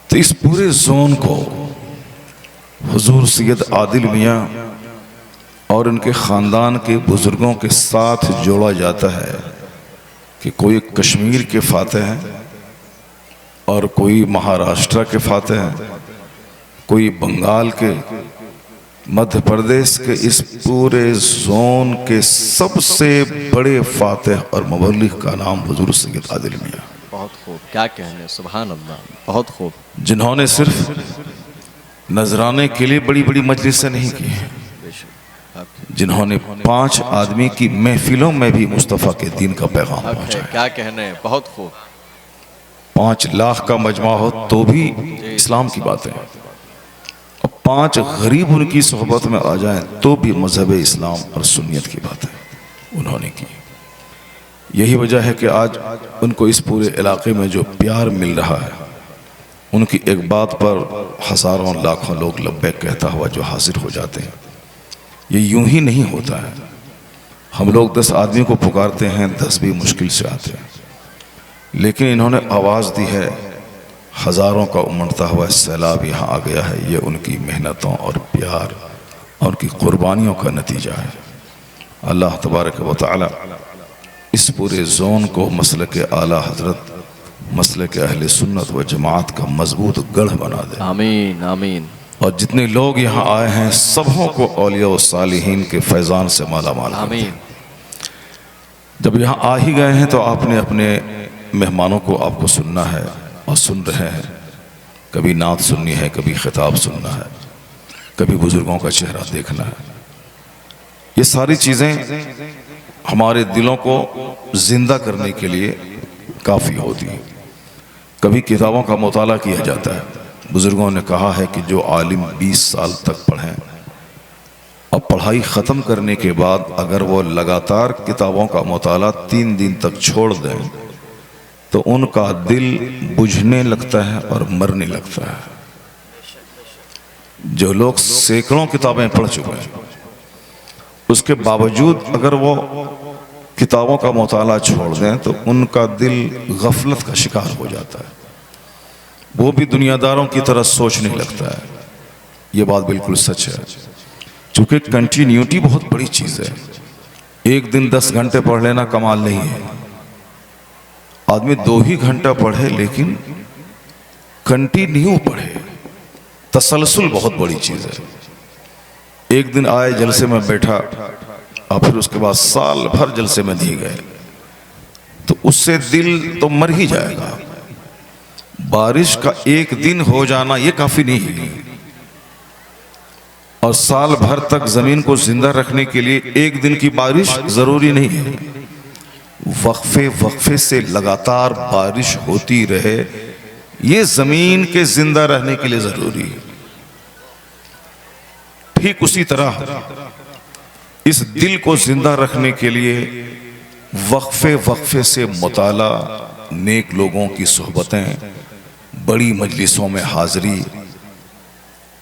तो इस पूरे जोन को हुजूर सैयद आदिल मियाँ और उनके ख़ानदान के बुज़ुर्गों के साथ जोड़ा जाता है कि कोई कश्मीर के फाते हैं और कोई महाराष्ट्र के फाते हैं, कोई बंगाल के, मध्य प्रदेश के। इस पूरे जोन के सबसे बड़े फातेह और मुबल्लिग का नाम हुजूर सैयद आदिल मियाँ। बहुत खूब, क्या कहने, सुभान अल्लाह, बहुत खूब। जिन्होंने सिर्फ नजराने के लिए बड़ी बड़ी मजलिसें नहीं की हैं, जिन्होंने 5 आदमी की महफिलों में भी मुस्तफ़ा के दीन का पैगाम पहुंचाया। क्या कहने, बहुत खूब। 5 लाख का मजमा हो तो भी इस्लाम की बात है, और 5 गरीब उनकी सोहबत में आ जाएं तो भी मजहब इस्लाम और सुन्नियत की बात है उन्होंने की। यही वजह है कि आज उनको इस पूरे इलाके में जो प्यार मिल रहा है, उनकी एक बात पर हज़ारों लाखों लोग लब्बैक कहता हुआ जो हाजिर हो जाते हैं। ये यूं ही नहीं होता है। हम लोग 10 आदमी को पुकारते हैं, 10 भी मुश्किल से आते हैं, लेकिन इन्होंने आवाज़ दी है, हज़ारों का उमड़ता हुआ सैलाब यहाँ आ गया है। ये उनकी मेहनतों और प्यार और उनकी कुर्बानियों का नतीजा है। अल्लाह तबारक व तआला इस पूरे जोन को मसलक आला हजरत, मसलक अहले सुन्नत व जमात का मजबूत गढ़ बना दे। आमीन आमीन। और जितने लोग यहाँ आए हैं सबों को औलिया व सालिहीन के फैज़ान से माला माल आमीन। जब यहाँ आ ही गए हैं तो आपने अपने मेहमानों को आपको सुनना है और सुन रहे हैं। कभी नात सुननी है, कभी खिताब सुनना है, कभी बुजुर्गों का चेहरा देखना है। ये सारी चीज़ें हमारे दिलों को जिंदा करने के लिए काफ़ी होती है। कभी किताबों का मुताला किया जाता है। बुजुर्गों ने कहा है कि जो आलिम 20 साल तक पढ़ें और पढ़ाई ख़त्म करने के बाद अगर वो लगातार किताबों का मुताला 3 दिन तक छोड़ दें तो उनका दिल बुझने लगता है और मरने लगता है। जो लोग सैकड़ों किताबें पढ़ चुके हैं, उसके बावजूद अगर वो किताबों का मुताला छोड़ दें तो उनका दिल गफलत का शिकार हो जाता है। वो भी दुनियादारों की तरह सोचने लगता है। ये बात बिल्कुल सच है, क्योंकि कंटिन्यूटी बहुत बड़ी चीज़ है। एक दिन 10 घंटे पढ़ लेना कमाल नहीं है। आदमी 2 ही घंटा पढ़े लेकिन कंटिन्यू पढ़े। तसलसल बहुत बड़ी चीज़ है। एक दिन आए, जलसे में बैठा और फिर उसके बाद साल भर जलसे में दिए गए तो उससे दिल तो मर ही जाएगा। बारिश का एक दिन हो जाना ये काफ़ी नहीं है, और साल भर तक ज़मीन को जिंदा रखने के लिए एक दिन की बारिश ज़रूरी नहीं है। वक्फे वक्फे से लगातार बारिश होती रहे, ये ज़मीन के जिंदा रहने के लिए ज़रूरी है। ठीक उसी तरह इस दिल को जिंदा रखने के लिए वक्फे वक्फे से मुताला, नेक लोगों की सोहबतें, बड़ी मजलिसों में हाज़री,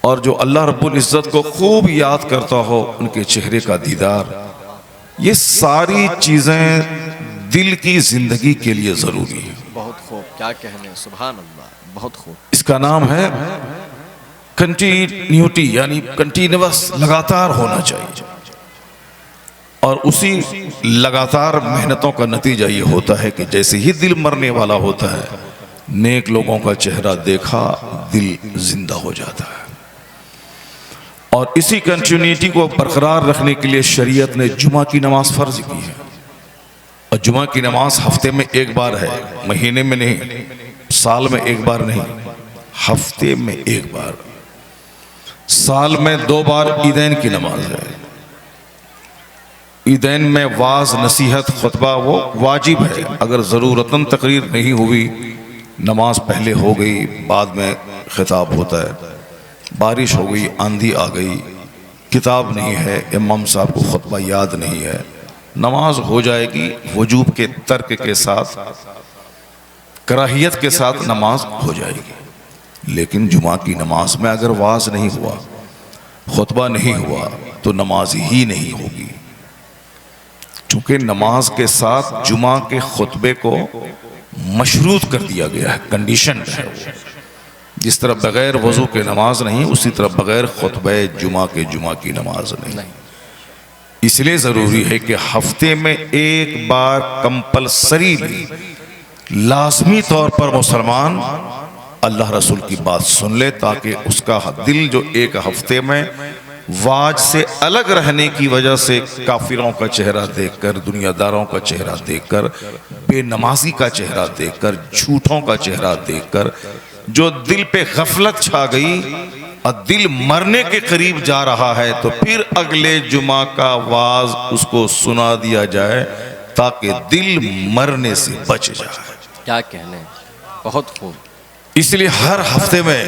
और जो अल्लाह रब्बुल इज़्ज़त को खूब याद करता हो उनके चेहरे का दीदार, ये सारी चीज़ें दिल की ज़िंदगी के लिए ज़रूरी है। बहुत खूब, क्या कहने, सुभान अल्लाह, बहुत खूब। इसका नाम है कंटिन्यूटी, यानी कंटिन्यूअस, लगातार होना चाहिए। और उसी लगातार मेहनतों का नतीजा ये होता है कि जैसे ही दिल मरने वाला होता है, नेक लोगों का चेहरा देखा दिल जिंदा हो जाता है। और इसी कंटिन्यूटी को बरकरार रखने के लिए शरीयत ने जुमा की नमाज फर्ज की है। और जुमा की नमाज हफ्ते में 1 बार है, महीने में नहीं, साल में 1 बार नहीं, हफ्ते में 1 बार। साल में 2 बार ईदैन की नमाज है। ईदैन में वाज, नसीहत, खुतबा वो वाजिब है। अगर ज़रूरतन तकरीर नहीं हुई, नमाज पहले हो गई, बाद में खिताब होता है। बारिश हो गई, आंधी आ गई, किताब नहीं है, इमाम साहब को खुतबा याद नहीं है, नमाज हो जाएगी वजूब के तर्क के साथ, कराहियत के साथ नमाज हो जाएगी। लेकिन जुमा की नमाज में अगर वाज नहीं हुआ, खुतबा नहीं हुआ, तो नमाज ही नहीं होगी। चूँकि नमाज के साथ जुमा के खुतबे को मशरूत कर दिया गया है, कंडीशन है। जिस तरह बगैर वज़ू के नमाज नहीं, उसी तरह बगैर खुतबे जुमा के जुमा की नमाज नहीं। इसलिए ज़रूरी है कि हफ्ते में एक बार कंपलसरी लाजमी तौर पर मुसलमान अल्लाह रसूल की बात सुन ले, ताकि उसका दिल जो एक हफ्ते में वाज से अलग रहने की वजह से काफिरों का चेहरा देखकर, दुनियादारों का चेहरा देखकर, बेनमाजी का चेहरा देखकर, झूठों का चेहरा देखकर जो दिल पे गफलत छा गई और दिल मरने के करीब जा रहा है, तो फिर अगले जुमा का वाज उसको सुना दिया जाए ताकि दिल मरने से बच जाए। क्या कहने, बहुत खूब। इसलिए हर हफ्ते में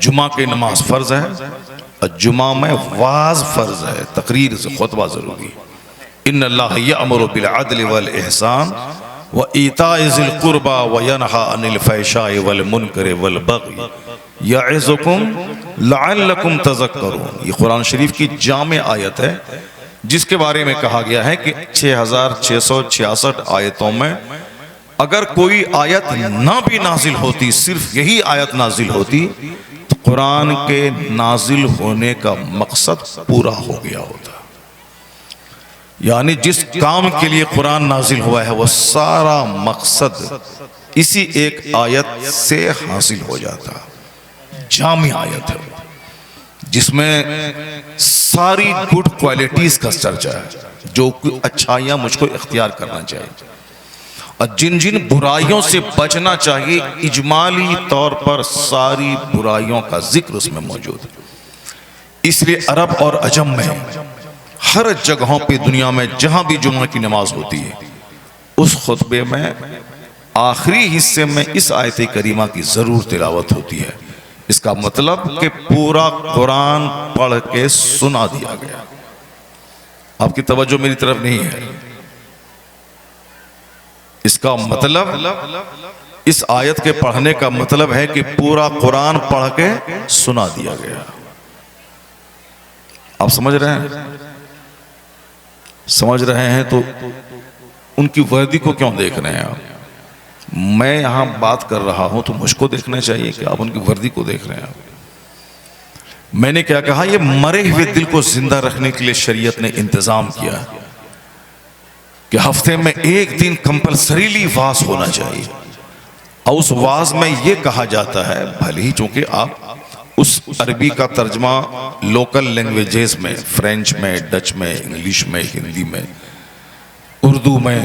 जुमा की नमाज फर्ज है और जुमा में वाज फर्ज है, तकरीर से खुतबा जरूरी। इन्नल्लाह यअमुरु बिल अदल वल इहसान व ईताइ ज़िल कुर्बा व यनहा अनिल फहशाइ वल मुनकर वल बग़ी यइज़ुकुम लअल्लकुम तज़क्करून। ये कुरान शरीफ की जामे आयत है, जिसके बारे में कहा गया है कि 6666 आयतों में अगर कोई आयत ना भी नाजिल होती, सिर्फ यही आयत नाजिल होती, तो कुरान के नाजिल होने का मकसद पूरा हो गया होता। यानी जिस काम के लिए कुरान नाजिल हुआ है वो सारा मकसद इसी एक आयत से हासिल हो जाता। जामी आयत है जिसमें सारी गुड क्वालिटीज का चर्चा है, जो अच्छाइयां मुझको इख्तियार करना चाहिए और जिन जिन बुराइयों से बचना चाहिए, इजमाली तौर पर सारी बुराइयों का जिक्र उसमें मौजूद है। इसलिए अरब और अजम में हर जगहों पे दुनिया में जहां भी जुमा की नमाज होती है, उस खुतबे में आखिरी हिस्से में इस आयत करीमा की जरूर तिलावत होती है। इसका मतलब कि पूरा कुरान पढ़ के सुना दिया गया। आपकी तवज्जो मेरी तरफ नहीं है। इसका मतलब, इस आयत के पढ़ने का मतलब है कि पूरा कुरान पढ़ के सुना दिया गया। आप समझ रहे हैं? समझ रहे हैं तो उनकी वर्दी को क्यों देख रहे हैं आप? मैं यहां बात कर रहा हूं तो मुझको देखना चाहिए कि आप उनकी वर्दी को देख रहे हैं। मैंने क्या कहा, ये मरे हुए दिल को जिंदा रखने के लिए शरीयत ने इंतजाम किया कि हफ्ते में एक दिन कंपलसरीली वाज होना चाहिए। और उस वाज में ये कहा जाता है, भले ही चूंकि आप उस अरबी का तर्जमा लोकल लैंग्वेजेस में, फ्रेंच में, डच में, इंग्लिश में, हिंदी में, उर्दू में,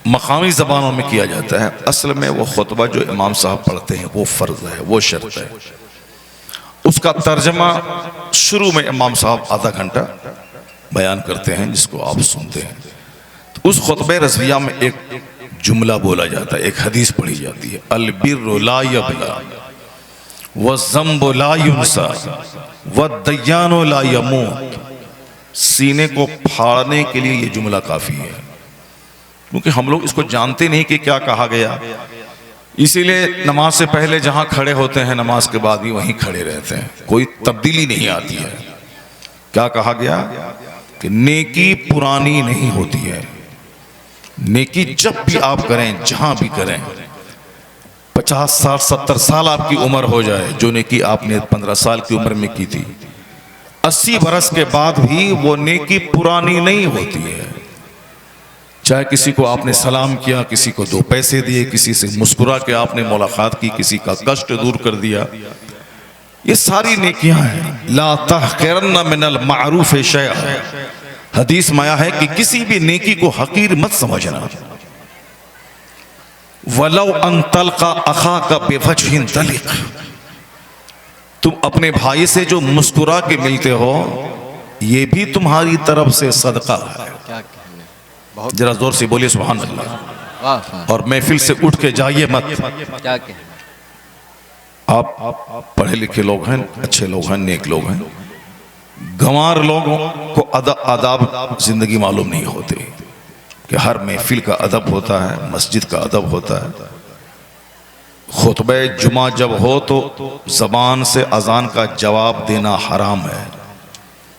मकामी ज़बानों में किया जाता है, असल में वो खुतबा जो इमाम साहब पढ़ते हैं वो फ़र्ज है, वो शर्त है। उसका तर्जमा शुरू में इमाम साहब आधा घंटा बयान करते हैं जिसको आप सुनते हैं। तो उस खुतबे रज़विया में एक जुमला बोला जाता है, एक हदीस पढ़ी जाती है, अल बिर्रु ला यबला व ज़म्बु ला युनसा व दय्यानु ला यमूत। सीने को फाड़ने के लिए ये जुमला काफ़ी है, क्योंकि हम लोग इसको जानते नहीं कि क्या कहा गया। इसीलिए नमाज से पहले जहां खड़े होते हैं, नमाज के बाद भी वहीं खड़े रहते हैं, कोई तब्दीली नहीं आती है। क्या कहा गया कि नेकी पुरानी नहीं होती है। नेकी जब भी आप करें, जहां भी करें, 50 साल 70 साल आपकी उम्र हो जाए, जो नेकी आपने 15 साल की उम्र में की थी, 80 बरस के बाद भी वो नेकी पुरानी नहीं होती है। चाहे किसी को आपने सलाम किया, किसी को 2 पैसे दिए, किसी से मुस्कुरा के आपने मुलाकात की, किसी का कष्ट दूर कर दिया, ये सारी नेकियां हैं। ला तहक़िरन्न मिनल मारूफ़ शैअन, हदीस में आया है कि किसी भी नेकी को हकीर मत समझना। वलौ अन तल्क़ा अख़ाका बिवजहिन तलिक़, तुम अपने भाई से जो मुस्कुरा के मिलते हो, ये भी तुम्हारी तरफ से सदका है। क्या कहने, बहुत। जरा जोर से बोलिए सुभान अल्लाह। वाह। और महफिल से उठ के जाइए मत। क्या कहने, आप पढ़े लिखे लोग हैं, अच्छे लोग हैं, नेक लोग हैं। गंवार लोगों को आदाब जिंदगी मालूम नहीं होते कि हर महफिल का अदब होता है, मस्जिद का अदब होता है। खुतबे जुमा जब हो तो ज़बान से अजान का जवाब देना हराम है।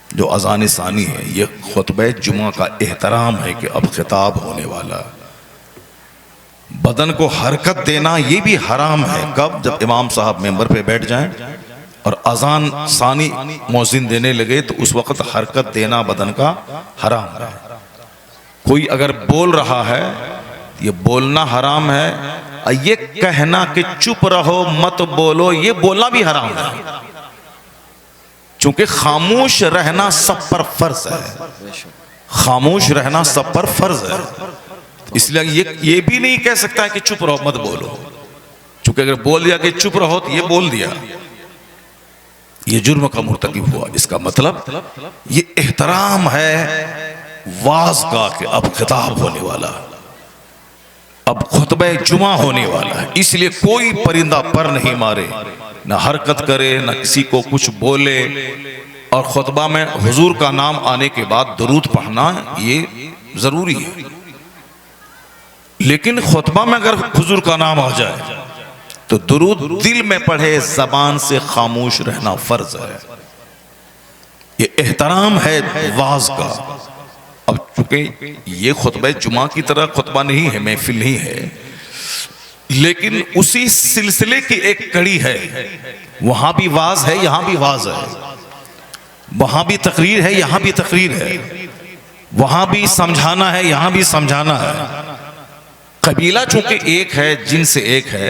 जो अजान सानी है, ये खुतबे जुमा का एहतराम है कि अब खिताब होने वाला। बदन को हरकत देना ये भी हराम है। कब? जब इमाम साहब मेंबर पे बैठ जाएं और अजान सानी मौजिन देने लगे तो उस वक्त हरकत देना बदन का हराम है। कोई अगर बोल रहा है, ये बोलना हराम है। ये कहना कि चुप रहो मत बोलो, ये बोलना भी हराम है, क्योंकि खामोश रहना सब पर फर्ज है। खामोश रहना सब पर फर्ज है। इसलिए ये भी नहीं कह सकता है कि चुप रहो मत बोलो, क्योंकि अगर बोल दिया कि चुप रहो तो ये बोल दिया, ये जुर्म का मुर्तकिब हुआ। इसका मतलब ये एहतराम है वाज का कि अब खिताब होने वाला, अब खुतबे जुमा होने वाला है। इसलिए कोई परिंदा पर नहीं मारे, ना हरकत करे, ना किसी को कुछ बोले। और खुतबा में हुजूर का नाम आने के बाद दुरूद पढ़ना ये जरूरी है। लेकिन खुतबा में अगर हुजूर का नाम आ जाए तो दुरूद दिल में पढ़े, जबान से खामोश रहना फर्ज है। ये एहतराम है वाज का। अब चूंकि ये खुतबा जुमा की तरह खुतबा नहीं है, महफिल नहीं है, लेकिन उसी सिलसिले की एक कड़ी है। वहां भी वाज है, यहां भी वाज है, वहां भी तकरीर है, यहां भी तकरीर है, वहां भी समझाना है, यहां भी समझाना है। कबीला चूंकि एक है, जिनसे एक है,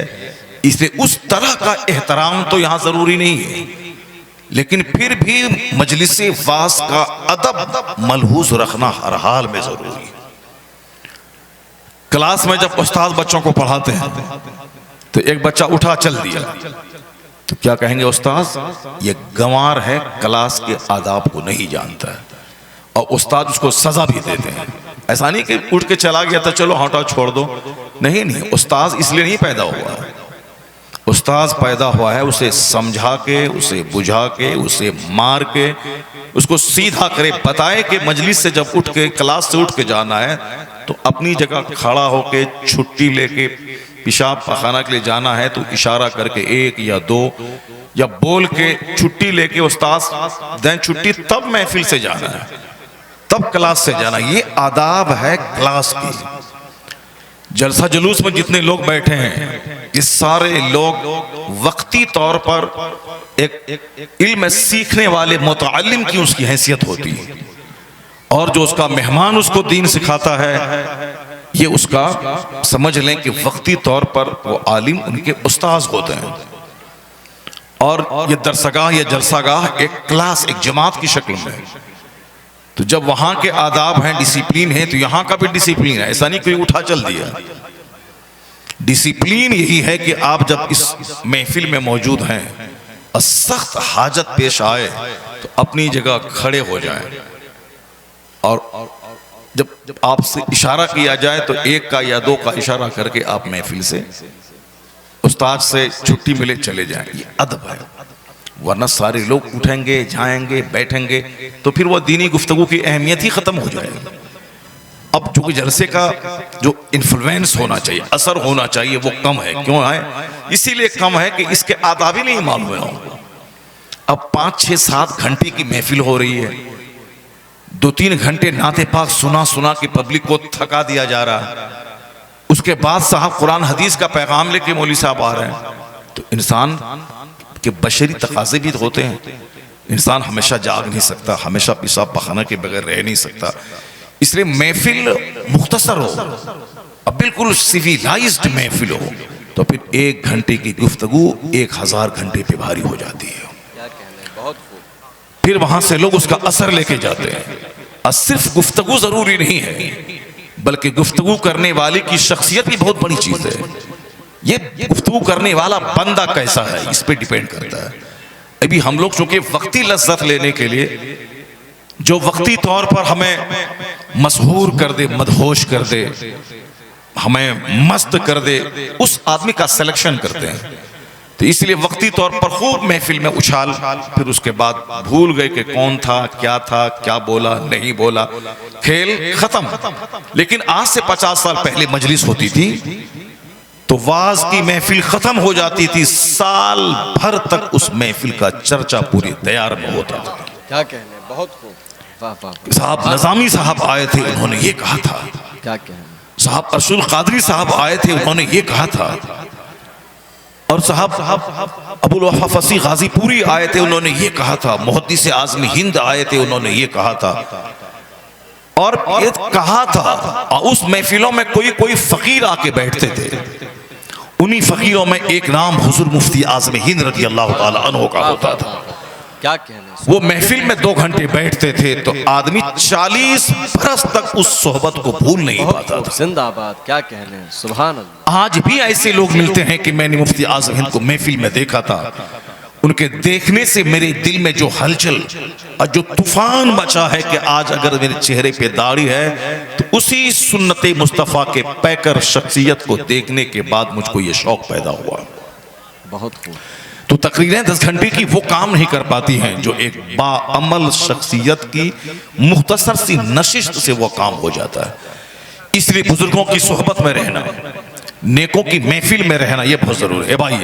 इसलिए उस तरह का एहतराम तो यहां जरूरी नहीं है। लेकिन फिर भी मजलिस वास का अदब मलहूज रखना हर हाल में जरूरी है। क्लास में जब उस्ताद बच्चों को पढ़ाते हैं तो एक बच्चा उठा चल दिया तो क्या कहेंगे? उस्ताद ये गंवार है, क्लास के आदाब को नहीं जानता है। और उस्ताद उसको सजा भी देते हैं। ऐसा नहीं कि उठ के चला गया तो चलो हटा छोड़ दो, नहीं नहीं, उस्ताद इसलिए नहीं पैदा हुआ है। उस्ताद पैदा हुआ है उसे समझा के, उसे बुझा के, उसे मार के, उसको सीधा करे, बताए कि मजलिस से जब उठ के, क्लास से उठ के जाना है तो अपनी जगह खड़ा होके छुट्टी लेके पेशाब पखाना के लिए जाना है तो इशारा करके 1 या 2 या बोल के छुट्टी लेके उस्ताद दें छुट्टी, तब महफिल से जाना है, तब क्लास से जाना। ये आदाब है क्लास की। जलसा जुलूस में जितने लोग बैठे हैं ये सारे लोग वक्ती तौर पर एक इल्म सीखने वाले मुतअल्लिम की उसकी हैसियत होती है, और जो उसका मेहमान उसको दीन सिखाता है ये उसका समझ लें कि वक्ती तौर पर वो आलिम उनके उस्ताद होते हैं। और ये दरसगाह या जलसागाह एक क्लास, एक जमात की शक्ल में। तो जब वहां के आदाब हैं, डिसिप्लिन है, तो यहां का भी डिसिप्लिन है। ऐसा नहीं कोई उठा चल दिया। डिसिप्लिन यही है कि आप जब इस महफिल में मौजूद हैं और सख्त हाजत पेश आए तो अपनी जगह खड़े हो जाएं, और जब आपसे इशारा किया जाए तो 1 का या 2 का इशारा करके आप महफिल से, उस्ताद से छुट्टी मिले चले जाएं। ये अदब है। वरना सारे लोग उठेंगे, जाएंगे, बैठेंगे तो फिर वो दीनी गुफ्तगू की अहमियत ही खत्म हो जाएगी। अब जो जलसे का जो इन्फ्लुएंस होना चाहिए, असर होना चाहिए, वो कम है। क्यों है? इसीलिए कम है कि इसके आदाब ही नहीं मालूम है। अब 5, 6, 7 घंटे की महफिल हो रही है, 2-3 घंटे नाते पाक सुना सुना के पब्लिक को थका दिया जा रहा है। उसके बाद साहब कुरान हदीस का पैगाम लेके मौलवी साहब आ रहे हैं। तो इंसान के बशरी तकाजे भी होते हैं। इंसान हमेशा जाग नहीं सकता, हमेशा पेशाब पखाना के बगैर रह नहीं सकता। इसलिए महफिल मुख्तसर हो, अब बिल्कुल सिविलाइज्ड महफिल हो, तो फिर 1 घंटे की गुफ्तगू 1000 घंटे पे भारी हो जाती है। क्या कहने, बहुत खूब। फिर वहां से लोग उसका असर लेके जाते हैं। और सिर्फ गुफ्तगू जरूरी नहीं है, बल्कि गुफ्तगू करने वाले की शख्सियत भी बहुत बड़ी चीज है। ये गुफ्तगू करने वाला बंदा कैसा है, इस पे डिपेंड करता है। अभी हम लोग चूंकि वक्ती लज्जत लेने के लिए, जो वक्ती तौर पर हमें मशहूर कर दे, मदहोश कर दे, हमें मस्त कर दे, उस आदमी का सिलेक्शन करते हैं। तो इसलिए वक्ती तौर पर खूब महफिल में उछाल, फिर उसके बाद भूल गए कि कौन था, क्या बोला, नहीं बोला, खेल खत्म। लेकिन आज से 50 साल पहले मजलिस होती थी तो वाज की महफिल खत्म हो जाती थी, साल भर तक उस महफिल का चर्चा पूरी तैयार में होता था। क्या कहने, बहुत खूब। वाह वाह। साहब नज़ामी साहब आए थे, उन्होंने ये कहा था, क्या कहने, साहब अरशुल कादरी साहब आए थे, उन्होंने ये कहा था। और साहब अबुल वफा फसी गाजीपुरी आए थे, उन्होंने ये कहा था। मुहद्दिस आज़म हिंद आए थे, उन्होंने ये कहा था। और ये कहा था, उस महफिलों में कोई कोई फकीर आके बैठते थे। उन्हीं फकीरों में एक नाम हुजूर मुफ्ती आज़म हिंद रज़ी अल्लाह ताला अन्हु का होता था। क्या कहने, वो महफिल में 2 घंटे बैठते थे तो आदमी 40 बरस तक उस सोहबत को भूल नहीं पाता था। जिंदाबाद, क्या कहने, सुभान अल्लाह। आज भी ऐसे लोग मिलते हैं कि मैंने मुफ्ती आज़म हिंद को महफिल में देखा था, उनके देखने से मेरे दिल में जो हलचल और जो तूफान मचा है कि आज अगर मेरे चेहरे पे दाढ़ी है तो उसी सुन्नते मुस्तफ़ा के पैकर शख्सियत को देखने के बाद मुझको ये शौक पैदा हुआ। बहुत खूब। तो तकरीरें 10 घंटे की वो काम नहीं कर पाती हैं जो एक बाअमल शख्सियत की मुख्तसर सी नशिस्त से वो काम हो जाता है। इसलिए बुजुर्गों की सोहबत में रहना, नेकों की महफिल में रहना ये बहुत जरूरी है। भाई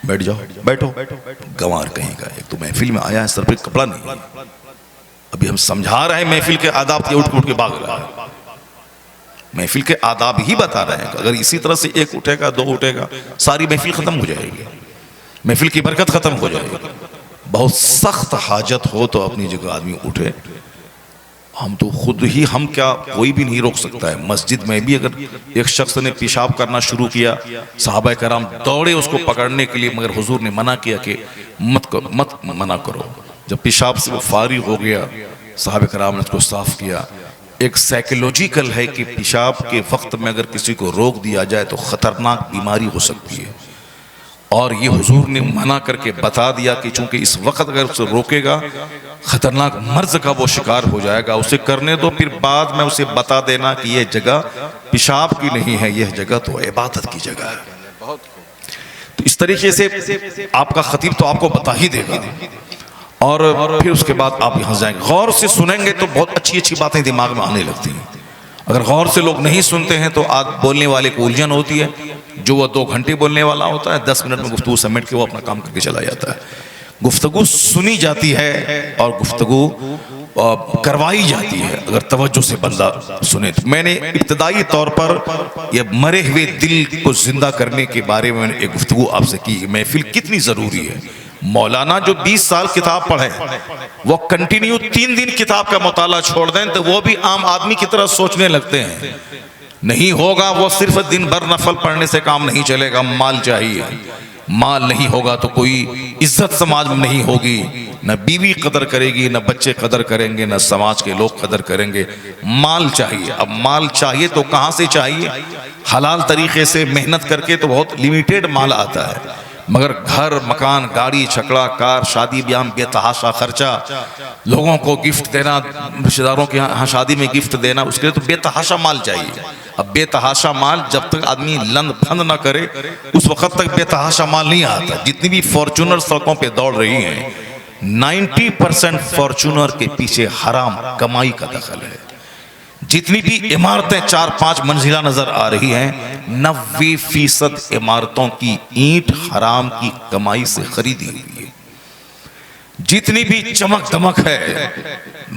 बैठ जाओ, बैठो, गंवार कहीं का, एक तो महफिल में आया है, सर पे कपड़ा नहीं है। अभी हम समझा रहे हैं महफिल के आदाब, उठ के भाग रहा है। महफिल के आदाब ही बता रहे हैं। अगर इसी तरह से एक उठेगा, 2 उठेगा, सारी महफिल खत्म हो जाएगी, महफिल की बरकत खत्म हो जाएगी। बहुत सख्त हाजत हो तो अपनी जगह आदमी उठे। हम तो खुद ही, हम क्या, कोई भी नहीं रोक सकता है। मस्जिद में भी अगर एक शख्स ने पेशाब करना शुरू किया, सहाबा कराम दौड़े उसको पकड़ने के लिए, मगर हुजूर ने मना किया कि मत मना करो। जब पेशाब से वो फारिग हो गया, सहाबा कराम ने उसको साफ किया। एक साइकोलॉजिकल है कि पेशाब के वक्त में अगर किसी को रोक दिया जाए तो खतरनाक बीमारी हो सकती है, और ये हुजूर ने मना करके बता दिया कि चूंकि इस वक्त अगर उसे रोकेगा खतरनाक मर्ज का वो शिकार हो जाएगा, उसे करने दो, फिर बाद में उसे बता देना कि यह जगह पेशाब की नहीं है, यह जगह तो इबादत की जगह है। बहुत खूब। तो इस तरीके से आपका खतीब तो आपको बता ही देगा, और फिर उसके बाद आप यहाँ जाएंगे। गौर से सुनेंगे तो बहुत अच्छी अच्छी बातें दिमाग में आने लगती हैं। अगर गौर से लोग नहीं सुनते हैं तो आज बोलने वाले को उलझन होती है। जो वो 2 घंटे बोलने वाला होता है, 10 मिनट में गुफ्तगू समेट के वो अपना काम करके चला जाता है। गुफ्तगू सुनी जाती है और गुफ्तगू करवाई जाती है अगर तवज्जो से बंदा सुने। तो मैंने इब्तदाई तौर पर यह मरे हुए दिल को जिंदा करने के बारे में एक गुफ्तगू आपसे की। महफिल कितनी जरूरी है। मौलाना जो 20 साल किताब पढ़े वो कंटिन्यू 3 दिन किताब का मुताला छोड़ दें तो वो भी आम आदमी की तरह सोचने लगते हैं। नहीं होगा, वो सिर्फ दिन भर नफल पढ़ने से काम नहीं चलेगा, माल चाहिए। माल नहीं होगा तो कोई इज्जत समाज में नहीं होगी, न बीवी कदर करेगी, न बच्चे कदर करेंगे, न समाज के लोग कदर करेंगे। माल चाहिए। अब माल चाहिए तो कहाँ से चाहिए? हलाल तरीके से मेहनत करके तो बहुत लिमिटेड माल आता है, मगर घर मकान गाड़ी छकड़ा कार शादी ब्याह बेतहाशा खर्चा, लोगों को गिफ्ट देना, रिश्तेदारों के यहाँ शादी में गिफ्ट देना, उसके लिए तो बेतहाशा माल चाहिए। अब बेतहाशा माल जब तक आदमी लंद फंद ना करे उस वक्त तक बेतहाशा माल नहीं आता। जितनी भी फॉर्चूनर सड़कों पे दौड़ रही हैं 90% फॉर्चूनर के पीछे हराम कमाई का दखल है। जितनी भी इमारतें 4-5 मंजिला नजर आ रही हैं 90% इमारतों की ईंट हराम की कमाई से खरीदी हुई है। जितनी भी चमक दमक है,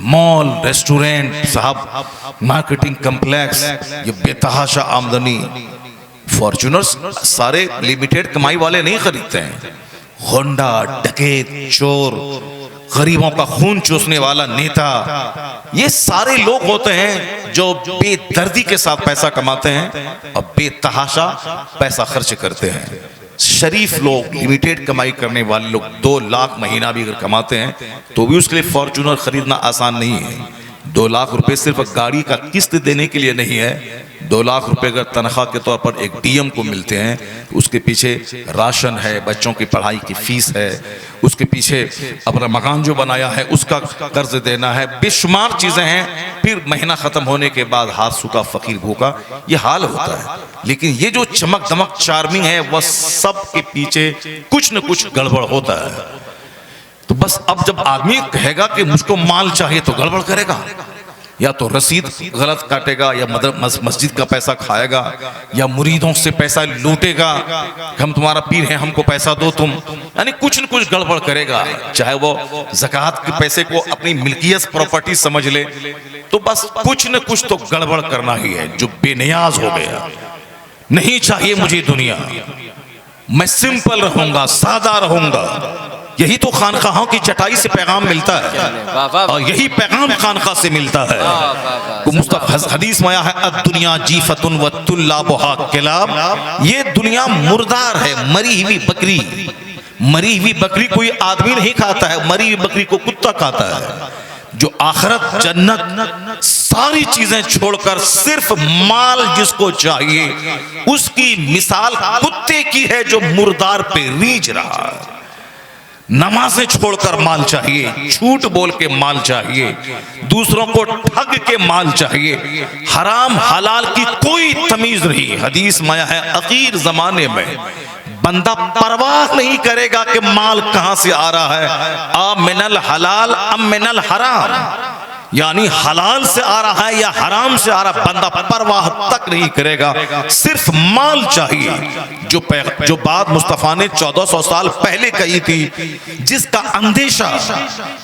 मॉल रेस्टोरेंट साहब मार्केटिंग कम्प्लेक्स, ये बेतहाशा आमदनी। फॉर्चूनर्स सारे लिमिटेड कमाई वाले नहीं खरीदते हैं। होंडा डकैत चोर गरीबों का खून चूसने वाला नेता, ये सारे लोग होते हैं जो बेदर्दी के साथ पैसा कमाते हैं और बेतहाशा पैसा खर्च करते हैं। शरीफ लोग, लिमिटेड कमाई करने वाले लोग 2 लाख महीना भी अगर कमाते हैं तो भी उसके लिए फॉर्चूनर खरीदना आसान नहीं है। 2 लाख रुपए सिर्फ गाड़ी का किस्त देने के लिए नहीं है। 2 लाख रुपए अगर तनख्वाह के तौर पर एक डीएम को मिलते हैं तो उसके पीछे राशन है, बच्चों की पढ़ाई की फीस है, उसके पीछे अपना मकान जो बनाया है उसका कर्ज देना है, बेशुमार चीजें हैं। फिर महीना खत्म होने के बाद हाथ सूखा फकीर भूखा, ये हाल होता है। लेकिन ये जो चमक दमक चार्मिंग है वह सब के पीछे कुछ न कुछ गड़बड़ होता है। तो बस अब जब आदमी कहेगा कि मुझको माल चाहिए तो गड़बड़ करेगा, या तो रसीद गलत काटेगा, या मस्जिद का पैसा खाएगा, या मुरीदों से पैसा लूटेगा, हम तुम्हारा पीर हैं हमको पैसा दो तुम, यानी कुछ न कुछ गड़बड़ करेगा। चाहे वो ज़कात के पैसे को अपनी मिल्कियत प्रॉपर्टी समझ ले, तो बस कुछ न कुछ तो गड़बड़ करना ही है, जो बेनियाज हो गया। नहीं चाहिए मुझे दुनिया, मैं सिंपल रहूंगा, सादा रहूंगा। यही तो खानकाहों की चटाई से पैगाम मिलता है, और यही पैगाम खानका से मिलता है। तो मुस्तफा हदीस में आया है, अद्दुनिया जीफतुन व तुल्लाबुहा किलाब, ये दुनिया मुर्दार है, मरी हुई बकरी। मरी हुई बकरी कोई आदमी नहीं खाता है, मरी हुई बकरी को कुत्ता खाता है। जो आखिरत, जन्नत, सारी चीजें छोड़कर सिर्फ माल जिसको चाहिए, उसकी मिसाल कुत्ते की है जो मुर्दार पे रीझ रहा है। नमाजें छोड़कर माल चाहिए, झूठ बोल के माल चाहिए, दूसरों को ठग के माल चाहिए, हराम हलाल की कोई तमीज नहीं। हदीस में है, आखिर जमाने में बंदा परवाह नहीं करेगा कि माल कहां से आ रहा है, आ मिनल हलाल अम मिनल हराम, यानी हलाल से आ रहा है या हराम से आ रहा, बंदा परवाह तक नहीं करेगा, सिर्फ माल चाहिए। जो बात मुस्तफा ने 1400 साल पहले कही थी, जिसका अंदेशा,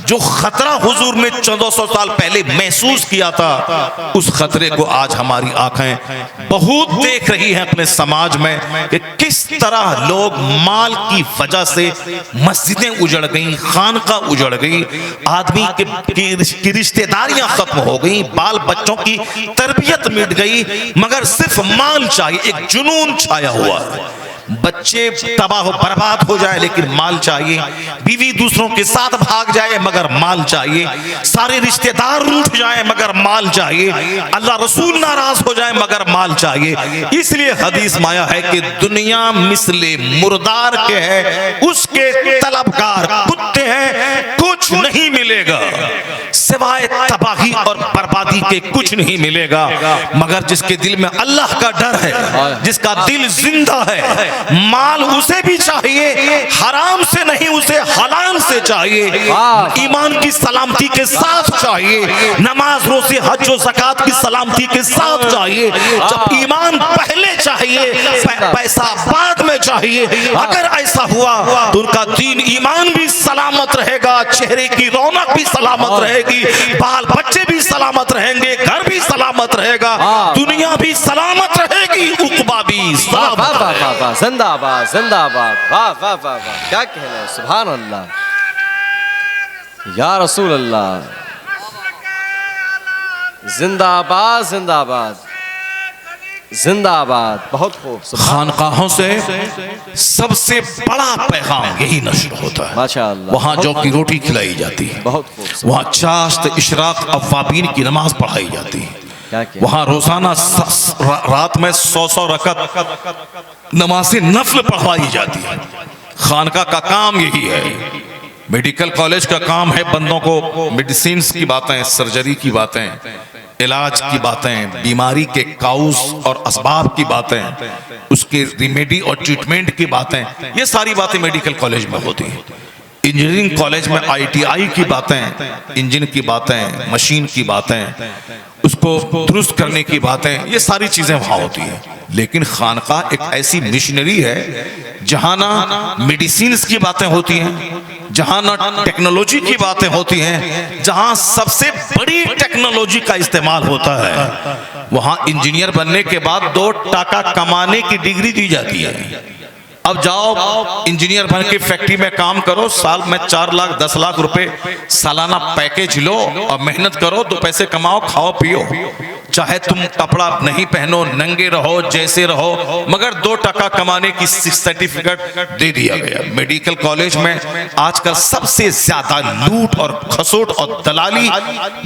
जो खतरा हुजूर ने 1400 साल पहले महसूस किया था, उस खतरे को आज हमारी आंखें बहुत देख रही हैं अपने समाज में, कि किस तरह लोग माल की वजह से मस्जिदें उजड़ गई, खानका उजड़ गई, आदमी की रिश्तेदारियां खत्म हो गई, बाल बच्चों की तरबियत मिट गई, मगर सिर्फ माल चाहिए। एक जुनून छाया हुआ है, बच्चे तबाह बर्बाद हो जाए लेकिन माल चाहिए, बीवी दूसरों के साथ भाग जाए मगर माल चाहिए, सारे रिश्तेदार रूठ जाए मगर माल चाहिए, अल्लाह रसूल नाराज हो जाए मगर माल चाहिए। इसलिए हदीस में आया है कि दुनिया मिसले मुर्दार के है, उसके तलबगार कुत्ते हैं, कुछ नहीं मिलेगा सिवाय तबाही और बर्बादी के, कुछ नहीं मिलेगा। मगर जिसके दिल में अल्लाह का डर है, जिसका दिल जिंदा है, माल उसे भी चाहिए, हराम से नहीं, उसे हलाल से चाहिए, ईमान की सलामती के साथ चाहिए, नमाज रोज़े हज और ज़कात की सलामती के साथ चाहिए। जब ईमान पहले चाहिए, पैसा बाद में चाहिए, अगर ऐसा हुआ तो उनका दीन ईमान भी सलामत रहेगा, चेहरे की रौनक भी सलामत रहेगी, बाल बच्चे भी सलामत रहेंगे, घर भी सलामत रहेगा, दुनिया भी सलामत रहेगी, उक़बा भी सलामत। जिंदाबाद जिंदाबाद, वाह वाह वाह वाह, क्या कहना है, सुभान अल्लाह, या रसूल अल्लाह, जिंदाबाद जिंदाबाद जिंदाबाद। बहुत खूब। खानकाहों से सबसे बड़ा पैगाम यही नशर होता है, माशाअल्लाह। वहाँ जौ की रोटी खिलाई जाती है, बहुत खूब। वहाँ चाश्त, इशराक, अव्वाबीन की नमाज पढ़ाई जाती है, वहाँ रोजाना रात में 100 रकत नमाज़े नफल पढ़वाई जाती है। खानका का काम यही है। मेडिकल कॉलेज का काम है बंदों को मेडिसिन की बातें, सर्जरी की बातें, इलाज की बातें, बीमारी के काउज और असबाब की बातें, उसके रिमेडी और ट्रीटमेंट की बातें, ये सारी बातें मेडिकल कॉलेज में होती हैं। इंजीनियरिंग कॉलेज में ITI की बातें, इंजन की बातें, मशीन की बातें, उसको दुरुस्त करने की बातें, ये सारी चीजें वहां होती हैं। लेकिन खानका एक ऐसी मिशनरी है जहां ना मेडिसिन की बातें होती हैं, जहां ना टेक्नोलॉजी की बातें होती हैं, जहां सबसे बड़ी टेक्नोलॉजी का इस्तेमाल होता है, वहां इंजीनियर बनने के बाद 2 टाका कमाने की डिग्री दी जाती है। अब जाओ इंजीनियर बन के फैक्ट्री में काम करो, साल में 4 लाख 10 लाख रुपए सालाना पैकेज लो और मेहनत करो, 2 पैसे कमाओ, खाओ पियो, चाहे तुम कपड़ा नहीं पहनो, नंगे रहो, जैसे रहो, मगर 2 टका कमाने की सर्टिफिकेट दे दिया गया। मेडिकल कॉलेज में आजकल सबसे ज्यादा लूट और खसोट और दलाली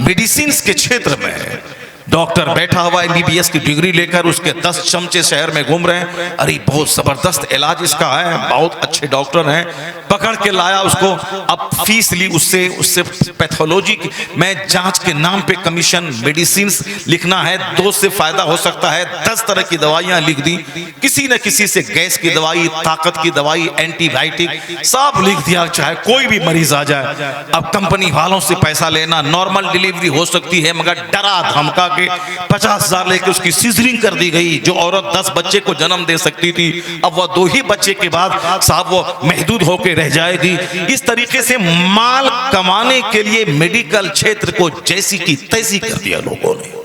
मेडिसिन के क्षेत्र में है। डॉक्टर बैठा हुआ MBBS की डिग्री लेकर, उसके 10 चमचे शहर में घूम रहे हैं, अरे बहुत जबरदस्त इलाज इसका है, बहुत अच्छे डॉक्टर हैं, पकड़ के लाया उसको, अब फीस ली उससे पैथोलॉजी में जांच के नाम पे कमीशन, मेडिसिन लिखना है, 2 से फायदा हो सकता है, 10 तरह की दवाइयां लिख दी, किसी न किसी से गैस की दवाई, ताकत की दवाई, एंटीबायोटिक सब लिख दिया, चाहे कोई भी मरीज आ जाए। अब कंपनी वालों से पैसा लेना, नॉर्मल डिलीवरी हो सकती है मगर डरा धमका के 50,000 लेके उसकी सीजरिंग कर दी गई। जो औरत 10 बच्चे को जन्म दे सकती थी, अब वह 2 ही बच्चे के बाद साहब वो महदूद होकर रह जाएगी। इस तरीके से माल कमाने के लिए मेडिकल क्षेत्र को जैसी की तैसी कर दिया लोगों ने।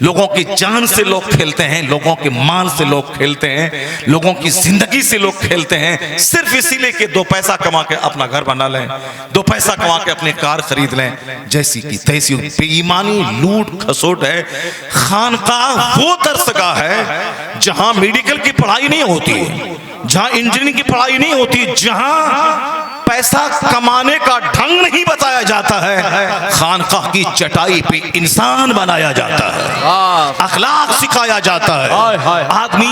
लोगों की जान से लोग खेलते हैं, लोगों के माल से लोग खेलते हैं, लोगों की जिंदगी से लोग खेलते हैं, सिर्फ इसीलिए कि 2 पैसा कमा के अपना घर बना लें, 2 पैसा कमा के अपनी कार खरीद लें। जैसी की तैसी बेईमानी, लूट खसोट है। खानकाह वो दरसगाह है जहां मेडिकल की पढ़ाई नहीं होती, जहां इंजीनियरिंग की पढ़ाई नहीं होती, जहां पैसा कमाने का ढंग नहीं बताया जाता है, खानकाह की चटाई पे इंसान बनाया जाता है, अखलाक सिखाया जाता है। आदमी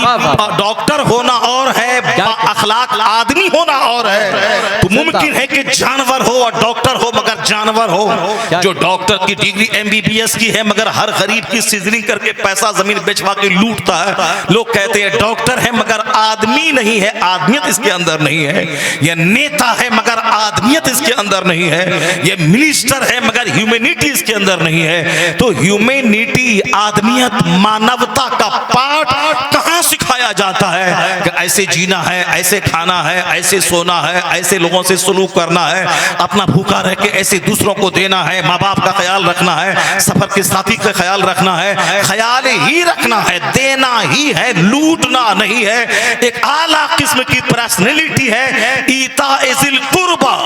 डॉक्टर होना और है, अखलाक आदमी होना और है। तो मुमकिन है कि जानवर हो और डॉक्टर हो मगर जानवर हो। जो डॉक्टर की डिग्री MBBS की है मगर हर गरीब की सिजरिंग करके पैसा जमीन बेचवा के लूटता है। लोग कहते हैं डॉक्टर है मगर आदमी नहीं है, आदमियत इसके अंदर नहीं है। यह नेता है मगर आदमियत इसके अंदर नहीं है। ये मिनिस्टर है मगर ह्यूमैनिटी इसके अंदर नहीं है। तो ह्यूमैनिटी, आदमियत, मानवता का पाठ कहां सिखाया जाता है कि ऐसे जीना है, ऐसे खाना है, ऐसे सोना है, ऐसे लोगों से सलूक करना है, अपना भूखा रह के ऐसे दूसरों को देना है, माँ बाप का ख्याल रखना है, सफर के साथी का ख्याल रखना है, ख्याल ही रखना है, देना ही है, लूटना नहीं है। एक आला किस्म की पर्सनैलिटी है। ईता इज़िल कुर्बा,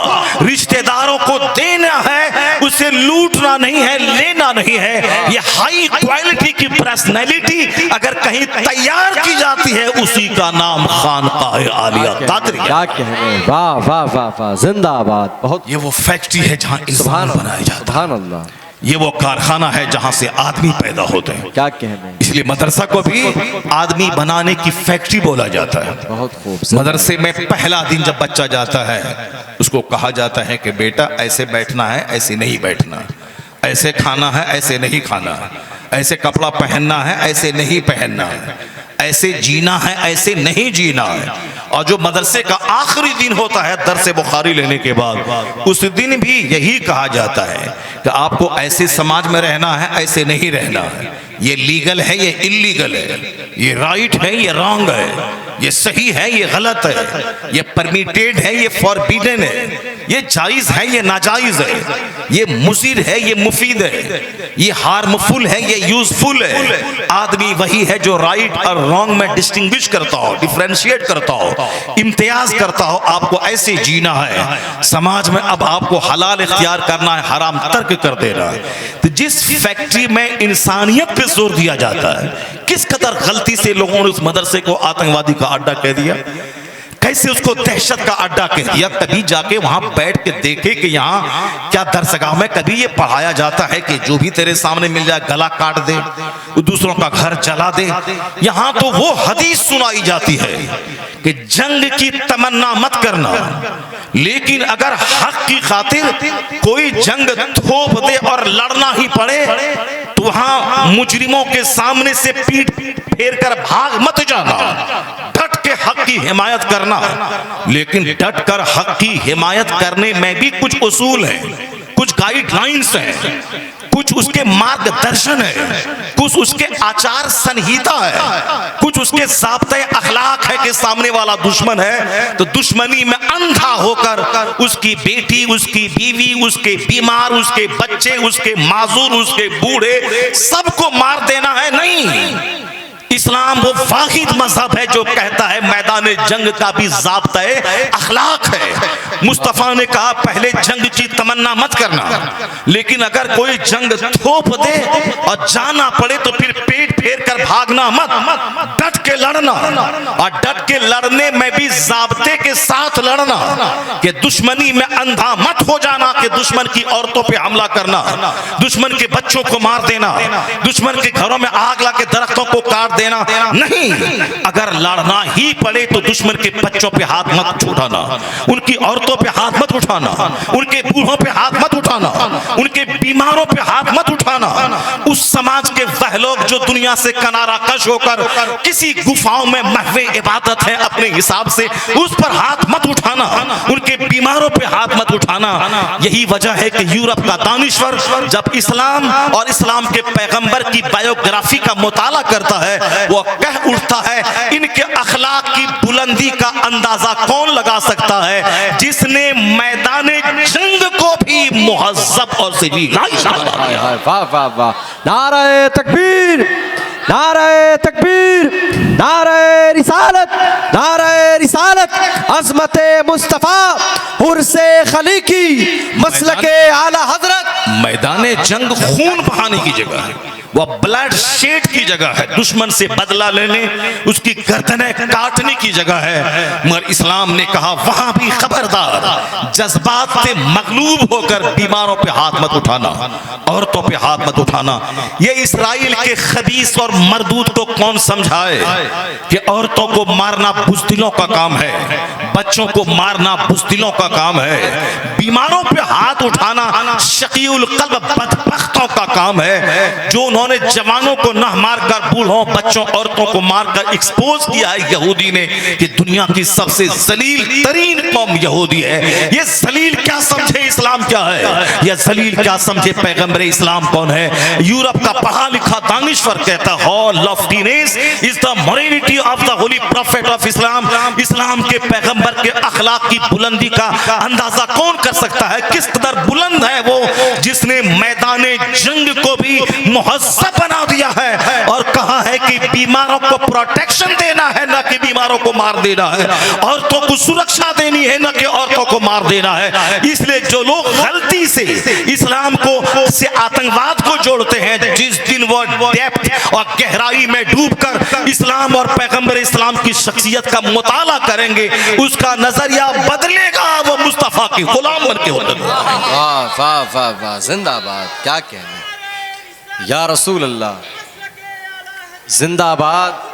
रिश्तेदारों को देना है, उसे लूटना नहीं है, लेना नहीं है। ये हाई क्वालिटी की पर्सनैलिटी अगर कहीं तैयार की जाती है, उसी का नाम खानकाह आलिया कादरिया। क्या कह रहे हैं, वाह वाह वाह वाह, जिंदाबाद। बहुत ये वो फैक्ट्री है जहां इंसान बनाया जाता है, सुभान अल्लाह। ये वो कारखाना है जहां से आदमी पैदा होते हैं। क्या कह रहे हैं, इसलिए मदरसा को भी आदमी बनाने की फैक्ट्री बोला जाता है। बहुत खूब। मदरसे में पहला दिन जब बच्चा जाता है, उसको कहा जाता है कि बेटा ऐसे बैठना है, ऐसे नहीं बैठना, ऐसे खाना है, ऐसे नहीं खाना है, ऐसे कपड़ा पहनना है, ऐसे नहीं पहनना है, ऐसे जीना है, ऐसे नहीं जीना है। और जो मदरसे का आखिरी दिन होता है दर्स बुखारी लेने के बाद, उस दिन भी यही कहा जाता है कि आपको ऐसे समाज में रहना है, ऐसे नहीं रहना है। ये लीगल है, ये इलीगल है, ये राइट है, ये रॉन्ग है, ये सही है, ये गलत है, ये परमिटेड है, ये फॉरबिडन है, ये जायज है, ये नाजायज है, ये मुसीर है, ये मुफीद है, ये हार्मफुल है, ये यूजफुल है। आदमी वही है जो राइट और रॉन्ग में डिस्टिंग्विश करता हो, डिफरेंशिएट करता हो, इम्तियाज करता हो। आपको ऐसे जीना है समाज में, अब आपको हलाल इख्तियार करना है, हराम तर्क कर देना है। तो जिस फैक्ट्री में इंसानियत पे जोर दिया जाता है, किस कदर गलती से लोगों ने उस मदरसे को आतंकवादी का अड्डा कह दिया, कैसे उसको दहशत का अड्डा कह दिया। कभी जाके वहां बैठ के देखे कि यहाँ क्या दरसगाह में कभी ये पढ़ाया जाता है कि जो भी तेरे सामने मिल जाए गला काट दे, दूसरों का घर जला दे। यहाँ तो वो हदीस सुनाई जाती है कि जंग की तमन्ना मत करना, लेकिन अगर हक की खातिर कोई जंग थोप दे और लड़ना ही पड़े तो वहां मुजरिमों के सामने से पीठ फेर कर भाग मत जाना, डट के हक की हिमायत करना। लेकिन डट कर हक की हिमायत करने में भी कुछ उसूल हैं, कुछ गाइडलाइंस हैं, कुछ उसके मार्गदर्शन है, कुछ उसके आचार संहिता है, कुछ उसके ज़ाब्ते अखलाक है कि सामने वाला दुश्मन है तो दुश्मनी में अंधा होकर उसकी बेटी, उसकी बीवी, उसके बीमार, उसके बच्चे, उसके माजूर, उसके बूढ़े सबको मार देना है। नहीं, इस्लाम वो वाहिद मजहब है जो कहता है मैदान जंग का भी ज़ाब्ता अखलाक है। मुस्तफ़ा ने कहा पहले जंग की तमन्ना मत करना, लेकिन अगर कोई जंग थोप दे और जाना पड़े तो फिर पेट फेर कर भागना मत, डट के लड़ना। और डट के लड़ने में भी ज़ाब्ते के साथ लड़ना, कि दुश्मनी में अंधा मत हो जाना कि दुश्मन की औरतों पे हमला करना, दुश्मन के बच्चों को मार देना, दुश्मन के घरों में आग ला के दरख्तों को काट देना। नहीं, अगर लड़ना ही पड़े तो दुश्मन के बच्चों पे हाथ मत उठाना, उनकी औरतों पे हाथ मत उठाना, उनके बूढ़ों पे हाथ मत उठाना, उनके बीमारों पे हाथ मत उठाना। उस समाज के वह लोग जो दुनिया से किनारा कश होकर किसी गुफाओं में महवे इबादत है अपने हिसाब से, उस पर हाथ मत उठाना, उनके बीमारों पे हाथ मत उठाना। यही वजह है कि यूरोप का दानिश्वर जब इस्लाम और इस्लाम के पैगंबर की बायोग्राफी का मुताला करता है, वो कह उठता है इनके अखलाक की बुलंदी का अंदाजा कौन लगा सकता है जिसने मैदाने जंग को भी मुहज्जब और सजीला। वाह वाह वाह, नारे तकबीर, नारे तकबीर, नारे रिसालत, नारे रिसालत, अज़मते मुस्तफ़ा, उर्से खलीकी, मसलके आला हजरत। मैदाने जंग खून बहाने की जगह है, वह ब्लड शेड की जगह है, दुश्मन से बदला लेने, उसकी गर्दनें काटने की जगह है। मगर इस्लाम ने कहा वहां भी खबरदार, जज्बात से मगलूब होकर बीमारों पे हाथ मत उठाना, औरतों पे हाथ मत उठाना। ये इस्राइल के खबीस और मरदूद को कौन समझाए कि औरतों को मारना बुज़दिलों का काम है, बच्चों को मारना बुज़दिलों का काम है, बीमारों पे हाथ उठाना शकीउल कल्ब बदबख्तों का काम है। जो उन्होंने जवानों को न मारकर बूढ़ों, बच्चों, औरतों को मारकर एक्सपोज किया है यहूदी ने कि दुनिया की सबसे जलील तरीन कौम यहूदी है। ये जलील क्या समझे इस्लाम क्या है, ये जलील क्या समझे पैगंबर इस्लाम कौन है। यूरोप का पढ़ा लिखा दानिश्वर कहता है hall of teenage is the morality of the holy prophet of Islam. Islam के पैगंबर के अखलाक की बुलंदी का अंदाजा कौन कर सकता है, किस कदर बुलंद है वो जिसने मैदाने जंग को भी मुहज्जब बना दिया है और कहा है कि बीमारों को प्रोटेक्शन देना है न कि बीमारों को मार देना है, औरतों को सुरक्षा देनी है न कि औरतों को मार देना है। इसलिए जो लोग गलती से इस्लाम को से आतंकवाद को जोड़ते हैं, जिस दिन वो डेप्थ और गहराई में डूबकर इस्लाम और पैगंबर इस्लाम की शख्सियत का मुताला करेंगे, उसका नजरिया बदलेगा, वो मुस्तफा के गुलाम बन के होते। वाह वाह वाह वाह, जिंदाबाद, क्या कहने या रसूल अल्लाह, जिंदाबाद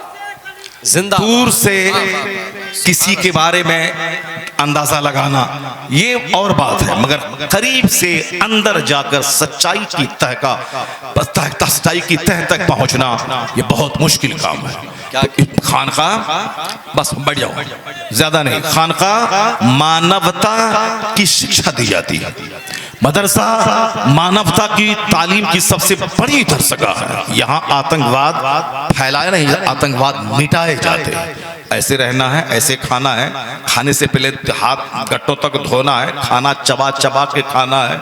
जिंदाबाद। दूर से किसी के बारे में अंदाजा लगाना ये और बात है, मगर करीब से अंदर जाकर सच्चाई की तह का सच्चाई की तह तक पहुंचना ये बहुत मुश्किल काम है। क्या खानका बस बढ़ जाओ, ज्यादा नहीं, खानका मानवता की शिक्षा दी जाती है, मदरसा मानवता की तालीम की सबसे बड़ी दरसगाह है। यहाँ आतंकवाद फैलाया नहीं, आतंकवाद मिटाए जाते हैं। ऐसे रहना है, ऐसे खाना है, खाने से पहले हाथ गट्टों तक धोना है, खाना चबा चबा के खाना है,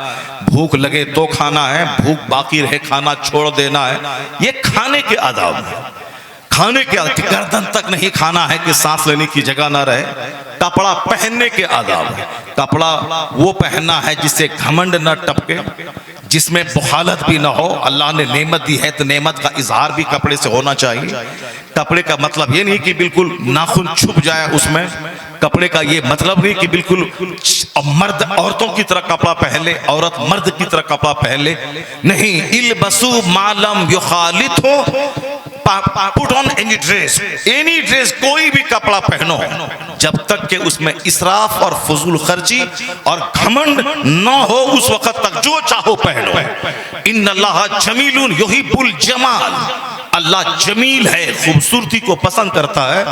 भूख लगे तो खाना है, भूख बाकी रहे खाना छोड़ देना है। ये खाने के आदाब है, खाने के गर्दन तक नहीं खाना है कि सांस लेने की जगह ना रहे। कपड़ा पहनने के आदाब है, कपड़ा वो पहनना है जिससे घमंड न टपके, जिसमें बुखालत भी ना हो। अल्लाह ने नेमत दी है तो नेमत का इजहार भी कपड़े से होना चाहिए। कपड़े का मतलब ये नहीं कि बिल्कुल नाखून छुप जाए उसमें, कपड़े का ये मतलब नहीं कि बिल्कुल मर्द औरतों की तरह कपड़ा पहन ले, औरत मर्द की तरह कपड़ा पहन ले, नहीं। इल्बसु मालम युखालित हो, पुट ऑन एनी ड्रेस, कोई भी कपड़ा पहनो जब तक कि उसमें इसराफ और फजूल खर्ची और घमंड न हो, उस वक्त तक जो चाहो पहनो। इन्नल्लाह जमीलुन युहिब्बुल जमाल, अल्लाह जमील है, खूबसूरती को पसंद करता है।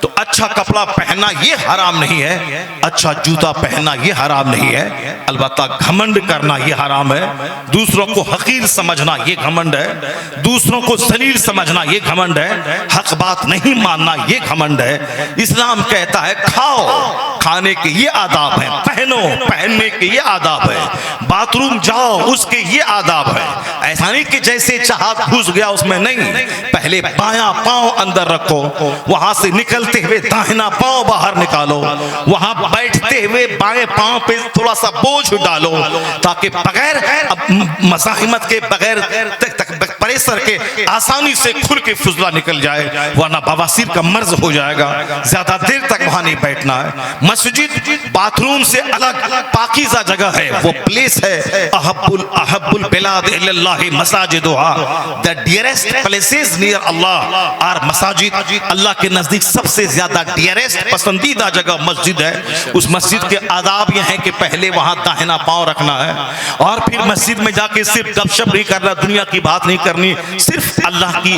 तो अच्छा कपड़ा पहनना ये हराम नहीं है, अच्छा जूता पहनना ये हराम नहीं है, अलबत्ता घमंड करना ये हराम है। दूसरों को हकीर समझना ये घमंड है, दूसरों को जलील समझना ये घमंड है, हक बात नहीं मानना ये घमंड है। इस्लाम कहता है खाओ, खाने के ये आदाब है, पहनो, पहनने के ये आदाब है, बाथरूम जाओ उसके ये आदाब है। ऐसा नहीं कि जैसे चाहा घुस गया उसमें, नहीं। पहले बायां पांव अंदर रखो, वहां से निकलते हुए दाहिना पांव बाहर निकालो, वहां बैठते हुए बाएं पांव पे थोड़ा सा बोझ डालो, ताकि बगैर मज़ाहिमत के, बगैर प्रेशर के आसानी से खुल के फुजला निकल जाए, वरना बवासीर का मर्ज हो जाएगा। ज्यादा देर तक वहां नहीं बैठना है। मस्जिद बाथरूम से अलग पाकीज़ा जगह है, वो प्लेस है। अहब्बुल बिलाद इल्लल्लाह मसाजिदुहा, the dearest places near Allah are मसाजिद। अल्लाह के नजदीक सबसे ज्यादा डियरेस्ट पसंदीदा जगह मस्जिद है। उस मस्जिद के आदाब ये हैं कि पहले वहां दाहिना पांव रखना है, और फिर मस्जिद में जाके सिर्फ गपशप नहीं करना, दुनिया की बात नहीं करना, करनी, सिर्फ अल्लाह की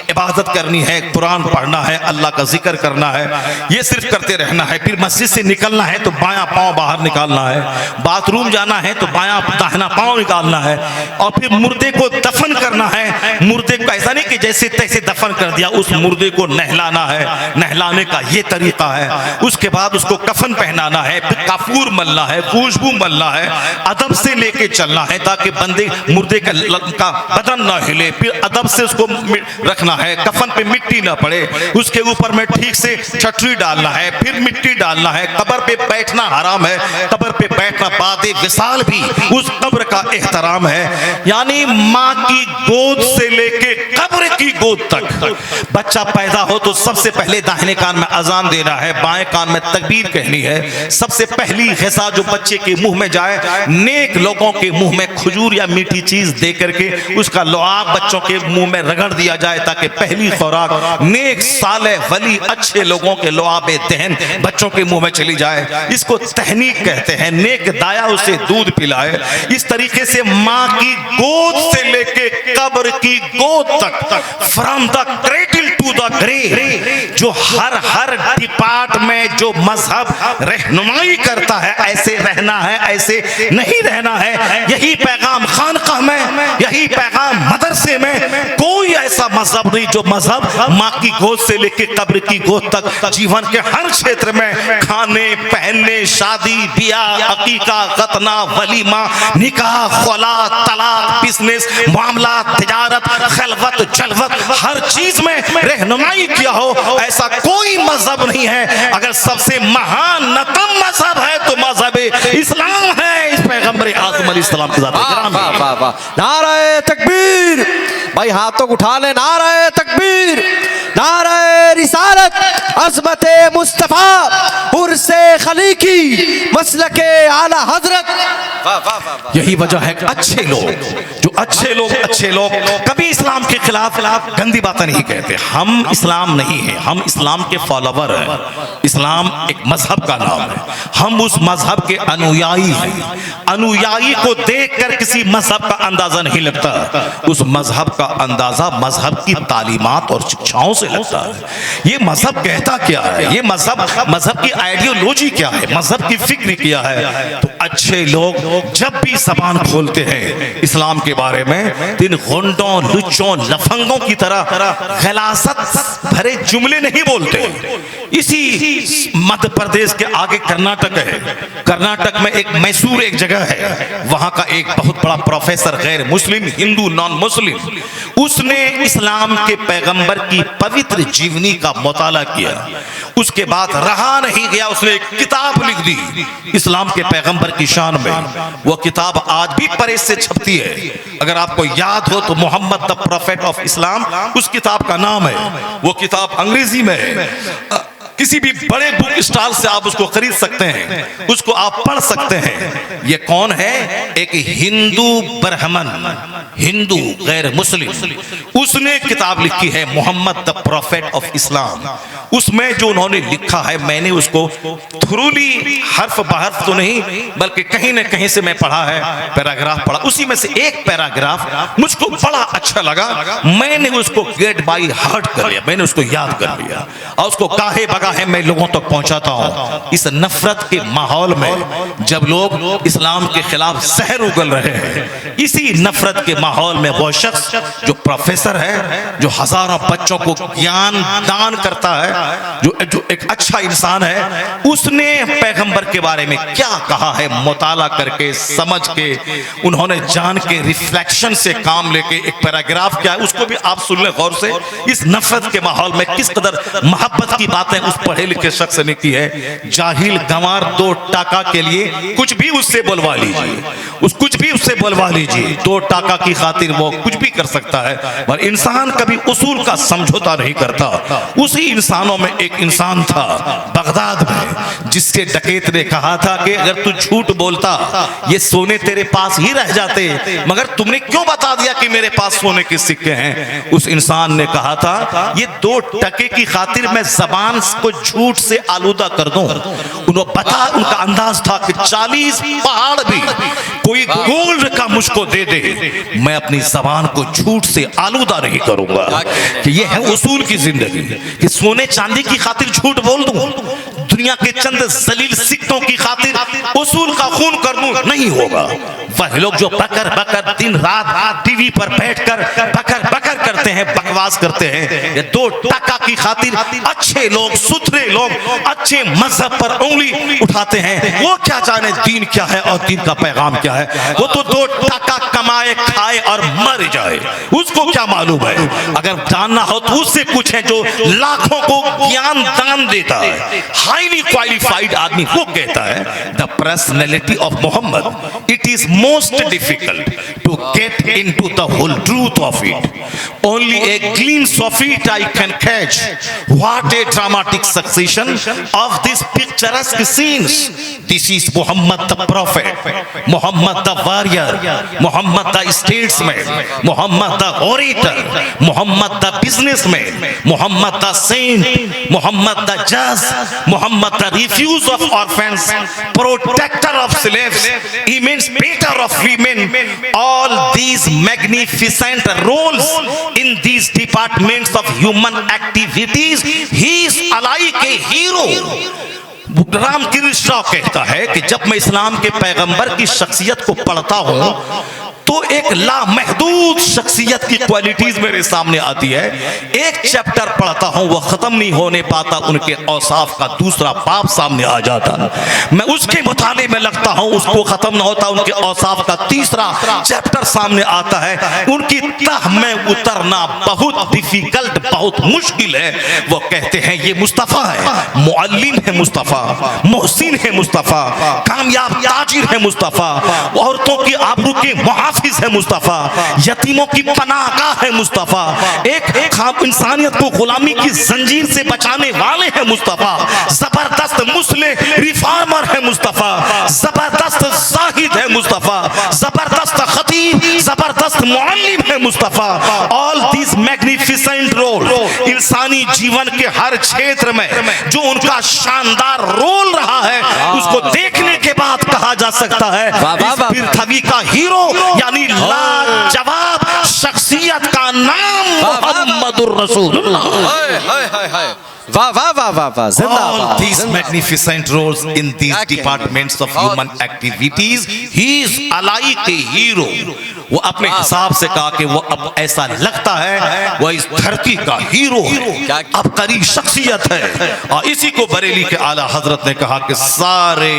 इबादत करनी है, कुरान पढ़ना है, अल्लाह का जिक्र करना है, ये सिर्फ करते रहना है। फिर मस्जिद से निकलना है तो बायां पांव बाहर निकालना है, बाथरूम जाना है तो बायां दाहिना पांव निकालना है, और फिर मुर्दे को दफन करना है। मुर्दे को ऐसा नहीं कि जैसे तैसे दफन कर दिया, उस मुर्दे को नहलाना है, नहलाने का ये तरीका है। उसके बाद उसको कफन पहनाना है, फिर काफूर मलना है, खुशबू मलना है, अदब से लेके चलना है ताकि बंदे मुर्दे का बदन ना हिले। फिर अदब से उसको रखना है, कफन पे मिट्टी ना पड़े, उसके ऊपर में ठीक से छतरी डालना है, फिर मिट्टी डालना है। कब्र पे बैठना हराम है, कब्र पे बैठना बादे विसाल भी उस कब्र का एहतराम है। यानी माँ की गोद से लेके कब्र की गोद तक बच्चा पैदा हो तो सबसे पहले दाहिने कान में अजान देना है, बाएं कान में तकबीर कहनी है। सबसे पहली ग़िज़ा जो बच्चे के मुंह में जाए, नेक लोगों के मुंह में खजूर या मीठी चीज दे करके उसका लुआब बच्चों के मुंह में रगड़ दिया जाए ताकि पहली खुराक नेक साले वली अच्छे लोगों के लुआबे दहन बच्चों के मुंह में चली जाए। इसको तहनीक कहते हैं। नेक दाया उसे दूध पिलाए। इस तरीके से माँ की गोद से लेके कब्र की गोद तक, from the cradle to the grave, जो हर डिपार्ट में जो मजहब रहनुमाई करता है, ऐसे रहना है, ऐसे नहीं रहना है। यही पैगाम खानकाह में, यही पैगाम मदरसे में। कोई ऐसा मजहब नहीं जो मजहब माँ की गोद से लेके कब्र की गोद तक जीवन के हर क्षेत्र में, खाने पहनने, शादी ब्याह, अकीका, खतना, वलीमा, निकाह, खुला, तलाक, बिजनेस, मामला, तिजारत, खलवत, जलवत, हर चीज में रहनुमाई किया हो, ऐसा कोई मजहब नहीं है। अगर सबसे महानतम मजहब है तो मजहब इस्लाम है। इस पैगंबर आज़म अलैहिस्सलाम के ज़ात है। नारे तकबीर, भाई हाथों को उठा ले। नारे तकबीर, नारे रिसालत, अज़मत मुस्तफ़ा, उर्से खलीकी, मसलके आला हजरत। यही वजह है कि अच्छे लोग कभी इस्लाम के खिलाफ गंदी बातें नहीं कहते। हम इस्लाम नहीं है, हम इस्लाम के फॉलोवर हैं। इस्लाम एक मजहब का नाम है, हम उस मजहब के अनुयायी हैं। अनुयायी को देखकर किसी मजहब का अंदाजा नहीं लगता, उस मजहब का अंदाजा मजहब की तालीमात और शिक्षाओं से लगता है। ये मजहब कहता क्या है, ये मजहब की आइडियोलॉजी क्या है, मजहब की फिक्र क्या है। तो अच्छे लोग जब भी जबान खोलते हैं इस्लाम के बारे में, इन गुंडों, लुच्चों, लफंगों की तरह गलासत भरे जुमले नहीं बोलते। इसी मध्य प्रदेश के आगे कर्नाटक है। कर्नाटक में एक मैसूर एक जगह है, वहां का एक बहुत बड़ा प्रोफेसर, गैर मुस्लिम, हिंदू, नॉन मुस्लिम, उसने इस्लाम के पैगंबर की पवित्र जीवनी का मुताला किया। उसके बाद रहा नहीं गया, उसने एक किताब लिख दी इस्लाम के पैगंबर की शान में। वो किताब आज भी प्रेस से छपती है। अगर आपको याद हो तो Muhammad the prophet of Islam उस किताब का नाम है। वो किताब अंग्रेजी में है। किसी भी बड़े बुक स्टॉल से आप उसको खरीद सकते हैं, उसको आप पढ़ सकते हैं। ये कौन है? एक हिंदू ब्राह्मण, हिंदू गैर मुस्लिम, उसने किताब लिखी है Muhammad the prophet of Islam. उसमें जो उन्होंने लिखा है, मैंने उसको थ्रूली हर्फ बहर्फ तो नहीं बल्कि कहीं न कहीं से मैं पढ़ा है, पैराग्राफ पढ़ा। उसी में से एक पैराग्राफ मुझको बड़ा अच्छा लगा, मैंने उसको गेट बाई हार्ट कर लिया, मैंने उसको याद कर लिया और उसको काहे बगा है मैं लोगों तक पहुंचाता हूं। इस नफरत के माहौल में जब लोग इस्लाम के खिलाफ सहर उगल रहे हैं, इसी नफरत के माहौल में वो शख्स जो प्रोफेसर है, जो हजारों बच्चों को ज्ञान दान करता है, जो एक अच्छा इंसान है, उसने पैगंबर के बारे में क्या कहा है, मुताला करके, समझ के, उन्होंने जान के, रिफ्लेक्शन से काम लेके एक पैराग्राफ क्या है उसको भी आप सुन ले गौर से। इस नफरत के माहौल में किस कदर मोहब्बत की बातें उस पढ़े लिखे शख्स ने की है। जाहिल गंवार 2 टाका के लिए कुछ भी उससे बुलवा लीजिए, कुछ भी उससे बुलवा लीजिए, 2 टाका की खातिर वो कुछ भी कर सकता है। पर इंसान कभी उसूल का समझौता नहीं करता। उसी इंसानों में एक इंसान था बगदाद में, जिससे डकैत ने कहा था कि अगर तू झूठ बोलता ये सोने तेरे पास ही रह जाते, मगर तुमने क्यों बता दिया कि मेरे पास सोने के सिक्के हैं। उस इंसान ने कहा था ये 2 टके की खातिर मैं जबान को झूठ से आलूदा कर दूं। उनका अंदाज था कि 40 पहाड़ भी कोई गोल्ड का मुझको दे दे, मैं अपनी जबान को झूठ से आलूदा नहीं करूंगा। कि ये है उसूल की जिंदगी, कि सोने चांदी की खातिर झूठ बोल दूं, दुनिया के चंद जलील सिक्कों की खातिर उसूल का खून कर दूं, नहीं होगा। वह लोग जो बकर बकर दिन रात टीवी पर बैठकर बकर बकर करते हैं, बकवास करते हैं, ये 2 टका की खातिर अच्छे लोग, सुथरे लोग, अच्छे मजहब पर उंगली उठाते हैं। वो क्या जाने दीन क्या है और दीन का पैगाम क्या है। वो तो 2 टका कमाए, खाए और मर जाए, उसको क्या मालूम है। अगर जानना हो तो उससे पूछें जो लाखों को ज्ञान दान देता है, हाईली क्वालिफाइड आदमी। वो कहता है the personality of Muhammad, it is most difficult to get into the whole truth of it, only a glimpse of it I can catch, what a dramatic succession of this picturesque scenes. This is Muhammad the prophet, Muhammad the warrior, Muhammad the statesman, Muhammad the orator, Muhammad the businessman, Muhammad the saint, Muhammad the जज, Muhammad the refuge of orphans, protector of slaves, emancipator of women. All these magnificent roles in these departments of human activities, he is like a hero. Ramakrishna Rao कहता है कि जब मैं इस्लाम के पैगंबर की शख्सियत को पढ़ता हूं तो एक लामहदूद शख्सियत की क्वालिटीज मेरे सामने आती है। एक चैप्टर पढ़ता हूं, वह खत्म नहीं होने पाता, उनके औसाफ का दूसरा बाब सामने आ जाता, मैं उसके मुताले में लगता हूं, उसको खत्म ना होता, उनके औसाफ का तीसरा चैप्टर सामने आता है। उनकी तह में उतरना बहुत डिफिकल्ट, बहुत मुश्किल है। वो कहते हैं ये मुस्तफ़ा है, मुअल्लिम है मुस्तफ़ा, मोहसिन है मुस्तफ़ा, कामयाब ताजिर है मुस्तफ़ा, औरतों की आबरू के मुहाफिज है मुस्तफ़ा, यतीमों की पनाहगाह है मुस्तफ़ा, एक इंसानियत को गुलामी की जंजीर से बचाने वाले हैं मुस्तफ़ा, जबरदस्त मुस्लिम रिफॉर्मर है मुस्तफ़ा, जबरदस्त जाहिद है मुस्तफ़ा, जबरदस्त खतीब, जबरदस्त मुअल्लिम है Mustafa. All this magnificent role, इंसानी जीवन के हर क्षेत्र में जो उनका शानदार रोल रहा है, उसको देखने के बाद कहा जा सकता है पृथ्वी का हीरो, यानी लाजवाब शख्सियत का नाम मुहम्मदुर रसूलुल्लाह। वाह वाह वाह वाह वाह, All these magnificent roles in these departments of human activities, he is like a hero. वो अपने हिसाब से कहा कि वो अब ऐसा लगता है वो इस धरती का हीरो है, अब करीब शख्सियत है। और इसी को बरेली के आला हजरत ने कहा कि सारे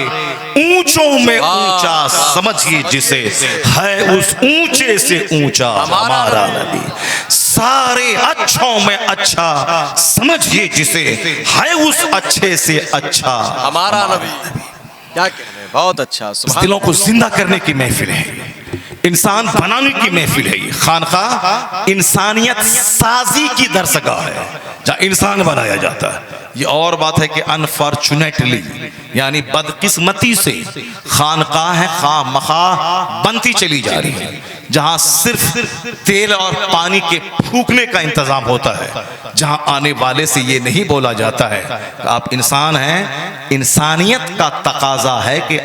ऊंचों में ऊंचा समझिए जिसे, है उस ऊंचे से ऊंचा हमारा नबी। सारे अच्छों में अच्छा समझिए जिसे, है उस अच्छे से अच्छा हमारा नबी। क्या कहने, बहुत अच्छा। दिलों को जिंदा करने की महफिल है, इंसान बनाने की महफिल है। ये खानका इंसानियत साजी की दरसगाह है जहाँ इंसान बनाया जाता है। ये और बात है कि अनफॉर्चुनेटली यानी बदकिस्मती से खानका है खामखा बनती चली जा रही है, जहां सिर्फ तेल और पानी के फूकने का इंतजाम होता है, जहां आने वाले से ये नहीं बोला जाता है कि आप इंसान हैं, इंसानियत का तकाजा है कि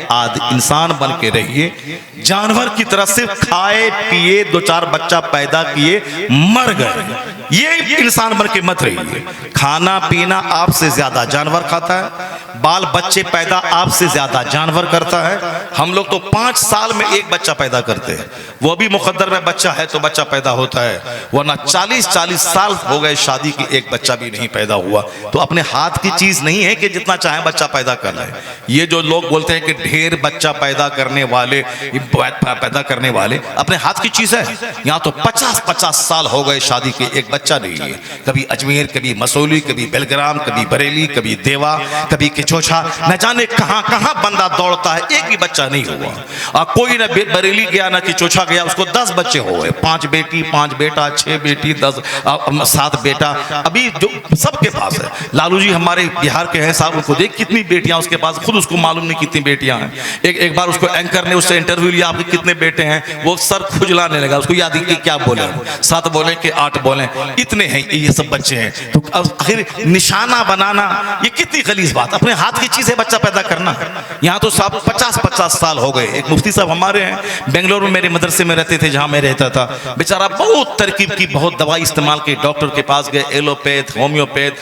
इंसान बन के रहिए। जानवर की तरह से खाए पिए 2-4 बच्चा पैदा किए मर गए, ये इंसान बन के मत रहिए। खाना पीना आपसे ज्यादा जानवर खाता है, बाल बच्चे पैदा आपसे ज्यादा जानवर करता है। हम लोग तो 5 साल में एक बच्चा पैदा करते हैं, वो भी मुकद्दर में बच्चा है तो बच्चा पैदा होता है, वरना 40-40 साल हो गए शादी की, एक बच्चा भी नहीं पैदा हुआ। तो अपने हाथ की चीज नहीं है कि जितना चाहे बच्चा पैदा कर ले। ये जो लोग बोलते हैं कि ढेर बच्चा पैदा करने वाले अपने हाथ की चीज है। यहाँ तो 50-50 साल हो गए शादी के, एक बच्चा नहीं है। कभी अजमेर, कभी मसूली, कभी बेलग्राम, कभी बरेली, कभी देवा, कभी किचोछा, न जाने कहां कहां बंदा दौड़ता है, एक भी बच्चा नहीं हुआ। और कोई न बरेली गया ना किचोछा गया, उसको 10 बच्चे हो गए, 5 बेटी 5 बेटा, 6 बेटी 7 बेटा, अभी जो सबके पास है। लालू जी हमारे बिहार के हैं साहब, उनको देख कितनी बेटियां उसके पास, खुद उसको मालूम नहीं कितनी बेटियां हैं। एक बार उसको एंकर ने उससे इंटरव्यू लिया, आपके कितने बेटे हैं, वो सर खुजलाने लगा, उसको याद ही क्या बोले, 7 बोले कि 8 बोले, इतने हैं ये सब बच्चे हैं। तो आखिर निशाना बनाना ये कितनी गलीज बात। अपने अपने हाथ की चीज है बच्चा पैदा करना। यहाँ तो साहब 50-50 साल हो गए। एक मुफ्ती साहब हमारे हैं, बेंगलुरु में मेरे मदरसे में रहते थे जहाँ मैं रहता था। बेचारा बहुत तरकीब की, बहुत दवाई इस्तेमाल की, डॉक्टर के पास गए, एलोपैथ, होम्योपैथ,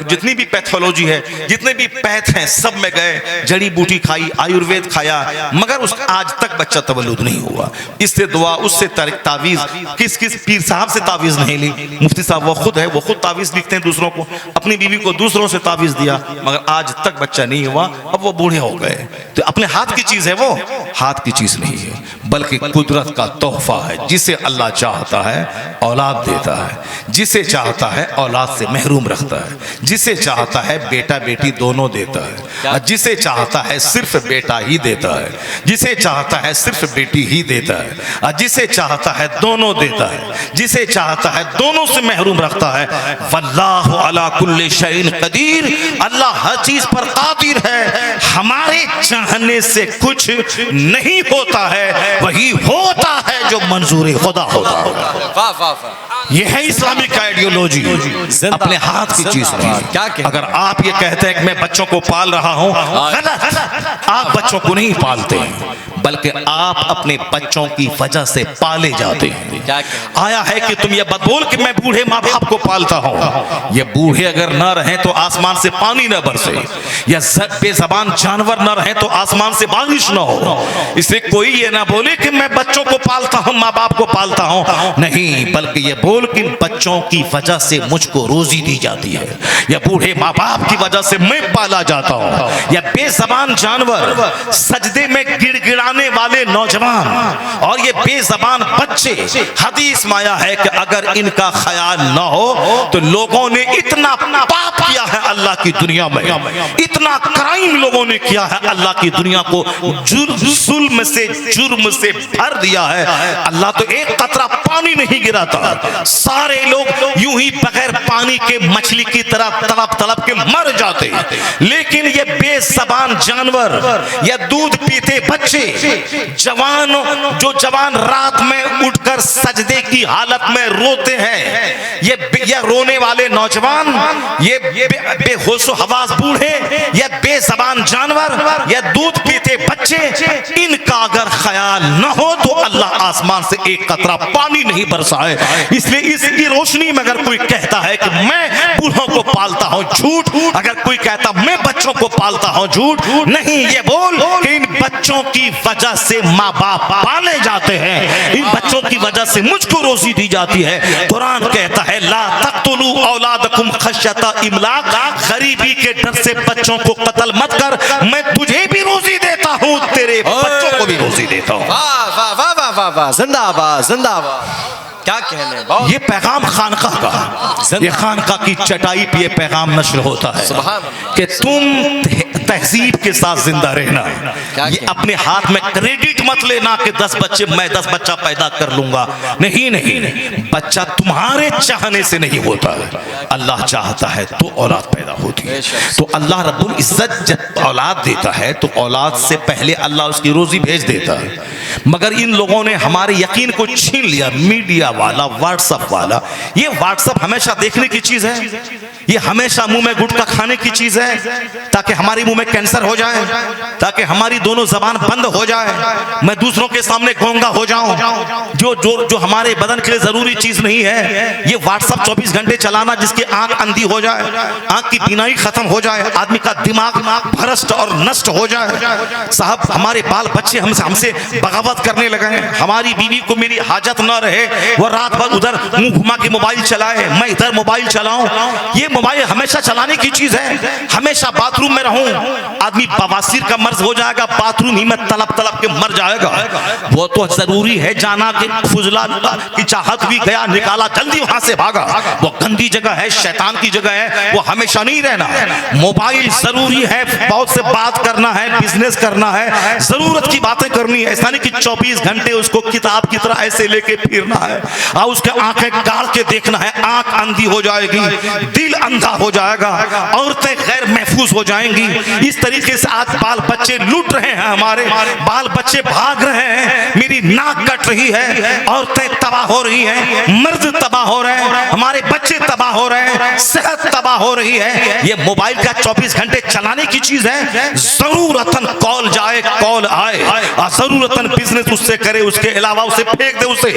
जितनी भी पैथोलॉजी है, जितने भी पैथ हैं, सब में गए, जड़ी बूटी खाई, आयुर्वेद खाया, मगर उस आज तक बच्चा तवल्लुद नहीं हुआ। इससे दुआ, उससे तावीज, किस किस पीर साहब से तावीज नहीं ली। मुफ्ती साहब वो खुद है, वो खुद तावीज लिखते हैं दूसरों को, अपनी बीवी को दूसरों से तावीज दिया, मगर आज तक बच्चा नहीं हुआ। अब वो बूढ़े हो गए। तो अपने हाथ की चीज है, वो हाथ की चीज नहीं है, बल्कि कुदरत का तोहफा है। जिसे अल्लाह चाहता है औलाद देता है, जिसे चाहता है औलाद से महरूम रखता है, जिसे चाहता है बेटा बेटी दोनों देता है, और जिसे चाहता है सिर्फ बेटा ही देता है, जिसे चाहता है सिर्फ बेटी ही देता है, और जिसे चाहता है दोनों देता है, जिसे चाहता है दोनों से महरूम रखता है। वल्लाहु अला कुल्ली शैइन कदीर, अल्लाह हर चीज पर कादिर है। हमारे चाहने से कुछ नहीं होता है, वही होता है जो मंजूर खुदा होता है। वाह वाह वाह, यह है इस्लामिक आइडियोलॉजी। अपने हाथ की चीज नहीं। क्या कहते? अगर आप ये कहते हैं कि मैं बच्चों को पाल रहा हूं, गलत। आप बच्चों को नहीं पालते हैं, बल्कि आप अपने बच्चों की वजह से पाले जाते हैं। क्या कहते? आया है कि तुम ये मत बोल कि मैं बूढ़े माँ बाप को पालता हूं। ये बूढ़े अगर न रहे तो आसमान से पानी न बरसे, या बेज़बान जानवर न रहे तो आसमान से बारिश न हो। इसलिए कोई ये ना बोले कि मैं बच्चों को पालता हूं, माँ बाप को पालता हूं, नहीं, बल्कि ये बोल कि बच्चों की वजह से मुझको रोजी दी जाती है, या बूढ़े माँ बाप की वजह से मैं पाला जाता हूं, या बेज़बान जानवर, सजदे में गिड़गिड़ाने वाले नौजवान और ये बेज़बान बच्चे। हदीस में आया है कि अगर इनका ख्याल न हो तो लोगों ने इतना पाप किया है अल्लाह की दुनिया में, इतना क्राइम लोगों ने किया है अल्लाह की दुनिया को जुल्म से, जुर्म से भर दिया है। अल्लाह तो एक कतरा पानी नहीं गिराता, सारे लोग यूं ही बगैर पानी के मछली की तरह तड़प तड़प के मर जाते। लेकिन ये बेज़बान जानवर या दूध पीते बच्चे, जवान रात में उठकर सजदे की हालत में रोते हैं, ये रोने वाले नौजवान, ये बेहोशो हवास बूढ़े, या बेज़बान जानवर, या दूध पीते बच्चे, इनका अगर ख्याल न हो तो अल्लाह आसमान से एक कतरा पानी नहीं बरसाए। इसलिए इसकी रोशनी में अगर कोई कहता है कि मैं बूढ़ों को पालता हूं, झूठ। अगर कोई कहता मैं बच्चों को पालता हूं, झूठ। नहीं, ये बोल कि इन बच्चों की वजह से माँ बाप पाले जाते हैं, इन बच्चों की वजह से मुझको रोजी दी जाती है। कुरान कहता है ला तक़्तुलू औलादकुम खश्यता इमलाक, गरीबी के डर से बच्चों को कत्ल मत कर, मैं तुझे भी रोजी देता हूँ, तेरे बच्चों को भी रोजी देता हूँ। वाह वाह वाह वाह वाह वाह, जिंदाबाद जिंदाबाद। क्या कहने, ये पैगाम खानकाह का, ये खानकाह की चटाई पे ये पैगाम नश्र होता है कि तुम तहजीब के साथ जिंदा रहना। ये अपने हाथ में क्रेडिट मत लेना कि 10 बच्चे, मैं 10 बच्चा पैदा कर लूंगा। नहीं नहीं, बच्चा तुम्हारे चाहने से नहीं होता है, अल्लाह चाहता है तो औलाद पैदा होती है। तो अल्लाह रब्बुल इज्जत जब औलाद देता है तो औलाद से पहले अल्लाह उसकी रोजी भेज देता है। मगर इन लोगों ने हमारे यकीन को छीन लिया। मीडिया वाला, व्हाट्सएप वाला, ये व्हाट्सएप हमेशा देखने की चीज है, ये हमेशा मुंह में गुटखा खाने की चीज है, ताकि हमारी मुंह में कैंसर हो जाए, ताकि हमारी दोनों जबान बंद हो जाए, मैं दूसरों के सामने गूंगा हो जाऊं। जो जो जो हमारे बदन के लिए जरूरी चीज नहीं है, ये व्हाट्सएप 24 घंटे चलाना जिसकी आंख अंधी हो जाए, आंख की बीनाई खत्म हो जाए, आदमी का दिमाग भ्रष्ट और नष्ट हो जाए। साहब, हमारे बाल बच्चे हमसे बगावत करने लगे हैं। हमारी बीवी को मेरी हाजत न रहे, वो रात भर उधर मुंह घुमा के मोबाइल चलाए, मैं इधर मोबाइल चलाऊं। ये मोबाइल हमेशा चलाने की चीज है, हमेशा बाथरूम में रहूं, आदमी बवासीर का मर्ज हो जाएगा, बाथरूम ही में तड़प तड़प के मर जाएगा। वो तो जरूरी है जाना कि फुजला की चाहत भी गया, निकाला, जल्दी वहां से भागा। वो गंदी जगह है, शैतान की जगह है, वो हमेशा नहीं रहना। मोबाइल जरूरी है, बहुत से बात करना है, बिजनेस करना है, जरूरत की बातें करनी है। ऐसा नहीं कि 24 घंटे उसको किताब की तरह ऐसे लेके फिरना है और उसके आंखें गाड़ के देखना है, आंख अंधी हो जाएगी, दिल अंधा हो जाएगा, औरतें गैर महफूज हो जाएंगी। इस तरीके से आज बाल बच्चे लूट रहे हैं, हमारे बाल बच्चे भाग रहे हैं, मेरी नाक कट रही है, औरतें तबाह हो रही हैं, मर्द तबाह हो रहे हैं, हमारे बच्चे तबाह हो रहे हैं, सेहत तबाह हो रही है। ये मोबाइल का 24 घंटे चलाने की चीज है। जरूरतन कॉल जाए कॉल आए, जरूरतन बिजनेस उससे करे, उसके अलावा उसे फेंक दे उसे।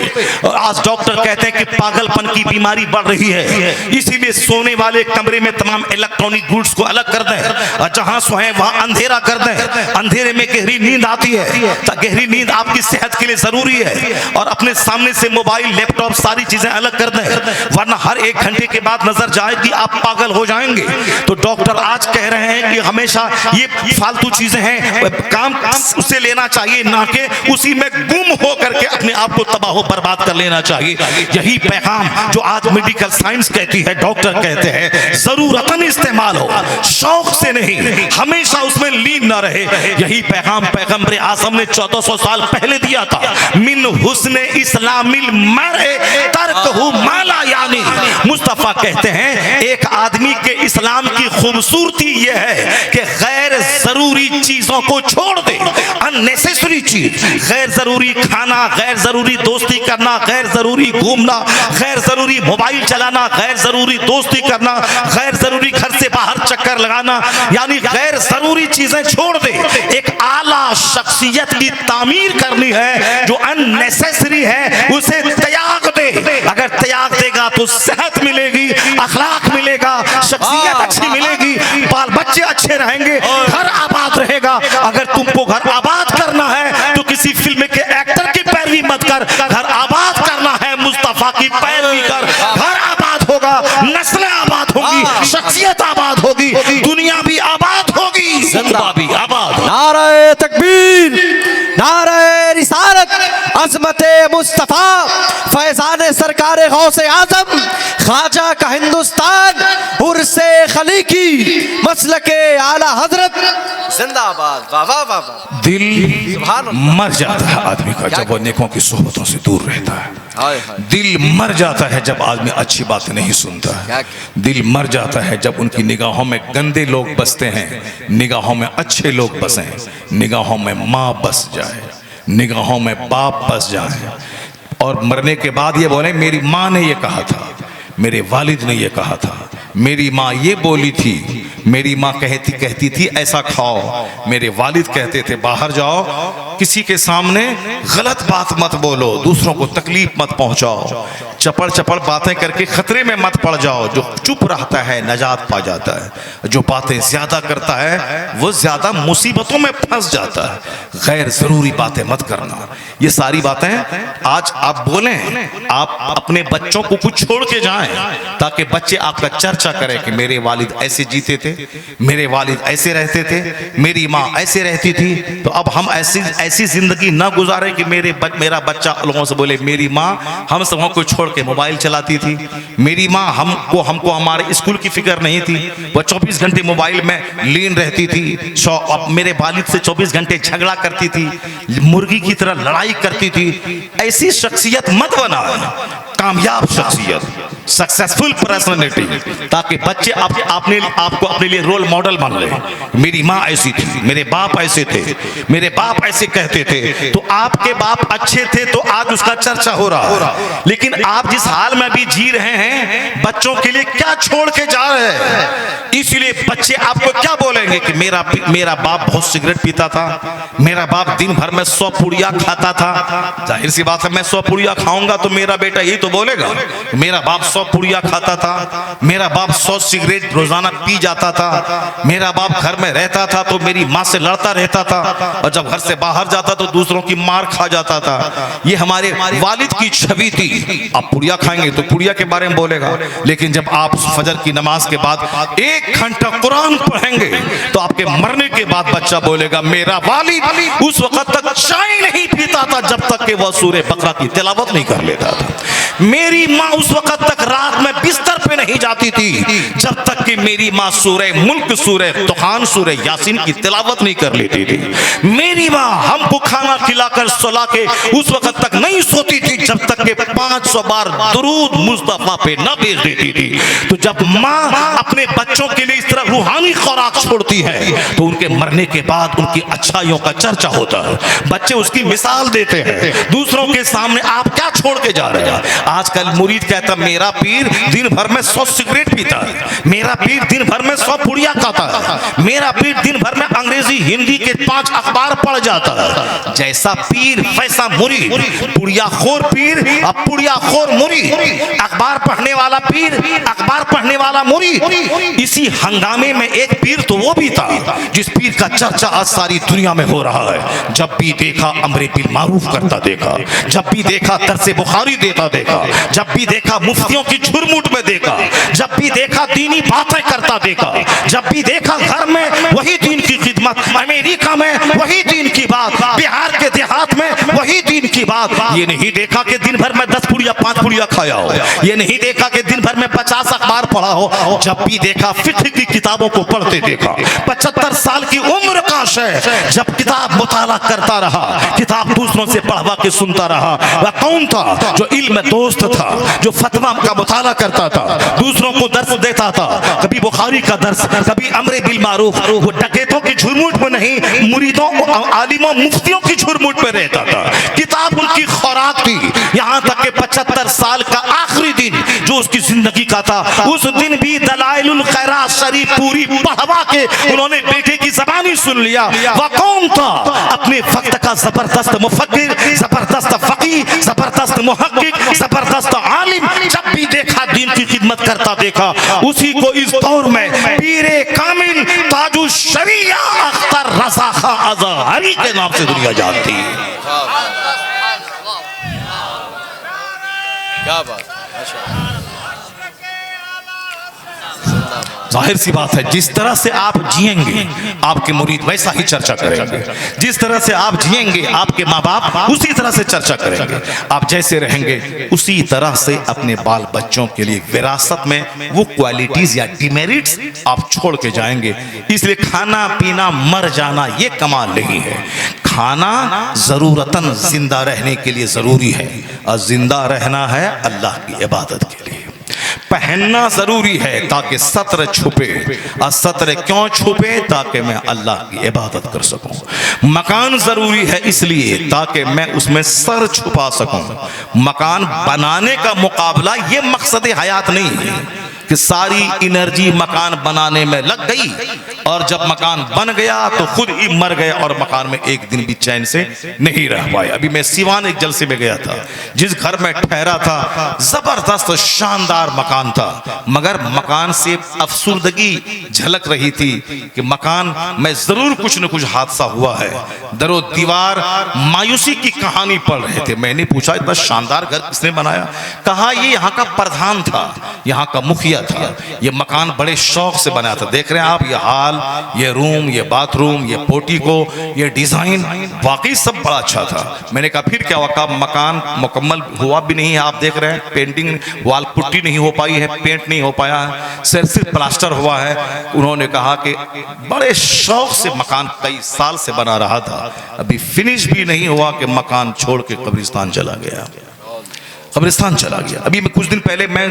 और आज डॉक्टर कहते हैं कि पागलपन की बीमारी बढ़ रही है, इसीलिए सोने वाले कमरे में तमाम इलेक्ट्रॉनिक गुड्स को अलग कर दें और जहां सोए वहां अंधेरा कर दें। अंधेरे में गहरी नींद आती है, तो गहरी नींद आपकी सेहत के लिए जरूरी है। और अपने सामने से मोबाइल लैपटॉप सारी चीजें अलग कर दें, वरना हर 1 घंटे के बाद नजर जाएगी आप पागल हो जाएंगे। तो डॉक्टर आज कह रहे हैं कि हमेशा ये फालतू चीजें हैं, काम उसे लेना चाहिए, ना कि उसी में गुम हो करके अपने आप को तबाह बर्बाद कर लेना चाहिए। यही पैगाम जो आज मेडिकल साइंस कहती है, डॉक्टर कहते हैं, जरूरतन इस्तेमाल हो, शौक से नहीं, हमेशा उसमें लीन ना रहे। यही पैगाम पैगंबर आज़म ने 1400 साल पहले दिया था। मिन हुस्न इस्लामिल मर्ए तर्कहु माला यानी। मुस्तफा कहते हैं एक आदमी के इस्लाम की खूबसूरती यह है कि गैर जरूरी चीजों को छोड़ दे। अननेसेसरी चीज, गैर जरूरी खाना, गैर जरूरी दोस्ती करना, गैर जरूरी घूमना, गैर जरूरी मोबाइल चलाना, गैर जरूरी दोस्ती करना, गैर जरूरी घर से बाहर चक्कर लगाना, यानी गैर जरूरी चीजें छोड़ दे। एक आला शख्सियत की तामीर करनी है, जो अननेसेसरी है उसे त्याग दे। अगर त्याग देगा तो सेहत मिलेगी, अखलाक मिलेगा, शख्सियत अच्छी मिलेगी, बाल बच्चे अच्छे रहेंगे, घर आबाद रहेगा। अगर तुमको घर आबाद करना है तो किसी फिल्म के एक्टर की पैरवी मत कर, घर आबाद करना है मुस्तफा की पैरवी कर। घर आबाद होगा, नस्लें आबाद होगी, शख्सियत आबाद होगी, दुनिया भी आबाद होगी, जिंदा भी आबाद। नारे तकबीर, नारे रिसालत, अज़मते मुस्तफा, फैज़ान सरकारे गौसे आज़म, ख्वाजा का हिंदुस्तान, उर्से खलीकी, मसलके आला हजरत, जिंदाबाद। वाह वाह वाह वाह। दिल मर जाता है आदमी का जब वो नेकों की सोहबतों से दूर रहता है। दिल मर जाता है जब आदमी अच्छी बातें नहीं सुनता है। दिल मर जाता है जब उनकी निगाहों में गंदे लोग बसते हैं, निगाहों में अच्छे लोग बसें, निगाहों में माँ बस जाए, निगाहों में बाप बस जाए, और मरने के बाद ये बोले मेरी माँ ने ये कहा था, मेरे वालिद ने ये कहा था, मेरी माँ ये बोली थी, मेरी माँ कहती थी ऐसा खाओ, मेरे वालिद कहते थे बाहर जाओ, किसी के सामने गलत बात मत बोलो, दूसरों को तकलीफ मत पहुंचाओ, चपड़ चपड़ बातें करके खतरे में मत पड़ जाओ। जो चुप रहता है नजात पा जाता है, जो बातें ज्यादा करता है वो ज्यादा मुसीबतों में फंस जाता है। गैर जरूरी बातें मत करना। ये सारी बातें आज आप बोलें, आप अपने बच्चों को कुछ छोड़ के जाएं, ताकि बच्चे आपका चर्चा करें कि मेरे वालिद ऐसे जीते थे, मेरे वालिद ऐसे रहते थे, मेरी माँ ऐसे रहती थी। तो अब हम ऐसी जिंदगी ना गुजारे कि मेरा बच्चा लोगों से बोले मेरी माँ हम सबों को छोड़ के मोबाइल चलाती थी, मेरी माँ हमको हमारे स्कूल की फिक्र नहीं थी, वह 24 घंटे मोबाइल में लीन रहती थी, मेरे वालिद से 24 घंटे झगड़ा करती थी, मुर्गी की तरह लड़ाई करती थी। ऐसी शख्सियत मत बनाओ, कामयाब शख्सियत, सक्सेसफुल पर्सनालिटी, ताकि बच्चे आपको अपने लिए रोल मॉडल मान ले। मेरी माँ ऐसी थी, मेरे बाप ऐसे थे, मेरे बाप ऐसे कहते थे। तो आपके बाप अच्छे थे तो आज उसका चर्चा हो रहा है, लेकिन आप जिस हाल में भी जी रहे हैं, बच्चों के लिए क्या छोड़ के जा रहे हैं? इसलिए बच्चे आपको क्या बोलेंगे कि मेरा बाप बहुत सिगरेट पीता था, मेरा बाप दिन भर में 100 पुड़िया खाता था। जाहिर सी बात है, मैं 100 पुड़िया खाऊंगा तो मेरा बेटा यही तो बोलेगा, मेरा बाप 100 पुड़िया खाता था, मेरा बाप 100 सिगरेट रोजाना पी जाता था, मेरा बाप घर में रहता था तो मेरी माँ से लड़ता रहता था, और जब घर से बाहर जाता तो दूसरों की मार खा जाता था। ये हमारे वालिद की छवि थी। आप पुड़िया खाएंगे तो पुड़िया के बारे में बोलेगा, लेकिन जब आप फजर की नमाज के बाद 1 घंटा कुरान पढ़ेंगे तो आपके मरने के बाद बच्चा बोलेगा मेरा वालिद उस वक्त तक चाय नहीं पीता था जब तक कि वह सूरह बकरा की तिलावत नहीं कर लेता था। मेरी माँ उस वक्त तक रात में बिस्तर पे नहीं जाती थी जब तक कि मेरी माँ सूरह मुल्क, सूरह दुखान, सूरह यासीन की तिलावत नहीं कर लेती थी। मेरी माँ हमको खाना खिलाकर सुला के उस वक्त तक नहीं सोती थी जब तक कि 500 बार दुरूद मुस्तफा पे न भेज देती थी। तो जब माँ अपने बच्चों के लिए इस तरह रूहानी खुराक छोड़ती है तो उनके मरने के बाद उनकी अच्छाइयों का चर्चा होता है, बच्चे उसकी मिसाल देते हैं दूसरों के सामने। आप क्या छोड़ के जा रहे हैं? आजकल मुरीद कहता मेरा पीर दिन भर में 100 सिगरेट पीता है, मेरा पीर दिन भर में 100 पुड़िया खाता है, मेरा पीर दिन भर में अंग्रेजी हिंदी के 5 अखबार पढ़ जाता है। जैसा पीर वैसा मुरीद, पुड़िया खोर पीर अब पुड़िया खोर मुरीद, अखबार पढ़ने वाला पीर अखबार पढ़ने वाला मुरीद। इसी हंगामे में एक पीर तो वो भी था जिस पीर का चर्चा आज सारी दुनिया में हो रहा है। जब भी देखा अमरे बिल मारूफ करता देखा, जब भी देखा दरसे बुखारी देता देखा, जब भी देखा मुफ्तियों की झुरमुट में देखा, जब भी देखा दीनी बातें करता देखा, जब भी देखा घर में वही दीन की खिदमत, अमेरिका में वही दीन की बात, बिहार के देहात में वही दीन की बात। ये नहीं देखा कि दिन भर में 10 पुड़िया 5 पुड़िया खाया हो, ये नहीं देखा कि दिन भर में 50 अखबार पढ़ा हो। जब भी देखा फिक्र की किताबों को पढ़ते देखा। 75 साल की उम्र का शय जब किताब मुताला करता रहा, किताब दूसरों से पढ़वा के सुनता रहा। वह कौन था? जो इल्म दोस्त था, जो फतवा का मुताला करता था, दूसरों को दर्स देता था। कभी बुखारी का दर्स, कभी अमरे बिल मारूफ। वो डकैतों की झुरमुट में नहीं, मुरीदों आलिमों मुफ्तियों की झुरमुट में रहता था। किताब उनकी खुराक थी। यहाँ तक कि 75 साल का आखिरी दिन जो उसकी जिंदगी का था, उस दिन भी दलाइलुल खैरात शरीफ पूरी पढ़वा के उन्होंने बेटे की ज़बानी सुन लिया। वह कौन था? अपने वक्त का जबरदस्त मुफक्किर, जबरदस्त फकीह, जबरदस्त मुहक्किक, जबरदस्त आलिम। जब भी देखा दीन की खिदमत करता देखा। उसी को इस दौर में पीरे कामिल ताजुश शरिया अख्तर रज़ा खां अज़हरी के नाम से दुनिया जानती है। क्या बात, जाहिर सी बात है, जिस तरह से आप जिएंगे आपके मुरीद वैसा ही चर्चा करेंगे, जिस तरह से आप जिएंगे आपके माँ बाप उसी तरह से चर्चा करेंगे। आप जैसे रहेंगे उसी तरह से अपने बाल बच्चों के लिए विरासत में वो क्वालिटीज या डिमेरिट्स आप छोड़ के जाएंगे। इसलिए खाना पीना मर जाना ये कमाल नहीं है। खाना जरूरतन जिंदा रहने के लिए जरूरी है और जिंदा रहना है अल्लाह की इबादत के लिए। पहनना जरूरी है ताकि सत्र छुपे, और सत्र क्यों छुपे? ताकि मैं अल्लाह की इबादत कर सकूं। मकान जरूरी है इसलिए ताकि मैं उसमें सर छुपा सकूं। मकान बनाने का मुकाबला ये मकसद हयात नहीं है कि सारी एनर्जी मकान बनाने में लग गई और जब मकान बन गया तो खुद ही मर गए और मकान में एक दिन भी चैन से नहीं रह पाए। अभी मैं सिवान एक जलसे में गया था, जिस घर में ठहरा था जबरदस्त शानदार मकान था, मगर मकान से अफसुर्दगी झलक रही थी कि मकान में जरूर कुछ न कुछ हादसा हुआ है। दरो दीवार मायूसी की कहानी पढ़ रहे थे। मैंने पूछा इतना शानदार घर किसने बनाया? कहा ये यहाँ का प्रधान था, यहाँ का मुखिया था। ये मकान बड़े शौक से बनाया था। देख रहे हैं आप, ये हाल, ये रूम, ये बाथरूम, ये पोर्टिको, ये डिजाइन वाकई सब बड़ा अच्छा था। मैंने कहा फिर क्या हुआ? मकान मुकम्मल हुआ भी नहीं है। आप देख रहे हैं पेंटिंग, वाल पुट्टी नहीं हो पाई है, पेंट नहीं हो पाया है, सिर्फ प्लास्टर हुआ है। उन्होंने कहा कि बड़े शौक से मकान कई साल से बना रहा था, अभी फिनिश भी नहीं हुआ कि मकान छोड़ के कब्रिस्तान चला गया। कब्रिस्तान चला गया। अभी मैं कुछ दिन पहले मैं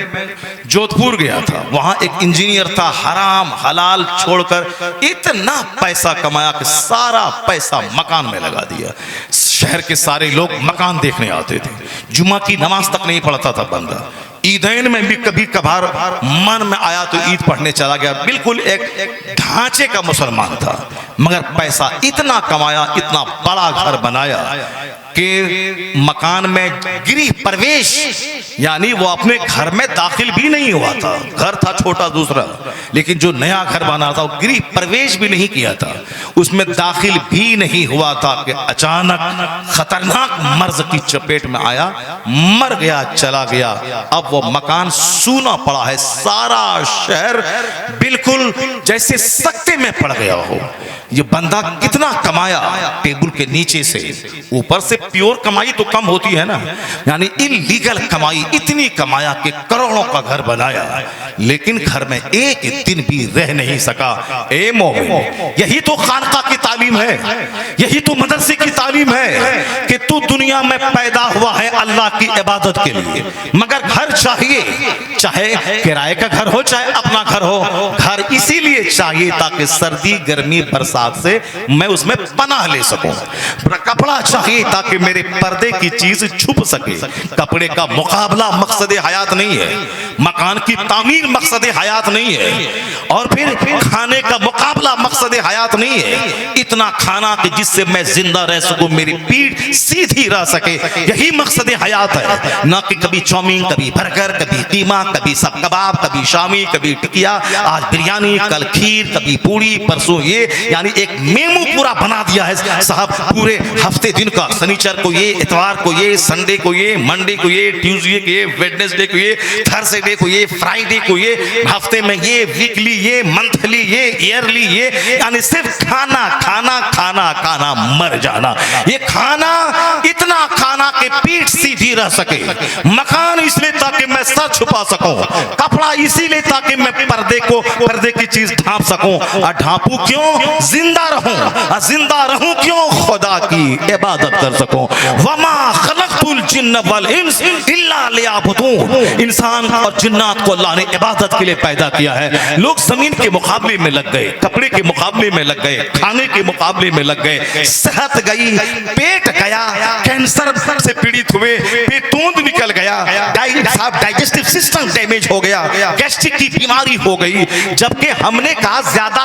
जोधपुर गया था, वहां एक इंजीनियर था, हराम हलाल छोड़कर इतना पैसा कमाया कि सारा पैसा मकान में लगा दिया। शहर के सारे लोग मकान देखने आते थे, जुम्मा की नमाज तक नहीं पढ़ता था बंदा। ईदैन में भी कभी कभार मन में आया तो ईद पढ़ने चला गया। बिल्कुल एक ढांचे का मुसलमान था, मगर पैसा इतना कमाया, इतना बड़ा घर बनाया कि मकान में गृह प्रवेश यानी वो अपने घर में दाखिल भी नहीं हुआ था। घर था छोटा दूसरा, लेकिन जो नया घर बना था वो गृह प्रवेश भी नहीं किया था, उसमें दाखिल भी नहीं हुआ था कि अचानक खतरनाक मर्ज की चपेट में आया, मर गया, चला गया। अब वो मकान सूना पड़ा है, सारा शहर बिल्कुल जैसे सकते में पड़ गया हो। ये बंदा कितना कमाया टेबल के नीचे से, ऊपर से प्योर कमाई तो कम होती है ना, यानी इलीगल कमाई इतनी कमाया कि करोड़ों का घर बनाया, लेकिन घर में एक दिन भी रह नहीं सका। ए मोमिन, यही तो खानका की तालीम है, यही तो मदरसे की तालीम है कि तू दुनिया में पैदा हुआ है अल्लाह की इबादत के लिए, मगर घर चाहिए, चाहे किराए का घर हो चाहे अपना घर हो, घर इसीलिए चाहिए ताकि सर्दी गर्मी बरसात से मैं उसमें पनाह ले सकूं। कपड़ा चाहिए ताकि मेरे पर्दे की चीज छुप सके। कपड़े का मुकाबला मकसद हयात नहीं है, मकान की तामीर मकसद हयात नहीं है, और फिर खाने का मुकाबला मकसद हयात नहीं है। इतना खाना कि जिससे मैं जिंदा रह सकूं, मेरी पीठ सीधी रह सके, यही मकसद हयात है। ना कि कभी चाउमीन, कभी बर्गर, कभी कीमा, कभी सब कबाब, कभी शामी, कभी टिकिया, आज बिरयानी, कल खीर, कभी पूरी, परसों ये, यानी एक मेमू पूरा बना दिया है साहब। पूरे हफ्ते दिन का, शनिचर को ये, इतवार को ये, संडे को ये, मंडे को ये, ट्यूसडे को ये, वेडनेसडे को ये, थर्सडे को ये, फ्राइडे को ये, हफ्ते में ये, वीकली ये, मंथली ये, ईयरली ये, यानी सिर्फ खाना खाना खाना खाना, मर जाना। ये खाना, इतना खाना कि पीठ सीधी रह सके। मकान इसलिए ताकि मैं सर छुपा सकूं, कपड़ा इसीलिए ताकि मैं पर्दे की चीज ढांप सकूं। और ढांपू क्यों? जिंदा रहूं। और जिंदा रहूं क्यों? खुदा की इबादत कर सकूं। वमा खलक़तुल जिन्न वल इंस इल्ला लियअबुदून। इंसान और जिन्नात को अल्लाह ने इबादत के लिए पैदा किया है। लोग जमीन के मुकाबले में लग गए, कपड़े के मुकाबले में लग गए, खाने के मुकाबले में लग गए, सेहत गई, पेट गया, कैंसर से पीड़ित हुए, पेटोंद निकल गया, डाइजेस्टिव सिस्टम डैमेज हो गया, गैस्ट्रिक की बीमारी हो गई। जबकि हमने कहा ज्यादा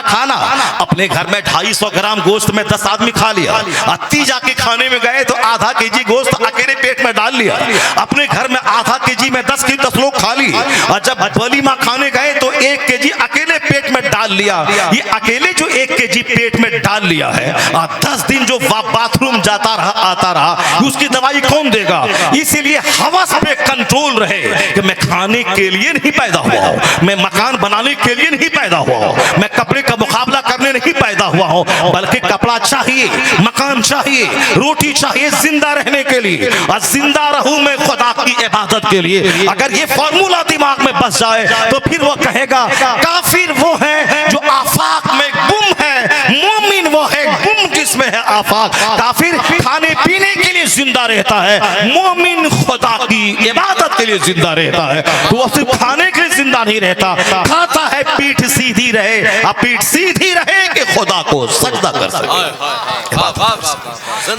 खाना, अपने घर में 250 ग्राम गोश्त में 10 आदमी खा लिया, अत्ती जाके खाने में गए तो आधा केजी गोश्त अकेले पेट में डाल लिया। अपने घर में आधा केजी में 10 लोग खा ली, और जब वलीमा खाने गए तो 1 केजी अकेले पेट में डाल लिया। ये अकेले जो 1 केजी पेट में डाल लिया है, और 10 दिन जो बाथरूम जाता रहा आता रहा, उसकी दवाई कौन देगा? इसीलिए हवस पे कंट्रोल रहे कि मैं खाने के लिए नहीं पैदा हुआ हूं, मैं मकान बनाने के लिए नहीं पैदा हुआ हूं, मैं कपड़े का मुकाबला करने नहीं पैदा हुआ हूं, बल्कि कपड़ा चाहिए, मकान चाहिए, रोटी चाहिए जिंदा रहने के लिए, और जिंदा रहूं मैं खुदा की इबादत के लिए। अगर ये फॉर्मूला दिमाग में बस जाए तो फिर वो कहेगा काफिर वो है जो आफाक में गुम है, मोमिन वो है गुम जिसमें है आफाक। काफिर खाने पीने के लिए जिंदा रहता है, मोमिन खुदा की इबादत के लिए जिंदा रहता है। तो वो सिर्फ खाने के लिए जिंदा नहीं रहता, खाता है पीठ सीधी रहे, अब पीठ सीधी रहे कि खुदा को सजदा कर सके।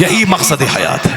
यही मकसद हयात है।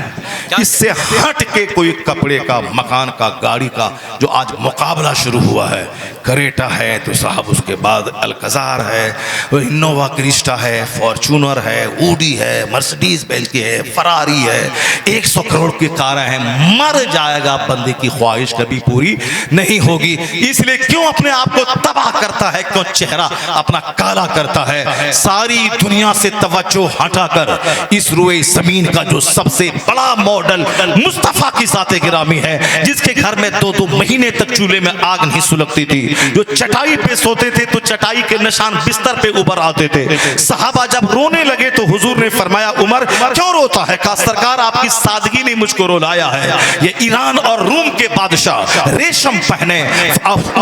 इससे हट के कोई कपड़े का, मकान का, गाड़ी का जो आज मुकाबला शुरू हुआ है, करेटा है तो साहब उसके बाद अल्कजार है, इनोवा क्रिस्टा है, फॉर्चूनर है, ऊडी है, मर्सिडीज बेंज की है, फरारी है, 100 करोड़ की कारें हैं। मर जाएगा, बंदे की ख्वाहिश कभी पूरी नहीं होगी। इसलिए क्यों अपने आप को तबाह करता है, क्यों चेहरा अपना काला करता है? सारी दुनिया से तवज्जो हटाकर इस रुए जमीन का जो सबसे बड़ा मॉडल मुस्तफा की ज़ाते गिरामी है, जिसके घर में 2-2 महीने तक चूल्हे में आग नहीं सुलगती थी, जो चटाई पे सोते थे तो चटाई के निशान बिस्तर पे उभर आते थे। सहाबा जब रोने लगे तो हुजूर ने फरमाया, उमर क्यों रोता है? कहा सरकार आपकी सादगी ने मुझको रुलाया है। ये ईरान और रूम के बादशाह रेशम पहने,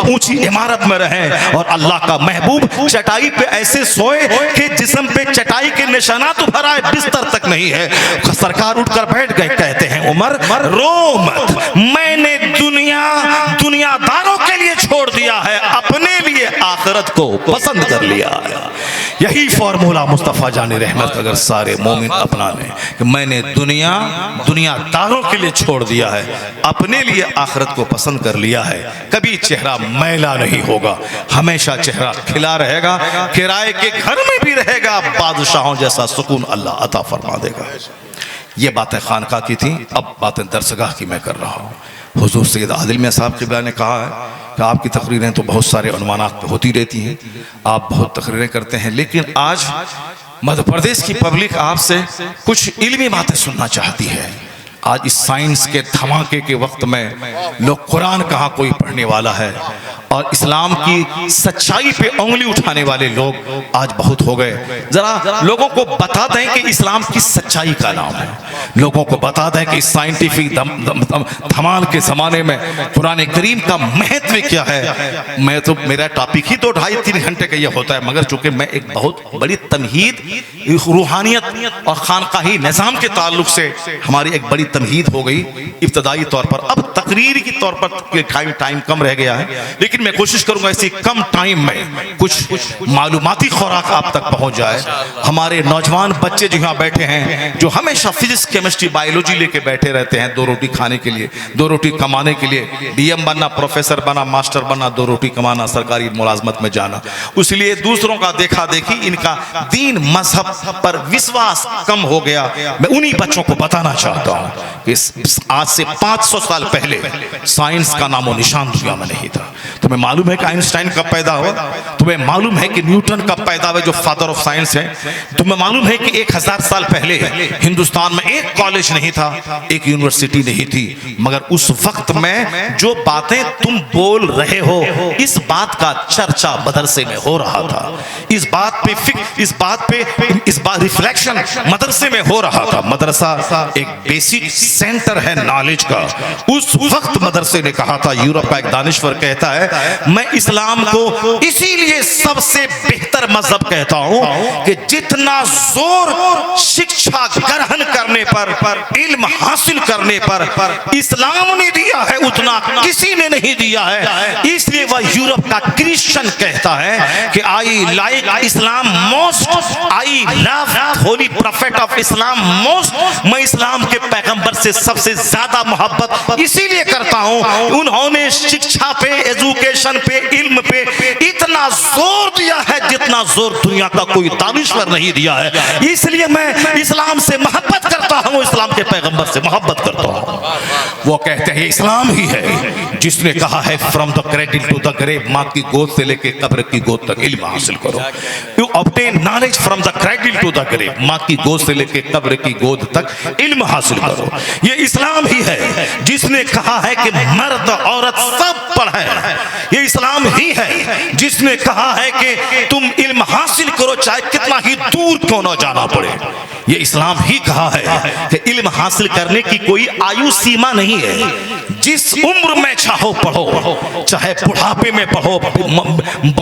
ऊंची इमारत में रहे, और अल्लाह का महबूब चटाई पे ऐसे सोए कि जिस्म पे चटाई के निशानात उभर आए, बिस्तर तक नहीं है। सरकार उठकर बैठ गए, कहते हैं उमर रो मत, मैंने दुनियादारों के लिए छोड़ दिया है, अपने लिए आखिरत को पसंद कर लिया है। यही फॉर्मूला मुस्तफा जाने रहमत अगर सारे मोमिन अपना लें कि मैंने दुनियादारों के लिए छोड़ दिया है, अपने लिए आखिरत को पसंद कर लिया है, कभी चेहरा मैला नहीं होगा, हमेशा चेहरा खिला रहेगा, किराए के घर में भी रहेगा, बादशाहों जैसा सुकून अल्लाह अता फरमा देगा। ये बातें खानका की थी, अब बातें दरसगाह की मैं कर रहा हूँ। हुजूर सैयद आदिल मियां साहब क़िबला ने कहा है कि आपकी तकरीरें तो बहुत सारे उन्वानात पे होती रहती हैं, आप बहुत तकरीरें करते हैं, लेकिन आज मध्य प्रदेश की पब्लिक आपसे कुछ इल्मी बातें सुनना चाहती है। आज इस साइंस के धमाके के वक्त में लोग कुरान कहाँ कोई पढ़ने वाला है, और इस्लाम की सच्चाई पे उंगली उठाने वाले लोग आज बहुत हो गए। जरा लोगों को बता दें कि इस्लाम की सच्चाई का नाम है, लोगों को बता दें कि साइंटिफिक धमाल के जमाने में कुरान करीम का महत्व क्या है। मैं तो मेरा टॉपिक ही तो 2.5-3 घंटे का ये होता है, मगर चूंकि मैं एक बहुत बड़ी तमहीद रूहानियत और खानकाही निज़ाम के ताल्लुक से हमारी एक बड़ी तमहीद हो गई इब्तदाई तौर पर। अब तकरीर की तौर पर टाइम कम रह गया है, लेकिन मैं कोशिश करूंगा इसी कम टाइम में कुछ मालूमाती खुराक आप तक पहुंच जाए। हमारे नौजवान बच्चे जो यहाँ बैठे हैं, जो हमेशा फिजिक्स केमिस्ट्री बायोलॉजी लेके बैठे रहते हैं, 2 रोटी खाने के लिए, 2 रोटी कमाने के लिए, डीएम बनना, प्रोफेसर बनना, मास्टर बनना, 2 रोटी कमाना, सरकारी मुलाजमत में जाना, उसलिए दूसरों का देखा देखी इनका दीन मजहब पर विश्वास कम हो गया। मैं उन्हीं बच्चों को बताना चाहता हूँ कि आज से 500 साल पहले साइंस का नामो निशान दुनिया में नहीं था। तुम्हें मालूम है कि आइंस्टाइन कब पैदा हुआ? तुम्हें मालूम है कि न्यूटन कब पैदा हुआ, जो फादर ऑफ साइंस है? तुम्हें मालूम है कि 1000 साल पहले हिंदुस्तान में एक कॉलेज नहीं था, एक यूनिवर्सिटी नहीं थी, मगर उस वक्त में जो बातें तुम बोल रहे हो, इस बात का चर्चा मदरसे में हो रहा था, इस बात पे रिफ्लेक्शन मदरसे में हो रहा था। मदरसा एक बेसिक सेंटर है नॉलेज का। उस वक्त मदरसे ने कहा था, यूरोप का एक दानिश्वर कहता है, मैं इस्लाम को इसीलिए सबसे बेहतर मजहब कहता हूं कि जितना जोर शिक्षा ग्रहण करने पर, इल्म हासिल करने पर इस्लाम ने दिया है, उतना किसी ने नहीं दिया है। इसलिए वह यूरोप का क्रिश्चियन कहता है कि I like Islam most, I love Holi prophet of Islam most. मैं इस्लाम के पैगंबर से सबसे ज्यादा मोहब्बत इसीलिए करता हूं, उन्होंने शिक्षा पे, एजुकेशन पे, इल्म पे इतना जोर दिया है जितना जोर दुनिया का कोई दानिश्वर नहीं दिया है। इसलिए मैं इस्लाम से मोहब्बत करता हूं, इस्लाम के पैगंबर से मोहब्बत करता हूं। वो कहते हैं इस्लाम ही है जिसने कहा है from the cradle to the grave, मां की गोद से लेके कब्र की गोद तक इल्म हासिल करो। You obtain knowledge from the cradle to the grave, मां की गोद से लेके कब्र की गोद तक इल्म हासिल करो। ये इस्लाम ही है जिसने कहा है कि मर्द औरत सब पढ़े। ये इस्लाम ही है जिसने कहा है कि तुम इल्म हासिल करो चाहे कितना ही दूर क्यों न जाना पड़े। ये इस्लाम ही कहा है कि इल्म हासिल करने की कोई आयु सीमा नहीं है, जिस उम्र में चाहो पढ़ो, चाहे बुढ़ापे में पढ़ो,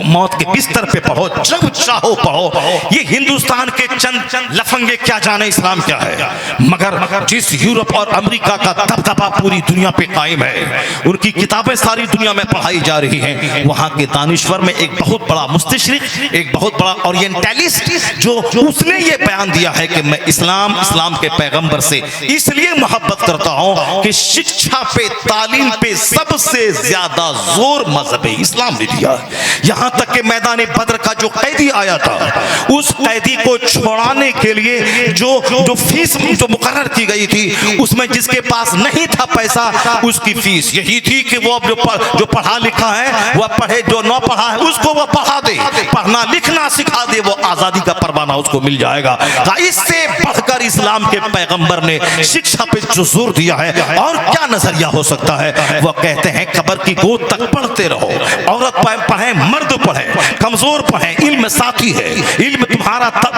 मौत के बिस्तर पे पढ़ो, जब चाहो पढ़ो। ये हिंदुस्तान के चंद लफंगे क्या जाने इस्लाम क्या है, मगर जिस यूरोप और अमेरिका का दबदबा पूरी दुनिया पे कायम है, उनकी किताबें सारी दुनिया में पढ़ाई जा रही हैं, वहां के दानिश्वर में एक बहुत बड़ा मुस्तशरिक, एक बहुत बड़ा ओरिएंटलिस्ट, जो उसने ये बयान दिया है कि मैं इस्लाम के पैगंबर से इसलिए मोहब्बत करता हूं कि शिक्षा पे, तालीम पे सबसे ज्यादा जोर मजहब इस्लाम ने दिया। यहां तक कि मैदान बद्र का जो कैदी आया था, उस कैदी को छोड़ाने के लिए जो फीस जो मुकर्रर की गई थी, उसमें जिसके पास नहीं था पैसा, उसकी फीस यही थी कि वो जो पढ़ा लिखा है वह पढ़े, जो न पढ़ा है उसको वह पढ़ा दे, पढ़ना लिखना सिखा दे, वो आजादी का परवाना उसको मिल जाएगा। इससे बढ़कर इस्लाम के पैगंबर ने शिक्षा पे जो जोर दिया है, और क्या नजरिया हो सकता है। वो कहते हैं कब्र की गोद तक पढ़ते रहो, औरत पढ़े, मर्द पढ़े, कमजोर पढ़े, इल्म साथी है, इल्म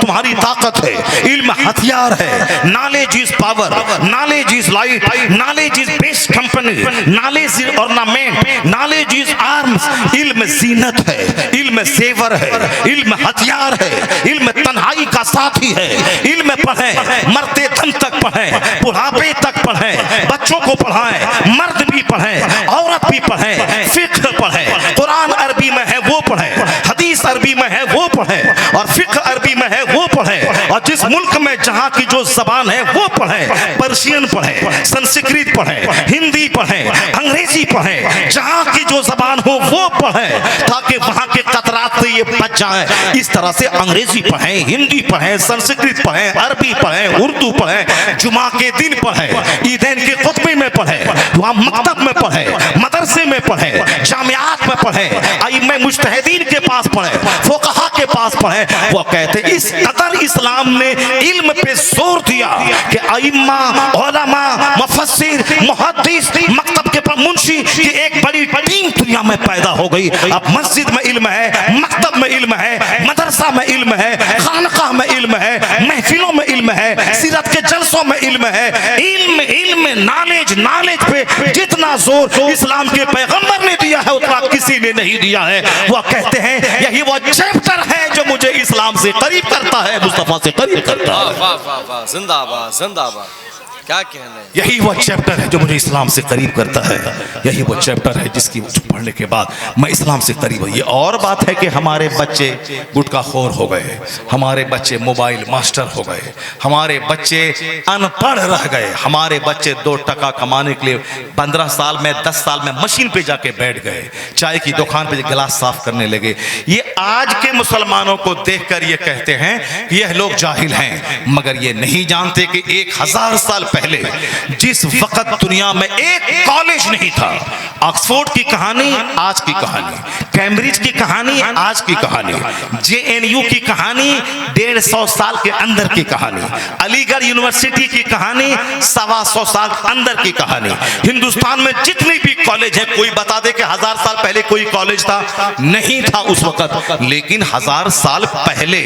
तुम्हारी ताकत है, इल्म हथियार है। Knowledge is power, knowledge is light, knowledge is best company, knowledge is ornament, knowledge is arms. इल्म जीनत है, इल्म जेवर है, इल्म हथियार है, इल्म तन्हाई का साथी है। इल्म पढ़े, मरते दम तक पढ़े, बुढ़ापे तक पढ़े, बच्चों को पढ़ाएं, मर्द भी पढ़े, औरत भी पढ़े, फिक्र पढ़े, कुरान अरबी में है वो पढ़े, हदीस अरबी में है वो पढ़े, और फिक्र अरबी में है वो पढ़े, और जिस मुल्क में जहां की जो जबान है वो पढ़े, पर्शियन पढ़े, संस्कृत पढ़े, हिंदी पढ़े, अंग्रेजी पढ़े, जहां की जो जबान हो वो पढ़े, ताकि वहां के कतरात से ये बच जाए। इस तरह से अंग्रेजी पढ़े, हिंदी पढ़े, संस्कृत पढ़े, अरबी पढ़े, उर्दू पढ़े, जुमा के दिन पढ़े, ईदैन के खुतबे में पढ़े, वहां मकतब में पढ़े, मदरसे मदरसे में पढ़े, जामियात में पढ़े, आइम्मा मुज्तहिदीन के पास पढ़े, फुक़हा के पास पढ़े, वो कहते इस कदर इस्लाम ने इल्म पे जोर दिया कि आइम्मा, उलमा, मुफस्सिर, मुहद्दिस, मकतब के मुंशी की एक बड़ी टीम दुनिया में पैदा हो गई। अब मस्जिद में इल्म है, मकतब में इल्म है, मदरसा में इल्म है, खानकाह में इल्म है, महफिलों में इल्म है, सीरत के जलसों में इल्म है। इल्म इल्म नॉलेज नॉलेज पे जितना जोर इस्लाम के पैगंबर ने दिया है उतना किसी ने नहीं दिया है। वो कहते हैं यही वो चैप्टर है जो मुझे इस्लाम से करीब करता है, मुस्तफा से करीब करता है। वाह वाह वाह, जिंदाबाद जिंदाबाद, क्या कहने। यही वो चैप्टर है जो मुझे इस्लाम से करीब करता है। यही वो चैप्टर है जिसकी पढ़ने के बाद मैं इस्लाम से करीब हूँ। ये और बात है कि हमारे बच्चे गुटखा खोर हो गए, हमारे बच्चे मोबाइल मास्टर हो गए, हमारे बच्चे अनपढ़ रह गए, हमारे बच्चे 2 टका कमाने के लिए 15 साल में 10 साल में मशीन पे जाके बैठ गए, चाय की दुकान पे गिलास साफ करने लगे। ये आज के मुसलमानों को देखकर ये कहते हैं कि यह लोग जाहिल हैं, मगर ये नहीं जानते कि 1000 साल पहले जिस वक्त दुनिया में एक कॉलेज नहीं था, ऑक्सफोर्ड की कहानी आज की कहानी, कैम्ब्रिज की कहानी आज की कहानी, JNU की कहानी 150 साल के अंदर की कहानी, अलीगढ़ यूनिवर्सिटी की कहानी 125 साल अंदर की कहानी। हिंदुस्तान में जितनी भी कॉलेज है, कोई बता दे कि 1000 साल पहले कोई कॉलेज था? नहीं था उस वक्त। लेकिन 1000 साल पहले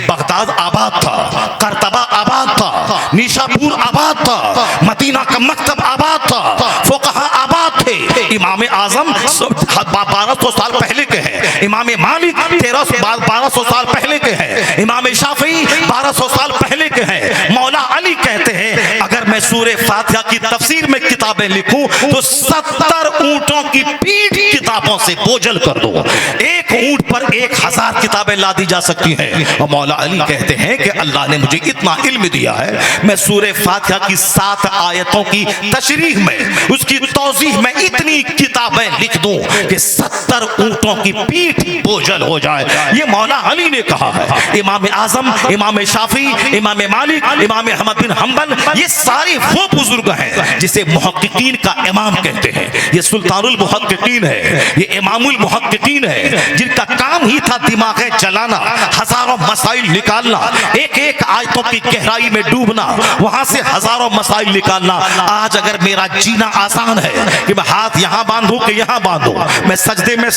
बगदाद आबाद था, करतबा आबाद था, निशापुर आबाद था, मदीना का मकतब आबाद था, फुक़हा आबाद थे। इमाम आजम 1200 साल पहले के हैं, इमाम मालिक 1200 साल पहले के हैं, इमाम शाफी 1200 साल पहले के हैं। मौला अली कहते हैं अगर मैं सूरे फातिहा की तफसीर में किताबें लिखूं तो 70 ऊंटों की पीठ किताबों से बोझल कर दो। एक ऊंट पर 1000 किताबें ला दी जा सकती हैं। और मौला अली कहते हैं कि अल्लाह ने मुझे इतना इल्म दिया है, मैं सूरे फातिहा की 7 आयतों की तशरीह में, उसकी तौजीह में इतनी किताबें लिख दूं कि 70 ऊंटों की पीठ बोझल हो जाए। ये मौला अली ने कहा है। इमाम आजम, इमाम शाफी, इमाम मालिक, इमाम अहमद बिन हंबल, ये सारे वो बुजुर्ग हैं जिसे मुहक्किकीन का इमाम कहते हैं। ये सुल्तानुल मुहक्किकीन है, ये इमामुल मुहक्किकीन है, जिनका काम ही था दिमाग जलाना, हजारों मसाइल निकालना, एक एक आयतों की गहराई में डूबना, वहां से हजारों मसाइल निकालना। आज अगर मेरा जीना आसान है कि मैं हाथ यहां बांधूं कि यहां बांधूं, मैं सजदे में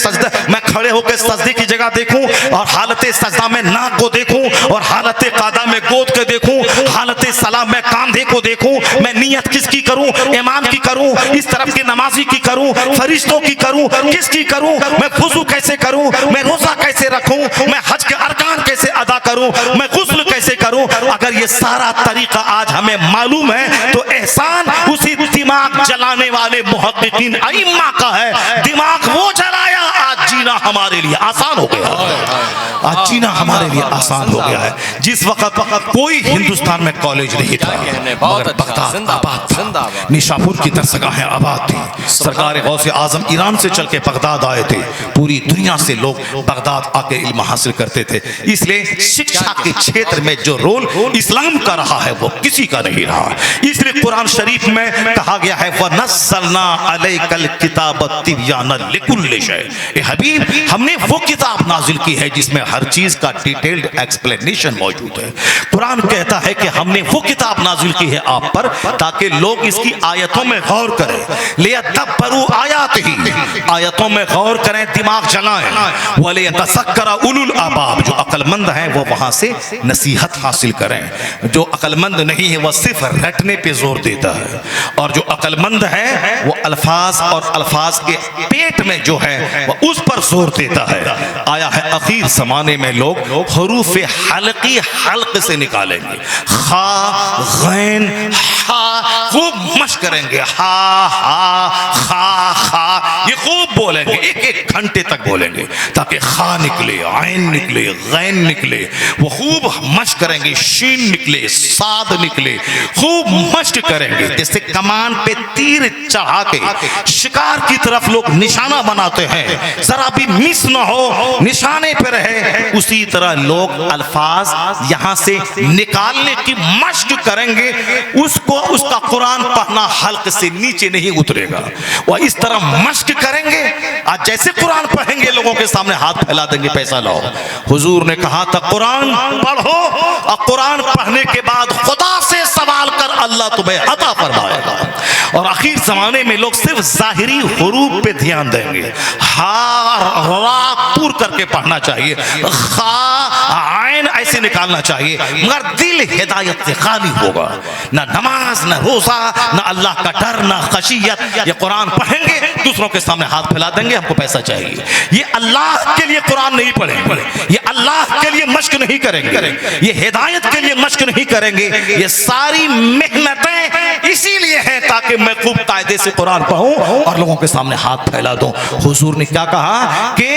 मैं खड़े होकर सजदे की जगह देखूं और हालत सजदा में नाक को देखूं और हालत कादा में गोद के देखूं, हालत सलाम में कांधे को देखूं, मैं नियत किसकी करूं? इमाम की करूं, इस तरफ के नमाजी की करूं, फरिश्तों की करूं, किसकी करूं? मैं वुज़ू कैसे करूं? मैं रोजा कैसे रखूं? मैं हज के अरकान कैसे अदा करूं? मैं गुस्ल कैसे करूं? अगर ये सारा तरीका आज हमें मालूम है तो एहसान उसी दिमाग जलाने वाले मुहक्किकीन अइम्मा का है। दिमाग वो जलाया, आज जीना हमारे लिए आसान हो गया। आज जीना हमारे लिए आसान हो गया है। जिस वक्त कोई हिंदुस्तान में कॉलेज नहीं था, मगर बगदाद आबाद था, निशापुर की दरसगाहें आबाद थी। सरकार गौसे आजम ईरान से चल के बगदाद आए थे, पूरी दुनिया से लोग बगदाद आके इल्म हासिल करते थे। इसलिए शिक्षा के क्षेत्र में जो रोल इस्लाम का रहा है वो किसी का नहीं रहा। इसलिए कुरान शरीफ में कहा गया है वनज़्ज़लना अलैकल किताब तिब्याना लिकुल्लि शै। ए हबीब, हमने वो किताब नाजिल की है जिसमें हर चीज का डिटेल्ड एक्सप्लेनेशन मौजूद है। कुरान कहता है कि हमने वो किताब नाजिल की है आप पर ताकि लोग इसकी आयतों में गौर करें, लियदब्बरू आयातिही, आयतों में गौर करें, दिमाग चलाएं, वलियतज़क्करा उलुल अलबाब, जो अक्लमंद हैं वो वहां से नसीहत हासिल करें। जो अक्लमंद नहीं है वह सिर्फ रटने पे जोर देता है, और जो अक्लमंद है वो अल्फाज और अल्फाज के पेट में जो है वह उस पर जोर देता है। आया है आखिर जमाने में लोग हरूफ हल्की हल्क से निकालेंगे, खा गैन हा खूब मश करेंगे, हा हा खा खा, ये खूब बोलेंगे, एक एक घंटे तक बोलेंगे, ताकि खा निकले, आइन निकले, गैन निकले। वो खूब मश्क करेंगे, शीन निकले, साद निकले, खूब मश्क करेंगे। जैसे कमान पे तीर चढ़ा के शिकार की तरफ लोग निशाना बनाते हैं, जरा भी मिस ना हो, निशाने पे रहे, उसी तरह लोग अल्फाज यहां से निकालने की मश्क करेंगे। उसको उसका कुरान पढ़ना हल्क से नीचे नहीं उतरेगा। वह इस तरह मश्क करेंगे, आज जैसे कुरान पढ़ेंगे लोगों के सामने हाथ फैला देंगे, पैसा लाओ। हुजूर ने कहा था कुरान पढ़ो, और कुरान पढ़ने के बाद खुदा से सवाल कर, अल्लाह तुम्हें अता फरमाएगा। और आखिर जमाने में लोग सिर्फ जाहिरी हुरूफ पे ध्यान देंगे, हा रा पूर करके पढ़ना चाहिए, खा आइन ऐसे निकालना चाहिए, मगर दिल हिदायत से खाली होगा। ना नमाज, ना रोजा, ना अल्लाह का डर, ना खशियत। ये कुरान पढ़ेंगे, दूसरों के सामने हाथ फैला देंगे, हमको पैसा चाहिए। ये अल्लाह के लिए कुरान नहीं पढ़ेंगे, ये अल्लाह के लिए मश्क नहीं करेंगे, ये हिदायत के लिए मश्क नहीं करेंगे। ये सारी मेहनतें इसीलिए हैं ताकि मैं खूब कायदे से कुरान पढ़ूं और लोगों के सामने हाथ फैला दूं। हुजूर ने क्या कहा कि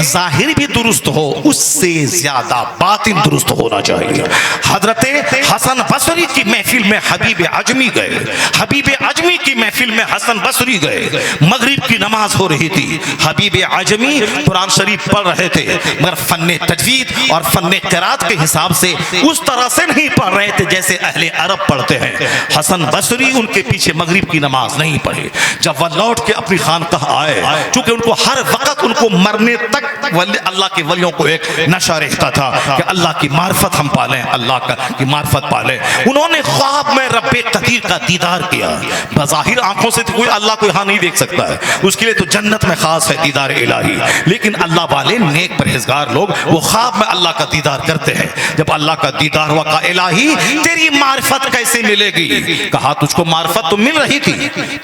ज़ाहिर भी दुरुस्त हो, उससे ज्यादा बातिन दुरुस्त होना चाहिए। हजरत हसन बसरी की महफिल में हबीब अजमी गए, हबीब अजमी की महफिल में हसन बसरी गए। मगरिब की नमाज हो रही थी, हबीब अजमी कुरान शरीफ पढ़ रहे थे, मगर फन्ने तजवीद और फन्ने क़िरात के हिसाब से उस तरह से नहीं पढ़ रहे थे जैसे अहले अरब पढ़ते हैं। हसन बसरी उनके पीछे मगरिब की नमाज नहीं पढ़े। जब वह लौट के अपनी खानकाह आए, चूंकि उनको हर वक्त उनको मरने तक अल्लाह के वलियों को एक नशा रहता था कि अल्लाह की मार्फत हम पालें, अल्लाह की मार्फत पालें। उन्होंने ख्वाब में रब्बे कदीर का दीदार किया। बज़ाहिर आंखों से तो कोई अल्लाह को यहाँ नहीं देख सकता है, उसके लिए तो जन्नत में खास है दीदार इलाही। लेकिन अल्लाह वाले नेक परहेजगार लोग वो ख्वाब में अल्लाह का दीदार करते हैं। जब अल्लाह का दीदार हुआ, का इलाही तेरी मार्फत कैसे मिलेगी? कहा तुझको मार्फत तो मिल रही थी,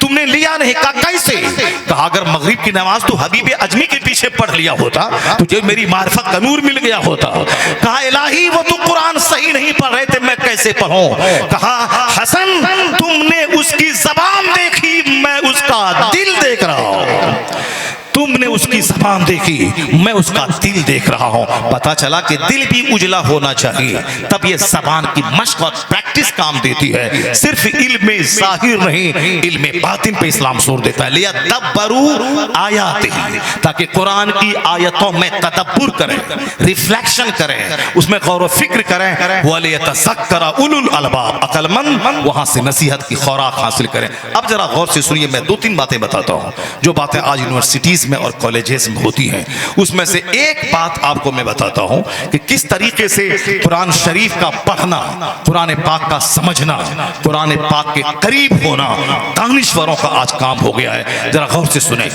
तुमने लिया नहीं। कहा कैसे? कहा अगर मगरिब की नमाज तो हबीब अजमी के पीछे पढ़ लिया होता, तुझे मेरी मार्फत का नूर मिल गया होता। कहा इलाही वो तो कुरान सही नहीं पढ़ रहे थे, मैं कैसे पढ़ूं? कहा हसन तुमने उसकी जबान देखी, मैं उसका दिल देख रहा हूं। तुमने उसकी ज़बान देखी, मैं उसका दिल देख रहा हूं। पता चला कि दिल भी उजला होना चाहिए, तब ये ज़बान की मश्क और प्रैक्टिस काम देती है। सिर्फ इल्म ज़ाहिर नहीं, इल्म बातिन पे इस्लाम जोर देता है। लिया तदब्बरू आयातिही, ताकि कुरान की आयतों में तदब्बुर करें, रिफ्लेक्शन करें, उसमें गौर व फिक्र करें। वलियतज़क्कर उलुल अलबाब, अक्लमंद वहां से नसीहत की खुराक हासिल करें। अब जरा गौर से सुनिए, मैं 2-3 बातें बताता हूं जो बातें आज यूनिवर्सिटीज में और कॉलेजेस में होती हैं। उसमें से एक बात आपको मैं बताता हूं कि किस तरीके से कुरान शरीफ का पढ़ना, कुरान पाक का समझना, कुरान पाक के करीब होना दानिश्वरों का आज काम हो गया है। जरा गौर से सुने।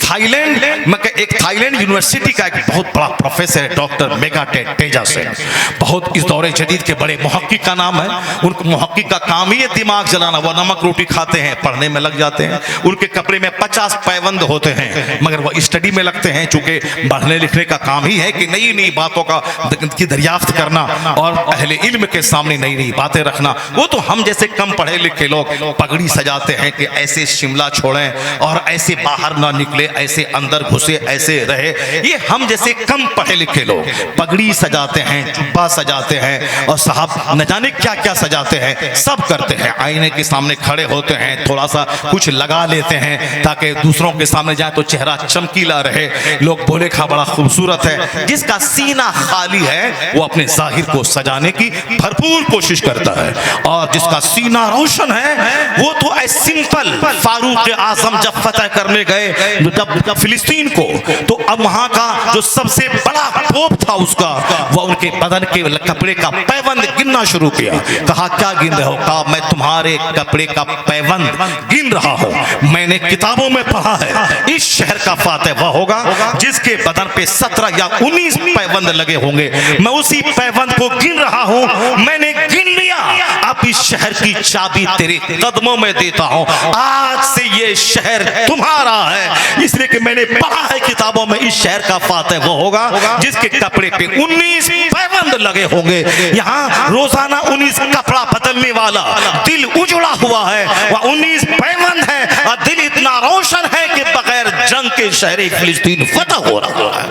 थाईलैंड में एक थाईलैंड यूनिवर्सिटी का एक बहुत बड़ा प्रोफेसर है, डॉक्टर मेगाटे तेजासेन, बहुत इस दौरे जदीद के बड़े मुहक्किक का नाम है। उनका मुहक्किक का काम ही है दिमाग जलाना। वो नमक रोटी खाते हैं, पढ़ने में लग जाते हैं। उनके कपड़े में 50 पैबंद होते हैं, मगर वह स्टडी में लगते हैं। चूंकि पढ़ने लिखने का काम ही है कि नई नई बातों की दरियाफ्त करना और अहले इल्म के सामने नई नई बातें रखना। वो तो हम जैसे कम पढ़े लिखे लोग पगड़ी सजाते हैं कि ऐसे शिमला छोड़ें और ऐसे बाहर ना निकले, ऐसे अंदर घुसे, ऐसे रहे। ये हम जैसे कम पढ़े लिखे लोग पगड़ी सजाते हैं, जुब्बा सजाते हैं, और साहब न जाने क्या क्या सजाते हैं, सब करते हैं। आईने के सामने खड़े होते हैं, थोड़ा सा कुछ लगा लेते हैं ताकि दूसरों के सामने जाए तो चेहरा चमकीला रहे, लोग बोले खा बड़ा खूबसूरत है। जिसका सीना खाली है वो अपने जाहिर को सजाने की भरपूर कोशिश करता है, और जिसका सीना रोशन है वो तो सिंपल। फारूक आजम जब फतह करने गए जब फिलिस्तीन को, तो अब वहां का जो सबसे बड़ा तोप था उसका, वह उनके बदन के कपड़े का पैबंद गिनना शुरू किया। कहा क्या गिन रहे हो? कहा मैं तुम्हारे कपड़े का पैबंद गिन रहा हूं। मैंने किताबों में पढ़ा है इस शहर का फातह वह होगा जिसके बदन पे 17 या 19 पैबंद लगे होंगे। मैं उसी पैबंद को गिन रहा हूं, मैंने गिन लिया। अब इस शहर की चाबी तेरे कदमों में देता हूं। आज से ये शहर तुम्हारा है, इसलिए कि मैंने पढ़ा है किताबों में इस शहर का फातह वो होगा जिसके कपड़े पे 19 पैबंद लगे होंगे। यहाँ रोजाना 19 कपड़ा बदलने वाला दिल उजड़ा हुआ है, वह 19 पैबंद है, और दिल इतना रोशन है कि बगैर जंग के शहर फिलिस्तीन फतह हो रहा है।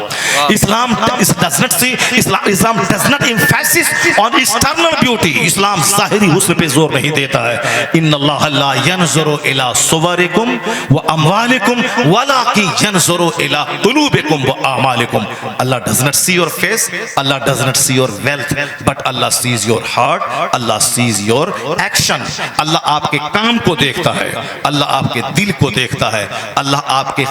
Islam does not emphasis on external beauty. Islam ज़ाहिरी हुस्न पे जोर नहीं देता है। इन्नल्लाह ला यंज़ुरु इला सुवरिकुम व अमवालिकुम वलाकि यंज़ुरु इला कुलूबिकुम व आमालिकुम। Allah does not see your face, Allah does not see your wealth, but Allah sees your heart, Allah sees your action. Allah आपके काम को देखता है, अल्लाह आपके दिल को देखता है, अल्लाह आपके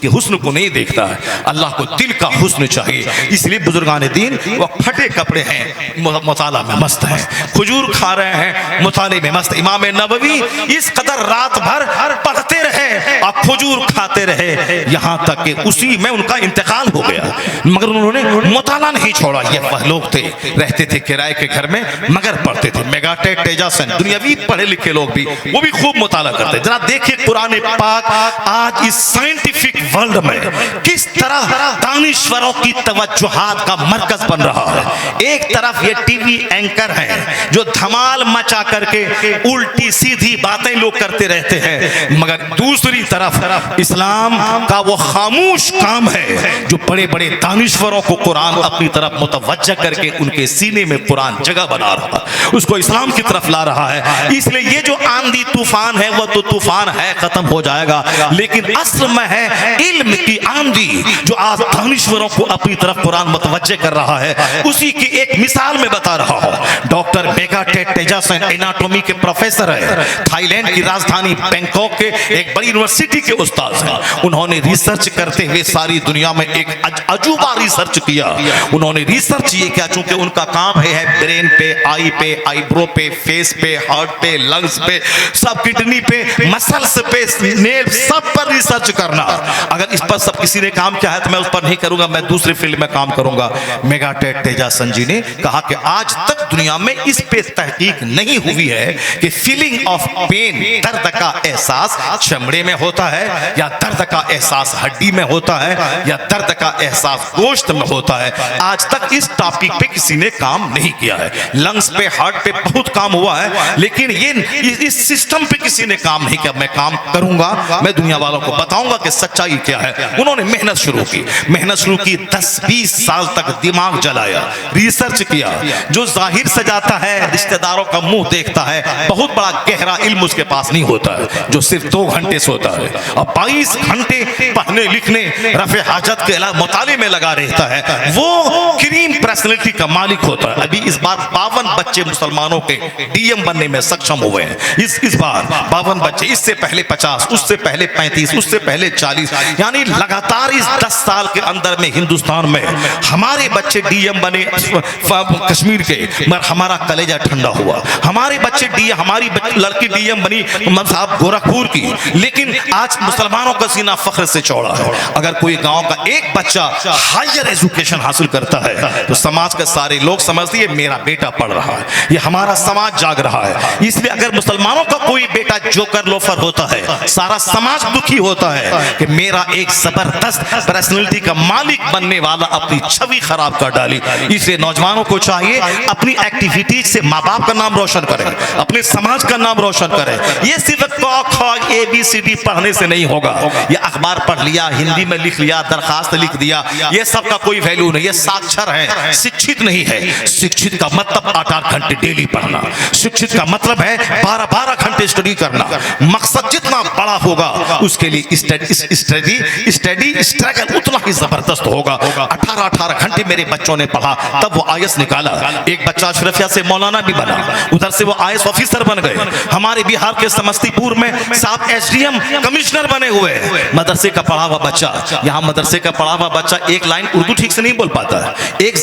हुस्न को नहीं देखता है। अल्लाह को दिल का हुस्न चाहिए। इसलिए बुजुर्गान दीन वो फटे कपड़े हैं, मुताला में मस्त हैं, खजूर खा रहे हैं, मुताले में मस्त। इमाम नबवी इस कदर रात भर पढ़ते रहे और खजूर खाते रहे, यहाँ तक कि उसी में उनका इंतकाल हो गया, मगर उन्होंने मुताला नहीं छोड़ा। ये वह लोग थे, रहते थे किराए के घर में, मगर पढ़ते थे। मेगाटेक तेजासन दुनियावी पढ़े लिखे लोग भी, वो भी खूब मुताला करते। जरा देखिए कुरान पाक आज इस साइंटिफिक वर्ल्ड में किस तरह दानिश्वरों की तवज्जुहात का मरकज बन रहा है। एक तरफ ये टीवी एंकर हैं जो धमाल मचा करके उल्टी सीधी बातें लोग करते रहते हैं, मगर दूसरी तरफ इस्लाम का वो खामोश काम है जो बड़े बड़े दानिश्वरों को कुरान अपनी तरफ मुतवज्जह करके उनके सीने में कुरान जगह बना रहा है, उसको इस्लाम की तरफ ला रहा है। इसलिए ये जो आंधी तूफान है वो तो तूफान है, खत्म हो जाएगा, लेकिन असल में है इल्म की आंधी जो आज दानिश्वरों को अपनी तरफ कुरान मुतवज्जह कर रहा है। उसी की एक मिसाल में बता रहा हूं। डॉक्टर मेगाटेक तेजासन एनाटॉमी के प्रोफेसर है, थाईलैंड की राजधानी बैंकॉक के एक बड़ी यूनिवर्सिटी के उस्ताद हैं। उन्होंने रिसर्च करते हुए सारी दुनिया में एक अजूबा रिसर्च किया। उन्होंने रिसर्च ये किया, चूंकि उनका काम है ब्रेन पे, आई पे, आईब्रो पे, फेस पे, हार्ट पे, लंग्स पे, सब किडनी पे, मसल्स पे, नेल, सब पर रिसर्च करना। अगर इस पर सब किसी ने काम किया है तो मैं उस पर नहीं करूंगा, मैं दूसरे फील्ड में काम करूंगा। मेगाटेक तेजासन जी ने कहा कि आज तक दुनिया में इस पे तहकीक नहीं हुई है कि फीलिंग ऑफ पेन, दर्द का एहसास चमड़े में होता है या दर्द का एहसास हड्डी में होता है या दर्द का एहसास गोश्त में होता है। आज तक इस टॉपिक पे किसी ने काम नहीं किया है। लंग्स पे, हार्ट पे बहुत काम हुआ है, लेकिन ये इस सिस्टम पे किसी ने काम नहीं किया। मैं काम करूंगा, मैं दुनिया वालों को बताऊंगा कि सच्चाई क्या है। उन्होंने मेहनत शुरू की, 10-20 साल तक दिमाग जलाया, रिसर्च किया। जो जाहिर से जाता है, रिश्तेदारों का मुंह देखता है, बहुत बड़ा गहरा इल्म उसके पास नहीं होता है। जो सिर्फ 2 घंटे सोता है और 22 घंटे पढ़ने लिखने, रफे हाजत के मुताले में लगा रहता है, वो क्रीम पर्सनैलिटी का मालिक होता है। अभी इस बार 52 बच्चे मुसलमानों के डीएम बनने में सक्षम हुए हैं। इस बार 52 बच्चे, इससे पहले 50, उससे पहले 35, उससे पहले 40, यानी लगातार इस 10 साल के अंदर में हिंदुस्तान में हमारे बच्चे डीएम बने कश्मीर के, मगर हमारा कलेजा ठंडा हुआ। हमारे बच्चे हमारी लड़की डीएम बनी साहब गोरखपुर की, लेकिन आज मुसलमानों का सीना फख्र से चौड़ा है। अगर कोई गांव का एक बच्चा हायर एजुकेशन हासिल करता है तो समाज के सारे लोग समझते हैं मेरा बेटा पढ़ रहा है, ये हमारा समाज जाग रहा है। इसलिए अगर मुसलमानों का कोई बेटा जोकर लोफर होता है, सारा समाज दुखी होता है कि मेरा एक जबरदस्त पर्सनैलिटी का मालिक बनने वाला अपनी छवि खराब कर डाली। इसलिए नौजवानों को चाहिए अपनी एक्टिविटीज से माँ बाप का नाम रोशन करें, अपने समाज का नाम रोशन करें। ये सिर्फ क ख ABCD पढ़ने से नहीं होगा। ये अखबार पढ़ लिया, हिंदी में लिख लिया, दरखास्त लिख दिया, ये सब का कोई वैल्यू नहीं। ये साक्षर है, शिक्षित नहीं है। शिक्षित का मतलब 8-8 घंटे डेली पढ़ना, शिक्षित का मतलब है 12-12 घंटे स्टडी करना। मकसद जितना बड़ा होगा उसके लिए स्टडी स्ट्रगल उतना ही जबरदस्त होगा। 18-18 घंटे मेरे बच्चों ने पढ़ा, तब वो IAS निकाला। एक बच्चा अशरफिया से मौलाना भी बना, उधर से वो IAS ऑफिसर बन गए। हमारे बिहार के समस्तीपुर में साहब SDM कमिश्नर बने हुए। मदरसे का पढ़ा हुआ बच्चा, यहाँ मदरसे का पढ़ा हुआ बच्चा एक लाइन उर्दू ठीक से नहीं बोल पाता है,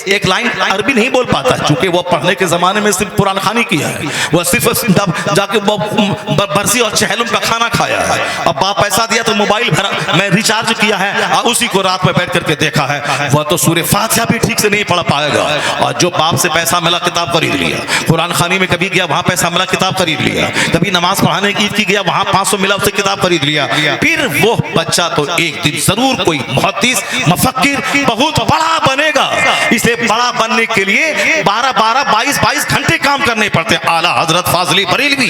एक लाइन अरबी नहीं बोल पाता है, चूंकि वो पढ़ने के जमाने में सिर्फ कुरान खानी किया है। वो सिर्फ जाके बरसी और चहलम का खाना खाया है। अब बाप पैसा दिया तो मोबाइल भरा, मैं रिचार्ज किया है और उसी को रात में बैठ करके देखा है। वह तो सूरह फातिहा भी ठीक से नहीं पढ़ पाएगा। और जो बाप से पैसा मिला किताब खरीद लिया, कुरान खानी में कभी गया वहां पैसा मिला किताब खरीद लिया, कभी नमाज पढ़ाने ईद की गया वहां 500 मिला उससे किताब खरीद लिया। फिर वो बच्चा तो एक दिन जरूर कोई मुहद्दिस मुफक्किर बहुत बड़ा बनेगा। इसे बड़ा बनने के लिए 22 घंटे काम करने पड़ते। आला हजरत फाजली बरेलवी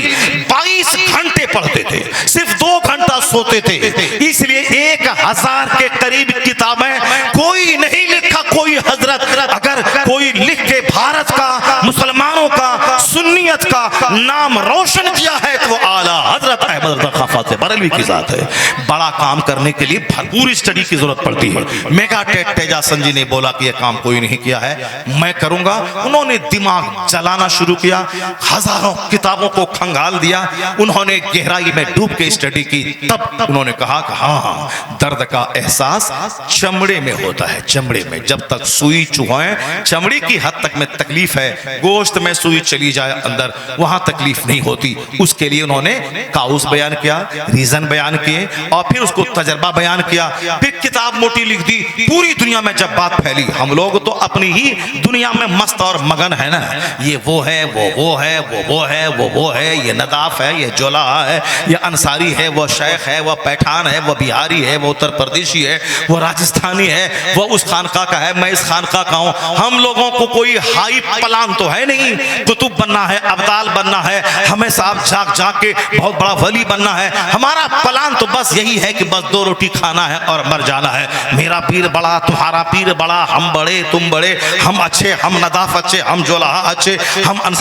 22 घंटे पढ़ते थे, सिर्फ 2 घंटा होते थे, इसलिए 1000 के करीब किताबें कोई नहीं लिखा कोई हजरत। अगर कोई लिख के भारत का, मुसलमानों का, सुन्नियत का नाम रोशन किया है तो आला हजरत अहमद रजा खां फातह बरेलवी की जात है। बड़ा काम करने के लिए भरपूर स्टडी की जरूरत पड़ती है। मेगा टेक तेजासन जी ने बोला कि यह काम कोई नहीं किया है, मैं करूंगा। उन्होंने दिमाग चलाना शुरू किया, हजारों किताबों को खंगाल दिया, उन्होंने गहराई में डूब के स्टडी की। तब उन्होंने कहा कि हाँ, दर्द का एहसास चमड़े में होता है, चमड़े में। जब तक सुई चुभाएं, चमड़ी की हद तक में तकलीफ है, गोश्त में सुई चली जाए अंदर, वहां तकलीफ नहीं होती। उसके लिए उन्होंने काउस बयान किया, रीजन बयान किए, और फिर उसको तजर्बा बयान किया, फिर किताब मोटी लिख दी। पूरी दुनिया में जब बात फैली, हम लोग तो अपनी ही दुनिया में मस्त और मगन है ना, ये वो है, वो है, वो है, वो है, ये नदाफ है, ये जोला है, ये अंसारी है, वो शेख है, वो पैठान है, वो बिहारी है, वो उत्तर प्रदेशी है, वो राजस्थानी है, वो उस खानका का है, मैं इस खानका का हूं। हम लोगों को कोई हाई प्लान तो है नहीं, कुतुब बनना है, अब्दाल बनना है, हमें साहब जाग जाग के बहुत बड़ा वली बनना है। हमारा प्लान तो बस यही है कि बस 2 रोटी खाना है और मर जाना है। मेरा पीर बड़ा, तुम्हारा पीर बड़ा, हम बड़े, तुम बड़े, हम अच्छे, हम नदाफ अच्छे, हम जोलाहा अच्छे,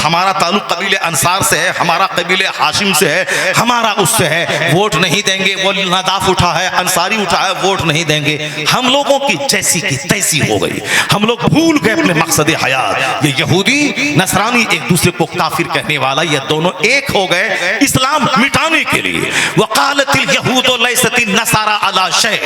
हमारा ताल्लुक कबीले अंसार से है, हमारा कबीले हाशिम से है, हमारा उससे है, वोट नहीं देंगे। वो नदाफ उठा है, अंसारी उठा है, वोट नहीं देंगे। हम लोगों की जैसी की तैसी हो गई, हम लोग भूल गए अपने मकसद हयात। ये यहूदी नसरानी एक दूसरे को काफिर कहने वाला, ये दोनों एक हो गए इस्लाम मिटाने के लिए। वकालतिल यहूदो लैसति नसारा अला शै,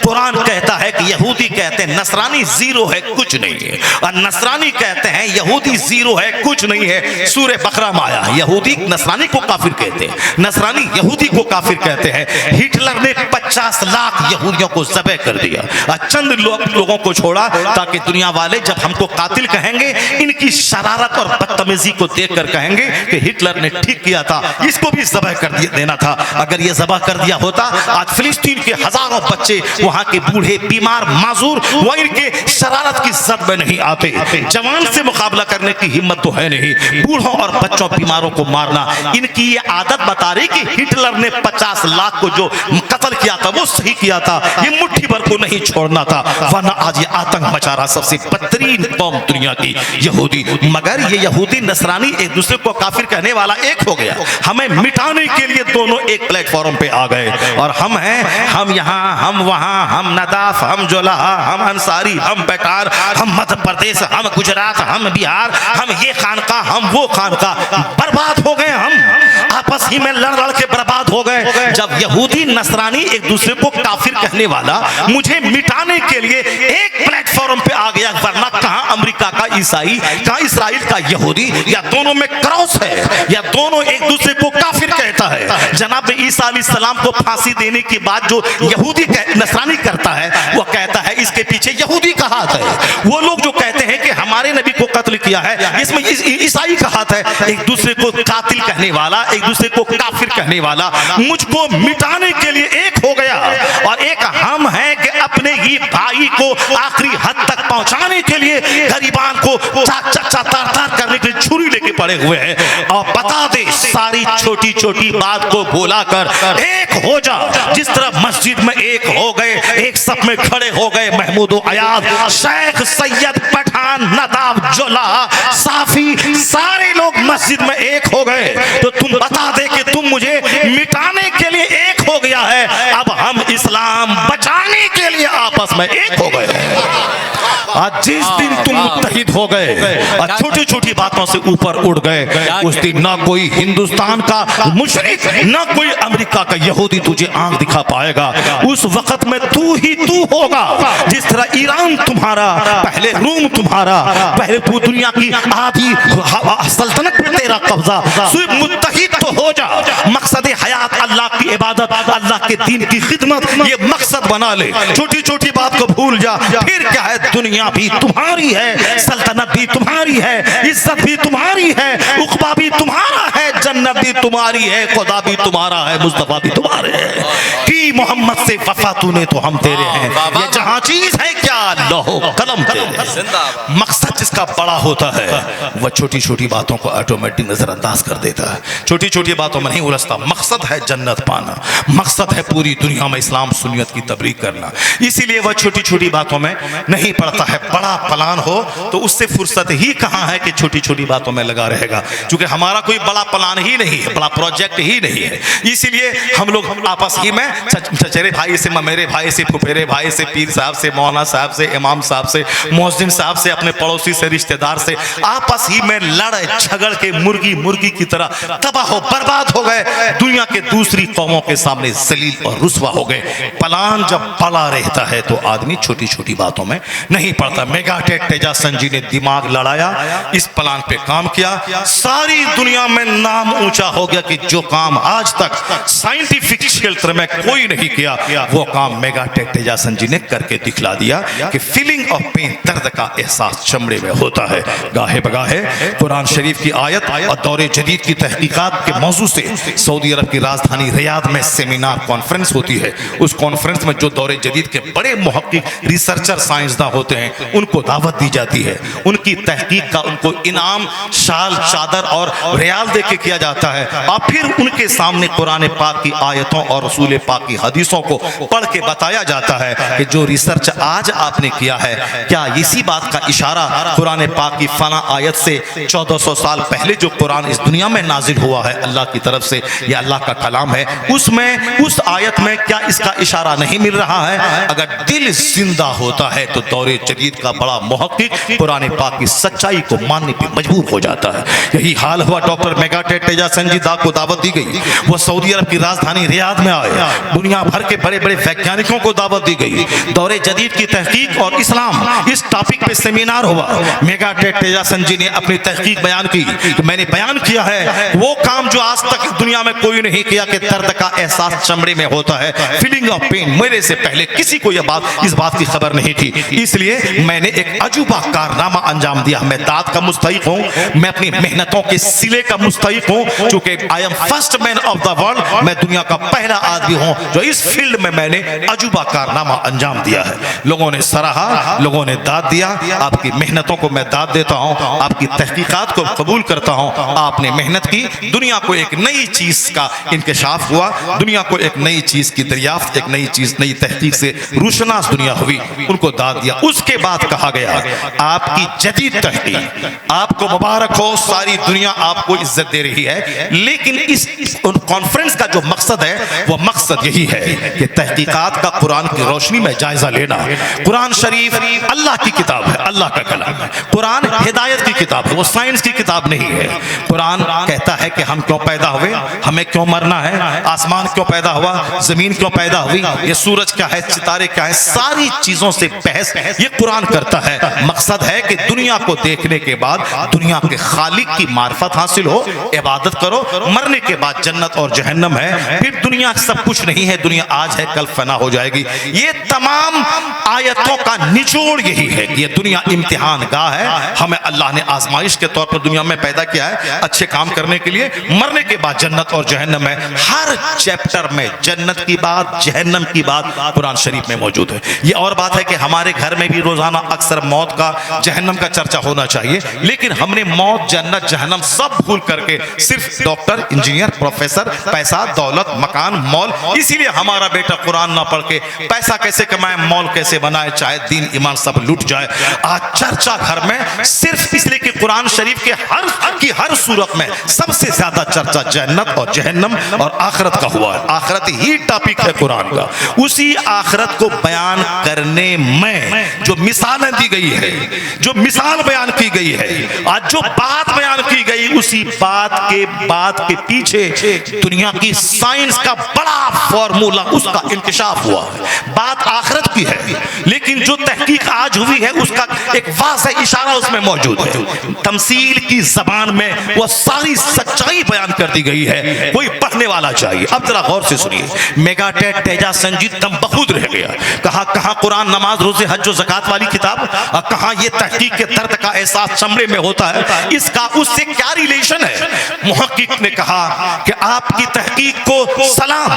कुरान कहता है कि यहूदी कहते हैं नसरानी जीरो है, कुछ नहीं है, और नसरानी कहते हैं यहूदी जीरो है, कुछ नहीं है। सूरह बकरा में आया, यहूदी नसरानी को काफिर कहते हैं, नसरानी यहूदी को काफिर कहते हैं। हिटलर ने 50 लाख यहूदियों को ज़बह कर दिया, चंद लोगों को छोड़ा, ताकि दुनिया वाले जब हमको कातिल कहेंगे, इनकी शरारत और बदतमीजी को देखकर कहेंगे कि हिटलर ने ठीक किया था, इसको भी ज़बह कर देना था। अगर ये ज़बह कर दिया होता, आज फिलिस्तीन के हजारों बच्चे, वहां के बूढ़े, बीमार, माजूर, वो इनके शरारत की जद में नहीं आते। जवान से मुकाबला करने की हिम्मत तो है नहीं, बूढ़ों और बच्चों, बीमारों को मारना इनकी ये आदत बता रही कि हिटलर ने 50 लाख को जो कत्ल किया था वो सही किया था, ये मुट्ठी भर को नहीं छोड़ना था, वरना आज ये आतंक मचा रहा सबसे बदतरीन कौम दुनिया की यहूदी। मगर ये यहूदी नसरानी एक दूसरे को काफिर कहने वाला एक हो गया। हमें मिटाने के लिए दोनों एक प्लेटफॉर्म पे आ गए, और हम हैं, हम यहाँ, हम वहाँ, हम नदाफ, हम जोलाहा, हम अंसारी, हम पैठान, हम मध्य प्रदेश, हम गुजरात, हम बिहार, हम ये खानका, हम वो खानका। बर्बाद हो गए, हम आपस ही में लड़ लड़ के बर्बाद हो गए। जब यहूदी नसरानी एक दूसरे को काफिर कहने वाला मुझे मिटाने के लिए एक प्लेटफॉर्म पे आ गया, वरना कहां अमेरिका का ईसाई, कहां इसराइल का यहूदी, या दोनों में क्रॉस है, या दोनों एक दूसरे को काफिर कहता है। जनाब ईसा अलैहिस्सलाम को फांसी देने के बाद जो यहूदी नसरानी करता है, वो कहता है इसके पीछे यहूदी का हाथ है। वो लोग जो कहते हैं कि हमारे नबी को कत्ल किया है, इसमें ईसाई का हाथ है। एक दूसरे को कातिल कहने वाला, एक दूसरे को काफिर कहने वाला मुझको मिटाने के लिए एक हो गया, और एक हम हैं कि अपने ही भाई को आखिरी हद तक पहुंचाने के लिए गरीबान को तार करने के लिए छुरी लेके पड़े हुए हैं। और बता दे, सारी छोटी छोटी बात को भुला कर एक हो जा, जिस तरह मस्जिद में एक हो गए, एक सब में खड़े हो गए महमूद अयाद, शेख, सैयद, पठान, नदाब, जोला, साफी, सारे लोग मस्जिद में एक हो गए। तो तुम बता दे कि तुम मुझे मिटाने के लिए एक हो गया है, अब हम इस्लाम बचाने के लिए आपस में एक हो गए। आज जिस दिन तुम मुत्तहिद हो गए और छोटी छोटी बातों से ऊपर उड़ गए, उस दिन ना कोई हिंदुस्तान का मुशरिक, ना कोई अमेरिका का यहूदी तुझे आंख दिखा पाएगा। उस वक्त में तू ही तू होगा, जिस तरह ईरान तुम्हारा, पहले रूम तुम्हारा, पहले पूरी दुनिया की आधी सल्तनत पे तेरा कब्जा। सिर्फ मुत्तहिद तो हो जा, मकसद हयात अल्लाह की इबादत, अल्लाह के दीन की खिदमत, ये मकसद बना ले। छोटी छोटी बात को भूल जा, फिर क्या है, दुनिया भी तुम्हारी है, सल्तनत भी तुम्हारी है, इज्जत भी तुम्हारी है, उक़बा भी तुम्हारा है, जन्नत जन्नत भी तुम्हारी है, खुदा भी तुम्हारा है, मुस्तफा भी तुम्हारे है, की मोहम्मद से वफा तूने तो हम तेरे हैं, ये जहां चीज है क्या लौहो कलम तेरे। मकसद जिसका बड़ा होता है वह छोटी छोटी बातों को ऑटोमेटिक नजरअंदाज कर देता है, छोटी छोटी बातों में नहीं उलझता। मकसद है जन्नत पाना, मकसद है पूरी दुनिया में इस्लाम सुन्नियत की तबलीग करना, इसीलिए वह छोटी छोटी बातों में नहीं पड़ता है। बड़ा प्लान हो तो उससे फुर्सत ही कहां है कि छोटी छोटी बातों में लगा रहेगा, क्योंकि हमारा कोई बड़ा प्लान ही नहीं है, बड़ा प्रोजेक्ट ही नहीं है। इसीलिए हम लोग आपस ही में चचेरे भाई से, ममेरे भाई से, फुफेरे भाई से, पीर साहब से, मौलाना साहब से, इमाम साहब से, मुअज्जिन साहब से, अपने पड़ोसी से, रिश्तेदार से आपस ही में लड़ झगड़ के मुर्गी की तरह तबाह हो बर्बाद हो गए, दुनिया के दूसरी कौमों के सामने जलील और रुस्वा हो गए। प्लान जब बड़ा रहता है तो आदमी छोटी छोटी बातों में नहीं पड़ता। मेगाटेक तेजासन जी ने दिमाग लड़ाया, इस प्लान पे काम किया, सारी दुनिया में नाम ऊंचा हो गया कि जो काम आज तक साइंटिफिक क्षेत्र में कोई नहीं किया वो काम मेगाटेक तेजासन जी ने करके दिखला दिया कि फीलिंग ऑफ पेन, दर्द का एहसास चमड़े में होता है। गाहे बगाहे कुरान शरीफ की आयत और दौरे जदीद की तहकीकात के मौजू से सऊदी अरब की राजधानी रियाद में सेमिनार कॉन्फ्रेंस होती है। उस कॉन्फ्रेंस में जो दौरे जदीद के बड़े मुहक्किक, रिसर्चर, साइंसदान होते हैं उनको दावत दी जाती है, उनकी तहकीक का उनको इनाम, शाल, चादर और रियाल दे के किया जाता है, और फिर उनके सामने कुरान पाक की आयतों और रसूल पाक की हदीसों को पढ़ के बताया जाता है कि जो रिसर्च आज आपने किया है क्या इसी बात का इशारा कुरान पाक की फला आयत से 1400 साल पहले जो कुरान इस दुनिया में नाजिल हुआ है अल्लाह की तरफ से, या अल्लाह का कलाम है, उसमें उस आयत में क्या इसका इशारा नहीं मिल रहा है? अगर दिल जिंदा होता है तो दौरे जदीद का बड़ा मुहक्किक कुरान पाक की सच्चाई को मानने पर मजबूर हो जाता है। यही हाल हुआ डॉक्टर मेगाटेक तेजासन जी को दावत दी गई, वो सऊदी अरब की राजधानी रियाद में आए, दुनिया भर के बड़े बड़े वैज्ञानिकों को दावत दी गई, दौरे जदीद की तहकीक और इस्लाम इस टॉपिक पे सेमिनार हुआ। मेगाटेक तेजासन जी ने अपनी तहकीक बयान की कि मैंने बयान किया है वो काम जो आज तक दुनिया में कोई नहीं किया कि दर्द का एहसास चमड़े में होता है, फीलिंग ऑफ पेन। मेरे से पहले किसी को इस बात की खबर नहीं थी, इसलिए मैंने एक अजूबा कारनामा अंजाम दिया। मैं दाद का मुस्तहिक हूँ, मैं अपनी मेहनतों के सिले का मुस्तहिक हूँ, क्योंकि I am first man of the world, मैं दुनिया का पहला आदमी हूँ जो इस फील्ड में मैंने अजूबा कारनामा अंजाम दिया है। लोगों ने सराहा, लोगों ने दाद दिया, आपकी मेहनतों को मैं दाद देता हूँ, आपकी तहकीकात को कबूल करता हूँ। आपने मेहनत की, दुनिया को एक नई चीज का इंकशाफ हुआ, दुनिया को एक नई चीज की दरियाफ्त, एक नई चीज, नई तहकीक से रोशनास दुनिया हुई, उनको दाद दिया। उसके बाद कहा गया आपकी जदीद तहकीक, आपको मुबारक हो, सारी दुनिया आपको इज्जत दे रही है, लेकिन इस कॉन्फ्रेंस का जो मकसद है वो मकसद यही है कि तहकीकात का कुरान की रोशनी में जायजा लेना। कुरान शरीफ अल्लाह की किताब है, अल्लाह का कलाम है, कुरान हिदायत की किताब है, वो साइंस की किताब नहीं है। कुरान कहता है कि हम क्यों पैदा हुए, हमें क्यों मरना है, आसमान क्यों पैदा हुआ, जमीन क्यों पैदा हुई, ये सूरज क्या है, सितारे क्या है, सारी चीजों से बहस ये कुरान करता है। मकसद है कि दुनिया को देखने के बाद दुनिया के खालिक की मार्फत हासिल हो, इबादत करो, मरने के बाद जन्नत और जहन्नम है, फिर दुनिया सब कुछ नहीं है, दुनिया आज है कल फना हो जाएगी। ये तमाम आयतों का निचोड़ यही है कि ये दुनिया इम्तिहान गाह है, हमें अल्लाह ने आजमाइश के तौर पर दुनिया में पैदा किया है अच्छे काम करने के लिए, मरने के बाद जन्नत और जहन्नम है। हर चैप्टर में जन्नत की बात, जहन्नम की बात कुरान शरीफ में मौजूद है। ये और बात है कि हमारे घर में भी रोजाना अक्सर मौत का, जहन्नम का चर्चा होना चाहिए, लेकिन हमने मौत, जन्नत, जहन्नम सब भूल करके सिर्फ डॉक्टर, इंजीनियर, प्रोफेसर, पैसा, दौलत, मकान, मॉल, इसीलिए हमारा बेटा कुरान ना पढ़ के पैसा कैसे कमाए, मॉल कैसे बनाए, चाहे दीन ईमान सब लूट जाए। आज चर्चा घर में सिर्फ इसलिए कि कुरान शरीफ के हर सूरत में सबसे ज्यादा चर्चा जन्नत और जहन्नम और आखिरत का हुआ है। आखिरत ही टॉपिक है कुरान का। उसी आखिरत को बयान करने में जो मिसालें दी गई है, जो मिसाल बयान की गई है, आज जो बात बयान की गई, उसी बात के पीछे दुनिया की साइंस का बड़ा फॉर्मूला, उसका इंकशाफ हुआ है। बात आखिरत की है, लेकिन जो तहकीक आज हुई है उसका एक वाज़ेह इशारा उसमें मौजूद है। तमसील की जबान में वो सारी सच्चाई बयान कर दी गई है है, कोई पढ़ने वाला चाहिए। अब जरा गौर से सुनिए, मेगाटेट तेजा संजीत दम बखूद रह गया। कहाँ कुरान, नमाज, रोजे, हज, ज़कात वाली किताब, और कहाँ ये तहकीक के दर्द का एहसास चमड़े में होता है, इसका उससे क्या रिलेशन है? मुहक्किक ने कहा कि आपकी तहकीक को सलाम,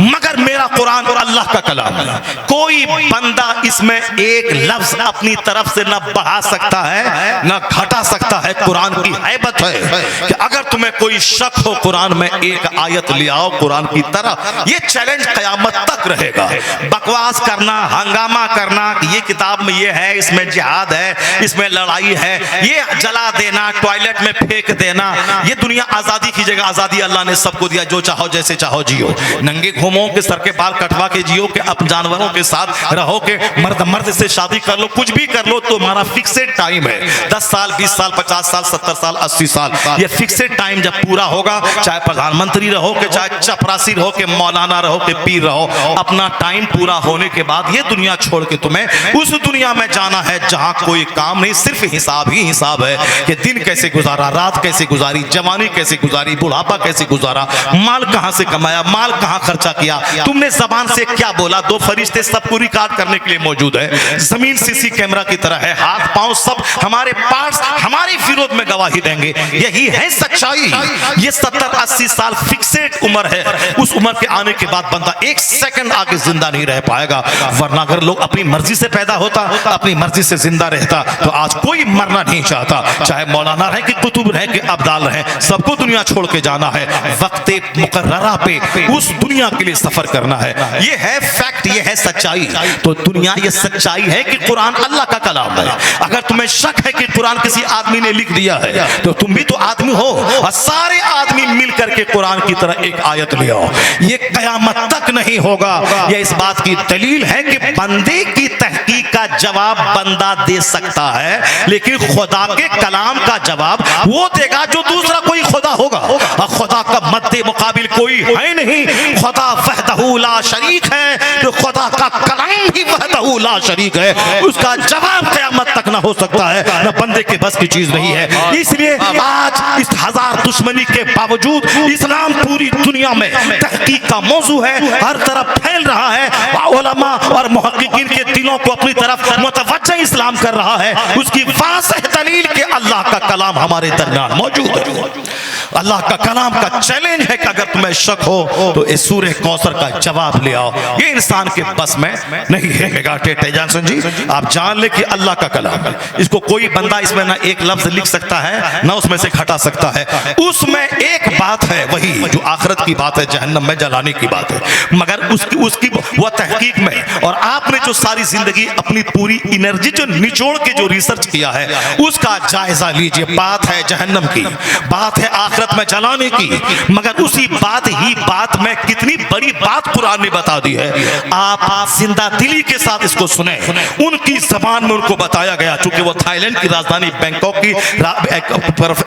मगर मेरा कुरान और अल्लाह का कलाम है। कोई बंदा इसमें एक लफ्ज अपनी तरफ से न बढ़ा सकता है न घटा सकता है। कुरान की हैबत है कि अगर तुम्हें कोई शक हो कुरान में, एक आयत ले आओ कुरान की तरह। ये चैलेंज कयामत तक रहेगा। बकवास करना, हंगामा करना, ये किताब में ये है, इसमें जिहाद है, इसमें लड़ाई है, ये जला देना, टॉयलेट में फेंक देना, ये दुनिया आजादी की जगह आजादी अल्लाह ने सबको दिया, जो चाहो जैसे चाहो जियो, नंगे घूमो के सर के बाल कटवा के जियो, के अब जानवरों के साथ रहो, के मर्द से शादी कर लो, कुछ भी कर लो, तुम्हारा फिक्सेड टाइम है। 10 साल, 20 साल, 50 साल, 70 साल, 80 साल, ये फिक्सेड टाइम जब पूरा होगा, चाहे प्रधानमंत्री रहो के चाहे चपरासी रहो के मौलाना रहो के पीर रहो, अपना टाइम पूरा होने के बाद ये दुनिया छोड़ के तुम्हें उस दुनिया में जाना है जहां कोई काम नहीं, सिर्फ हिसाब ही हिसाब है कि दिन कैसे गुजारा, रात कैसे गुजारी, जवानी कैसे गुजारी, बुढ़ापा कैसे गुजारा, माल कहां से कमाया, माल कहां खर्चा किया, तुमने जबान से क्या बोला। 2 फरिश्ते सबको रिकॉर्ड करने के लिए मौजूद है। जमीन सीसी कैमरा की तरह है, हाथ पांव सब हमारे पार्ट्स हमारे विरोध में गवाही देंगे। यही है सच्चाई। ये 70-80 साल फिक्सेड उम्र है। उस उम्र के आने के बाद बंदा 1 सेकंड आगे जिंदा नहीं रह पाएगा। वरना अगर लोग अपनी मर्जी से पैदा होता, अपनी मर्जी से जिंदा रहता, तो आज कोई मरना नहीं चाहता। चाहे मौलाना रहे कि कुतुब रहे कि अब्दाल रहे, सबको दुनिया छोड़ के जाना है। वक्त मुकर्ररा पे उस दुनिया के लिए सफर करना है। ये है फैक्ट, ये है सच्चाई। तो दुनिया ये सच्चाई है कि कुरान अल्लाह का कलाम है। अगर तुम्हें शक है कि कुरान किसी आदमी ने लिख दिया है, तो तुम भी तो आदमी हो, और सारे आदमी मिल करके कुरान की तरह एक आयत ले आओ। ये कयामत तक नहीं होगा। ये इस बात की दलील है कि बंदे की तहकीक का जवाब बंदा दे सकता है, लेकिन खुदा के कलाम का जवाब वो देगा जो दूसरा कोई खुदा होगा। और खुदा का मद्दे मुकाबिल कोई है नहीं। खुदा वहदहू ला शरीक है, तो खुदा का कलाम भी वहदहू ला शरीक है। उसका जवाब कयामत तक ना हो सकता है, ना बंदे के बस की चीज नहीं है। इसलिए आज इस हजार दुश्मनी के बावजूद इस्लाम पूरी दुनिया में तहकीक का मौजू है, हर तरफ फैल रहा है। उलमा और मुहक्किकीन के दिलों को अपनी तरफ मुतवज्जह इस्लाम कर रहा है। उसकी वाज़ेह दलील के अल्लाह का कलाम हमारे दरमियान मौजूद है। अल्लाह का कलाम का चैलेंज है कि अगर तुम्हें शक हो तो इस सूरह कौसर का जवाब ले आओ। ये इंसान के बस में नहीं है। मेगाटेट जॉनसन जी, आप जान ले कि अल्लाह का कलाम है। इसको कोई बंदा इसमें ना एक लफ्ज लिख सकता है, ना उसमें से घटा सकता है। उसमें एक बात है, वही जो आखिरत की बात है, जहन्नम में जलाने की बात है, मगर उसकी वह तहकीक में। और आपने जो सारी जिंदगी अपनी पूरी एनर्जी जो निचोड़ के जो रिसर्च किया है, उसका जायजा लीजिए। बात है जहन्नम की, बात है आखिरत में जलाने की, मगर उसी बात में कितनी बड़ी बात कुरान ने बता दी है। आप जिंदा दिली के साथ इसको सुने। उनकी जबान में उनको बताया गया, चूंकि वो थाईलैंड की राजधानी बैंकॉक की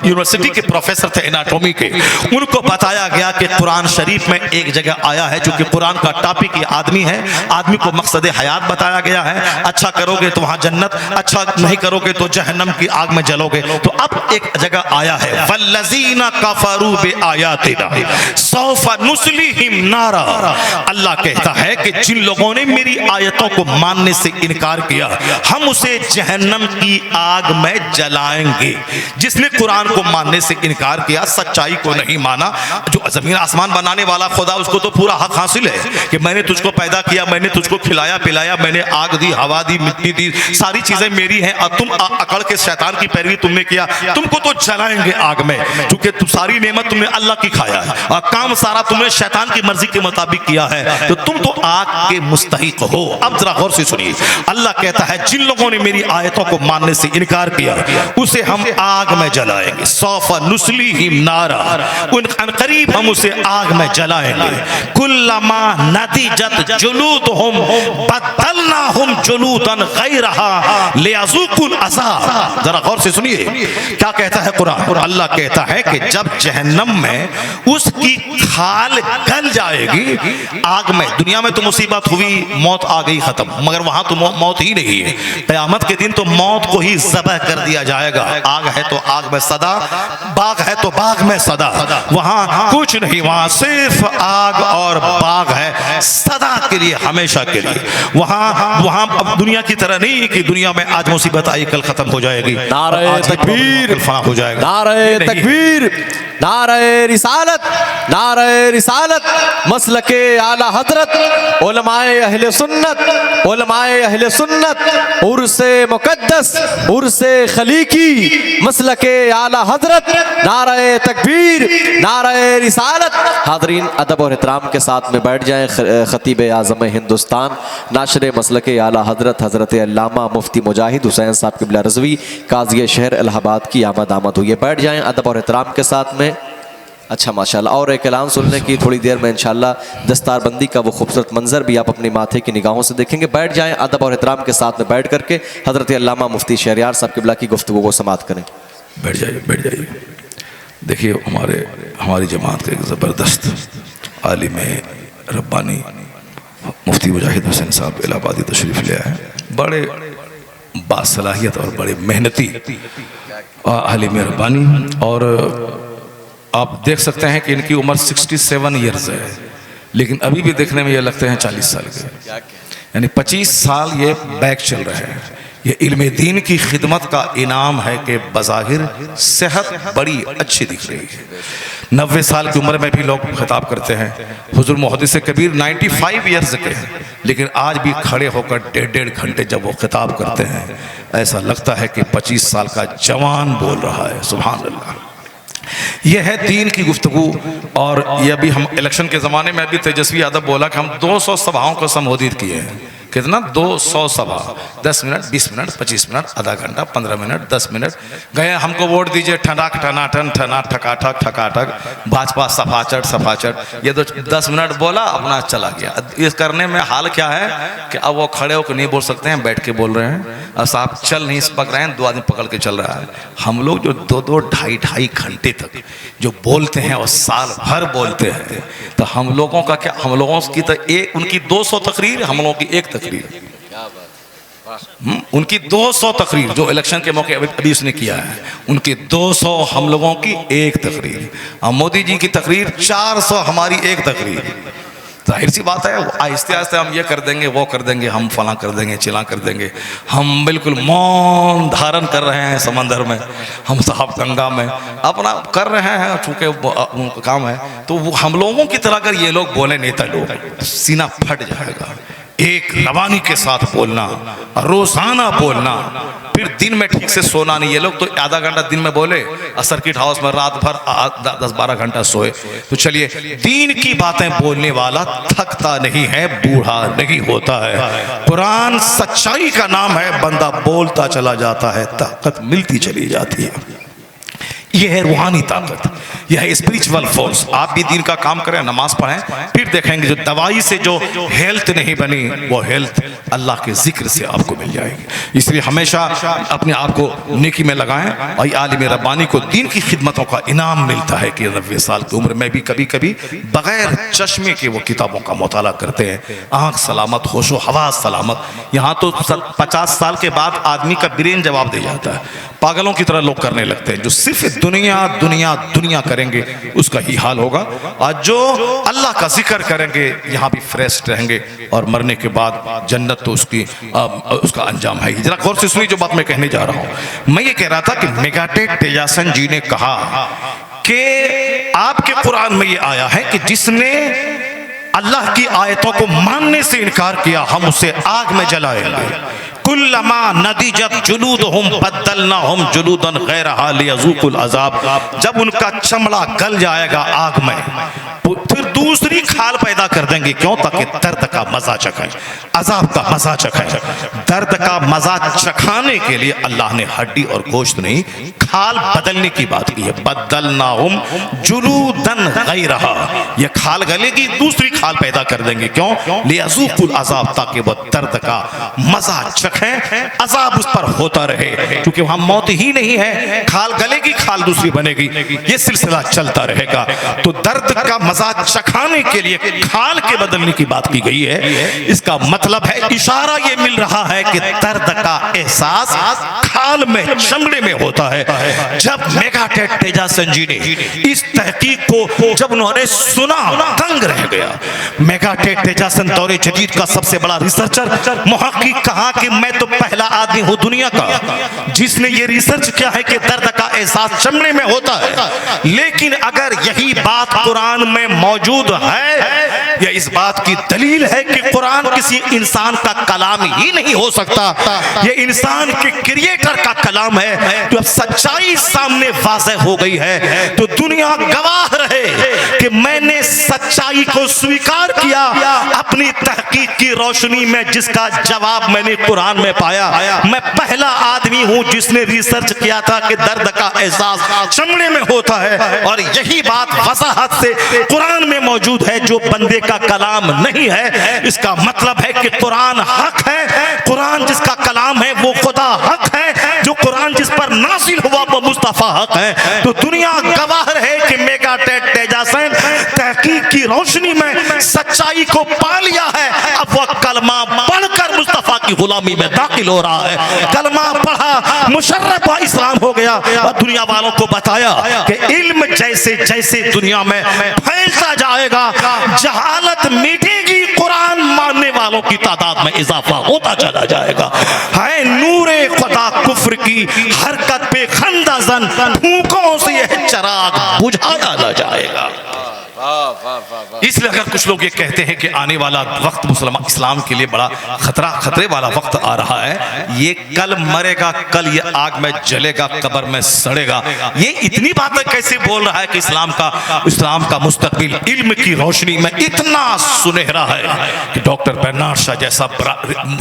यूनिवर्सिटी के प्रोफेसर थे एनाटॉमी के, उनको बताया गया कि कुरान शरीफ में एक जगह आया है, जो कि कुरान का टॉपिक ये आदमी है, आदमी को मकसद हयात बताया गया है। अच्छा करोगे तो वहां जन्नत, अच्छा नहीं करोगे तो जहन्नम की आग में जलोगे। तो अब एक जगह आया है, वल्लज़ीना कफरू बिआयातिना सौफा नुस्लिहिम नारा। अल्लाह कहता है कि जिन लोगों ने मेरी आयतों को मानने से इनकार किया, हम उसे जहन्नम की आग में जलाएंगे। जिसने कुरान को मानने से इनकार किया, सच्चाई को नहीं माना, जो जमीन आसमान बनाने वाला खुदा, उसको तो पूरा हक हासिल है कि मैंने तुझको पैदा किया, मैंने तुझको खिलाया पिलाया, मैंने आग दी, हवा दी, मिट्टी दी, सारी चीजें मेरी हैं, और तुम अकड़ के शैतान की पैरवी तुमने किया, तुमको तो जलाएंगे आग में, क्योंकि तुम सारी नेमत तुमने अल्लाह की खाया है और काम सारा तुमने शैतान की मर्जी के मुताबिक किया है, तो तुम तो आग के मुस्तहिक हो। अब जरा गौर से सुनिए, अल्लाह कहता है जिन लोगों ने मेरी आयतों को मानने से इनकार किया, उसे हम आग में जलाएंगे। सौफा नुस्लिहिम नारा, उन करीब हम उसे आग में जलाएंगे। कुल्लमा नदिजत जुलूदहुम बदलनाहुम जुलूदन गैरहा लियज़ूकुल अज़ाब। जरा गौर से सुनिए क्या कहता है कुरान। अल्लाह कहता है कि जब जहन्नम में उसकी खाल गल जाएगी आग में, दुनिया में तो मुसीबत हुई, मौत आ गई, खत्म, मगर वहां तो मौत ही नहीं है। क़यामत के दिन तो मौत को ही ज़बह कर दिया जाएगा। आग है तो आग में सदा, बाग है तो बाग में सदा, वहां कुछ नहीं, वहां सिर्फ आग और बाग है सदा के लिए, हमेशा के लिए। वहां अब दुनिया की तरह नहीं कि दुनिया में आज मुसीबत आई कल खत्म हो जाएगी, नारे तकबीर, फना हो जाएगा। नारे तकबीर, नारे रिसालत, नारे रिसालत, मसलके आला हजरत, उलमाए अहले सुन्नत, उलमाए अहले सुन्नत, उर्से मुकद्दस, उर्से खलीकी, मसलके आला हजरत, नारे तकबीर, नारे रिसालत। हाज़रीन, अदब और एहतराम के साथ में बैठ जाएं। खतीब आज़म हिंदुस्तान, नाशर मसलके आला हजरत, हज़रत अल्लामा मुफ्ती मुजाहिद हुसैन साहब क़िबला रज़वी, काज़ी शहर इलाहाबाद की आमद हुई है। बैठ जाएं अदब और एहतराम के साथ में। अच्छा माशाल्लाह। और एक ऐलान सुनने की थोड़ी देर में इंशाल्लाह दस्तारबंदी का वो खूबसूरत मंजर भी आप अपनी माथे की निगाहों से देखेंगे। बैठ जाएं अदब और एहतराम के साथ में बैठ करके हज़रत अल्लामा मुफ्ती शहरयार साहब क़िबला की गुफ्तगू को समाअत करें। बैठ जाइए, बैठ जाइए। देखिए हमारी जमात के एक ज़बरदस्त आलिम रब्बानी मुफ्ती मुजाहिद हुसैन साहब इलाहाबादी तशरीफ़ ले आए। बड़े बासलाहियत और बड़े मेहनती आलिम रब्बानी, और आप देख सकते हैं कि इनकी उम्र 67 ईयर्स है, लेकिन अभी भी देखने में ये लगते हैं 40 साल के। यानी 25 साल ये बैक चल रहे हैं। ये इल्म दीन की खिदमत का इनाम है कि बज़ाहिर सेहत बड़ी अच्छी दिख रही है। 90 साल की उम्र में भी लोग खिताब करते हैं। हुज़ूर मुहद्दिस कबीर 95 ईयर्स के हैं, लेकिन आज भी खड़े होकर 1.5 घंटे जब वो खिताब करते हैं, ऐसा लगता है कि 25 साल का जवान बोल रहा है। सुभान अल्लाह। यह है दीन की गुफ्तगू। और ये अभी हम इलेक्शन के ज़माने में अभी तेजस्वी यादव बोला कि हम 200 सभाओं को संबोधित किए हैं। कितना? 200 सभा, 10 मिनट, 20 मिनट, 25 मिनट, आधा घंटा, 15 मिनट, 10 मिनट। गए हमको वोट दीजिए, ठनाक ठनाठन, ठना ठकाठक ठकाठक, भाजपा सफाचट सफाचट। ये तो 10 मिनट बोला, अपना चला गया। इस करने में हाल क्या है कि अब वो खड़े होकर नहीं बोल सकते हैं, बैठ के बोल रहे हैं। अब साहब चल नहीं पक रहे हैं, 2 आदमी पकड़ के चल रहा है। हम लोग जो 2-2, ढाई घंटे तक जो बोलते हैं और साल भर बोलते हैं, तो हम लोगों का क्या, हम लोगों की तो एक, उनकी 200 तकरीर, हम लोगों की एक तकरीर। उनकी 200 तकरीर जो इलेक्शन के मौके अभी उसने किया है, उनकी 200, हम लोगों की एक तकरीर। और मोदी जी की तकरीर 400, हमारी एक तकरीर। जाहिर सी बात है, आहिस्ते आहिस्ते हम ये कर देंगे, वो कर देंगे, हम फला कर देंगे, चिला कर देंगे। हम बिल्कुल मौन धारण कर रहे हैं समंदर में, हम साहब गंगा में अपना कर रहे हैं, चूँकि काम है। तो वो हम लोगों की तरह अगर ये लोग बोले, नेता लोग, सीना फट जाएगा। एक रवानी के साथ बोलना, रोजाना बोलना, फिर दिन में ठीक से सोना नहीं। ये लोग तो आधा घंटा दिन में बोले, सर्किट हाउस में रात भर 10-12 घंटा सोए। तो चलिए, दीन की बातें बोलने वाला थकता नहीं है, बूढ़ा नहीं होता है। कुरान सच्चाई का नाम है, बंदा बोलता चला जाता है, ताकत मिलती चली जाती है। यह है रूहानी ताकत, यह है स्पिरिचुअल फोर्स। आप भी दीन का काम करें, नमाज पढ़ें, फिर देखेंगे जो दवाई से जो हेल्थ नहीं बनी, वो हेल्थ अल्लाह के जिक्र से आपको मिल जाएगी। इसलिए हमेशा अपने आप को नेकी में लगाएं। और आलिम रब्बानी को दीन की खिदमतों का इनाम मिलता है कि 90 साल की उम्र में भी कभी कभी बगैर चश्मे के वो किताबों का मुताला करते हैं। आँख सलामत, होशो हवास सलामत। यहाँ तो 50 साल के बाद आदमी का ब्रेन जवाब दे जाता है। पागलों की तरह लोग करने लगते हैं। जो सिर्फ दुनिया दुनिया दुनिया करेंगे, उसका ही हाल होगा। और जो अल्लाह का जिक्र करेंगे, यहाँ भी फ्रेश रहेंगे, और मरने के बाद जन्नत तो उसका अंजाम है। जरा गौर से सुनिए जो बात मैं कहने जा रहा हूँ। मैं ये कह रहा था कि मेगाटेक तेजासन जी ने कहा कि आपके कुरान में ये आया है कि जिसने अल्लाह की आयतों को मानने से इनकार किया, हम उसे आग में जलाएंगे। कुल्लमा नदिजत जुलूदहुम बद्दलनाहुम जुलूदन गैरहा लियज़ूकुल अज़ाब। जब उनका चमड़ा गल जाएगा आग में, फिर दूसरी खाल पैदा कर देंगे। क्यों? ताकि दर्द का मजा चखें, अजाब का मजा चखें। दर्द का मजा चखाने के लिए अल्लाह ने हड्डी और गोश्त नहीं, खाल बदलने की बात की है। बद्दलनाहुम जुलूदन गैरहा, ये खाल गलेगी, दूसरी खाल पैदा कर देंगे। क्यों? लियज़ूकुल अज़ाब, ताकि वो दर्द का मजा चखें, अजाब उस पर होता रहे। क्योंकि वहां मौत ही नहीं है, खाल गलेगी, खाल दूसरी बनेगी, ये सिलसिला चलता रहेगा। तो दर्द का मजा चखाने के लिए खाल के बदलने की बात की गई है। इसका मतलब है, इशारा ये मिल रहा है कि दर्द का एहसास खाल में, चमड़े में होता है। जब मेगाटेट तेजासन जी ने इस तहकीक को जब उन्होंने सुना, दंग रह गया। मेगाटेट तेजासन दौरे जदीद का सबसे बड़ा रिसर्चर, मुहक्किक कहा कि मैं तो पहला आदमी हूं दुनिया का जिसने ये रिसर्च किया है कि दर्द का एहसास चमड़े में होता है। लेकिन अगर यही बात कुरान में मौजूद है, यह इस बात की दलील है कि कुरान किसी इंसान का कलाम ही नहीं हो सकता, यह इंसान के क्रिएटर का कलाम है। जब सच्चाई सामने वाज़ेह हो गई है तो दुनिया गवाह रहे कि मैंने सच्चाई को स्वीकार किया अपनी तहकीक की रोशनी में, जिसका जवाब मैंने कुरान में पाया। मैं पहला आदमी हूं जिसने रिसर्च किया था कि दर्द का एहसास चमड़े में होता है, और यही बात वजाहत से कुरान में मौजूद है जो बंदे का कलाम नहीं है। इसका मतलब है कि कुरान हक है, कुरान जिसका कलाम है वो खुदा हक है, जो कुरान जिस पर नाजिल हुआ वो मुस्तफा हक है। तो दुनिया गवाह रहे कि मेगाटेट तेजासन तहकीक की रोशनी में सच्चाई को पा लिया है। अब वह कलमा पढ़कर मुस्तफा की गुलामी में दाखिल हो रहा है। कलमा पढ़ा, मुशर्रफ व इस्लाम हो गया, और दुनिया वालों को बताया कि इल्म जैसे जैसे दुनिया में फैलता जाएगा, जहालत मिटेगी, कुरान मानने वालों की तादाद में इजाफा होता चला जाएगा। है नूरे खुदा कुफ्र की हरकत पे खंदाजन, फूंकों से यह चराग बुझा डाला जाएगा। इसलिए अगर कुछ लोग ये कहते हैं कि आने वाला वक्त मुसलमान इस्लाम के लिए बड़ा खतरे वाला वक्त आ रहा है, ये कल मरेगा, कल ये आग में जलेगा, कब्र में सड़ेगा, ये इतनी बातें कैसे बोल रहा है कि इस्लाम का मुस्तकबिल इल्म की रोशनी में इतना सुनहरा है कि डॉक्टर बर्नार्ड शाह जैसा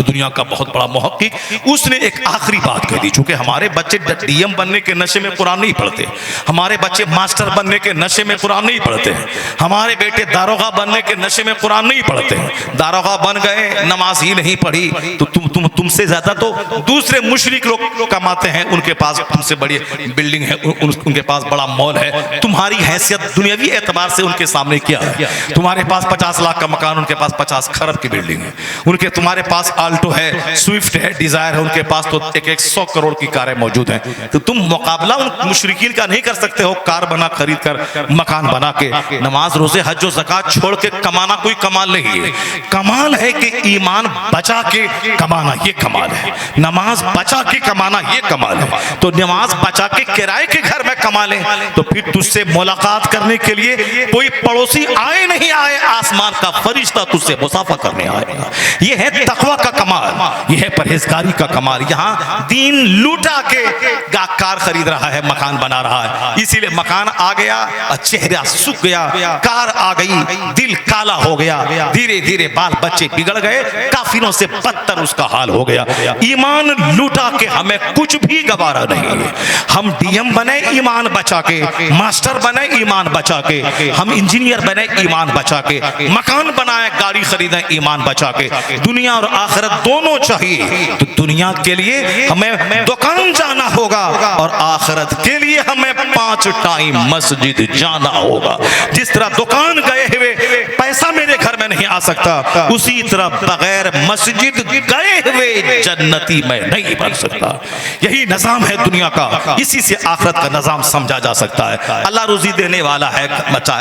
दुनिया का बहुत बड़ा मुहक्किक, उसने एक आखिरी बात कह दी। चूंकि हमारे बच्चे डीएम बनने के नशे में कुरान नहीं पढ़ते, हमारे बच्चे मास्टर बनने के नशे में कुरान नहीं पढ़ते हैं, हमारे बेटे दारोगा बनने के नशे में कुरान नहीं पढ़ते हैं। दारोगा बन गए, नमाज ही नहीं पढ़ी, तो तुमसे ज्यादा तो दूसरे मुशरिक लोग कमाते हैं, उनके पास तुमसे बड़ी बिल्डिंग है, उनके पास बड़ा मॉल है। तुम्हारी हैसियत दुनियावी एतबार से उनके सामने क्या है? तुम्हारे पास 50 लाख का मकान, उनके पास 50 खरब की बिल्डिंग है। तुम्हारे पास आल्टो है, स्विफ्ट है, डिजायर है, उनके पास तो 100 करोड़ की कारें मौजूद हैं। तो तुम मुकाबला उन मुशरिकीन का नहीं कर सकते हो कार बना खरीद कर, मकान बना के। नमाज रोजे हज ज़कात छोड़ के कमाना कोई कमाल नहीं है। कमाल है कि ईमान बचा के कमाना, ये कमाल है। नमाज बचा के कमाना, ये कमाल है। तो नमाज बचा के किराए के घर में कमा ले, तो फिर तुझसे मुलाकात करने के लिए कोई पड़ोसी आए नहीं आए, आसमान का फरिश्ता तुझसे मुसाफा करने आएगा। ये है तकवा का कमाल, ये है परहेजगारी का कमाल। यहाँ दीन लूटा के कार खरीद रहा है, मकान बना रहा है, इसीलिए मकान आ गया, चेहरा सूख गया, कार आ गई, दिल काला हो गया, धीरे धीरे बाल बच्चे बिगड़ गए, काफिरों से बदतर उसका हाल हो गया। ईमान लूटा के हमें कुछ भी गवारा नहीं है। हम डीएम बने ईमान बचा के, मास्टर बने ईमान बचा के, हम इंजीनियर बने ईमान बचा के, मकान बनाए, गाड़ी खरीदें ईमान बचा के। दुनिया और आखिरत दोनों चाहिए। तो दुनिया के लिए हमें दुकान जाना होगा और आखिरत के लिए हमें 5 टाइम मस्जिद जाना होगा। जिस तरह दुकान गए हुए पैसा मेरे घर में नहीं आ सकता, उसी तरह बगैर मस्जिद गए हुए जन्नती में नहीं बन सकता। यही निजाम है दुनिया का, इसी से आखिरत का निजाम समझा जा सकता है। अल्लाह रोजी देने वाला है,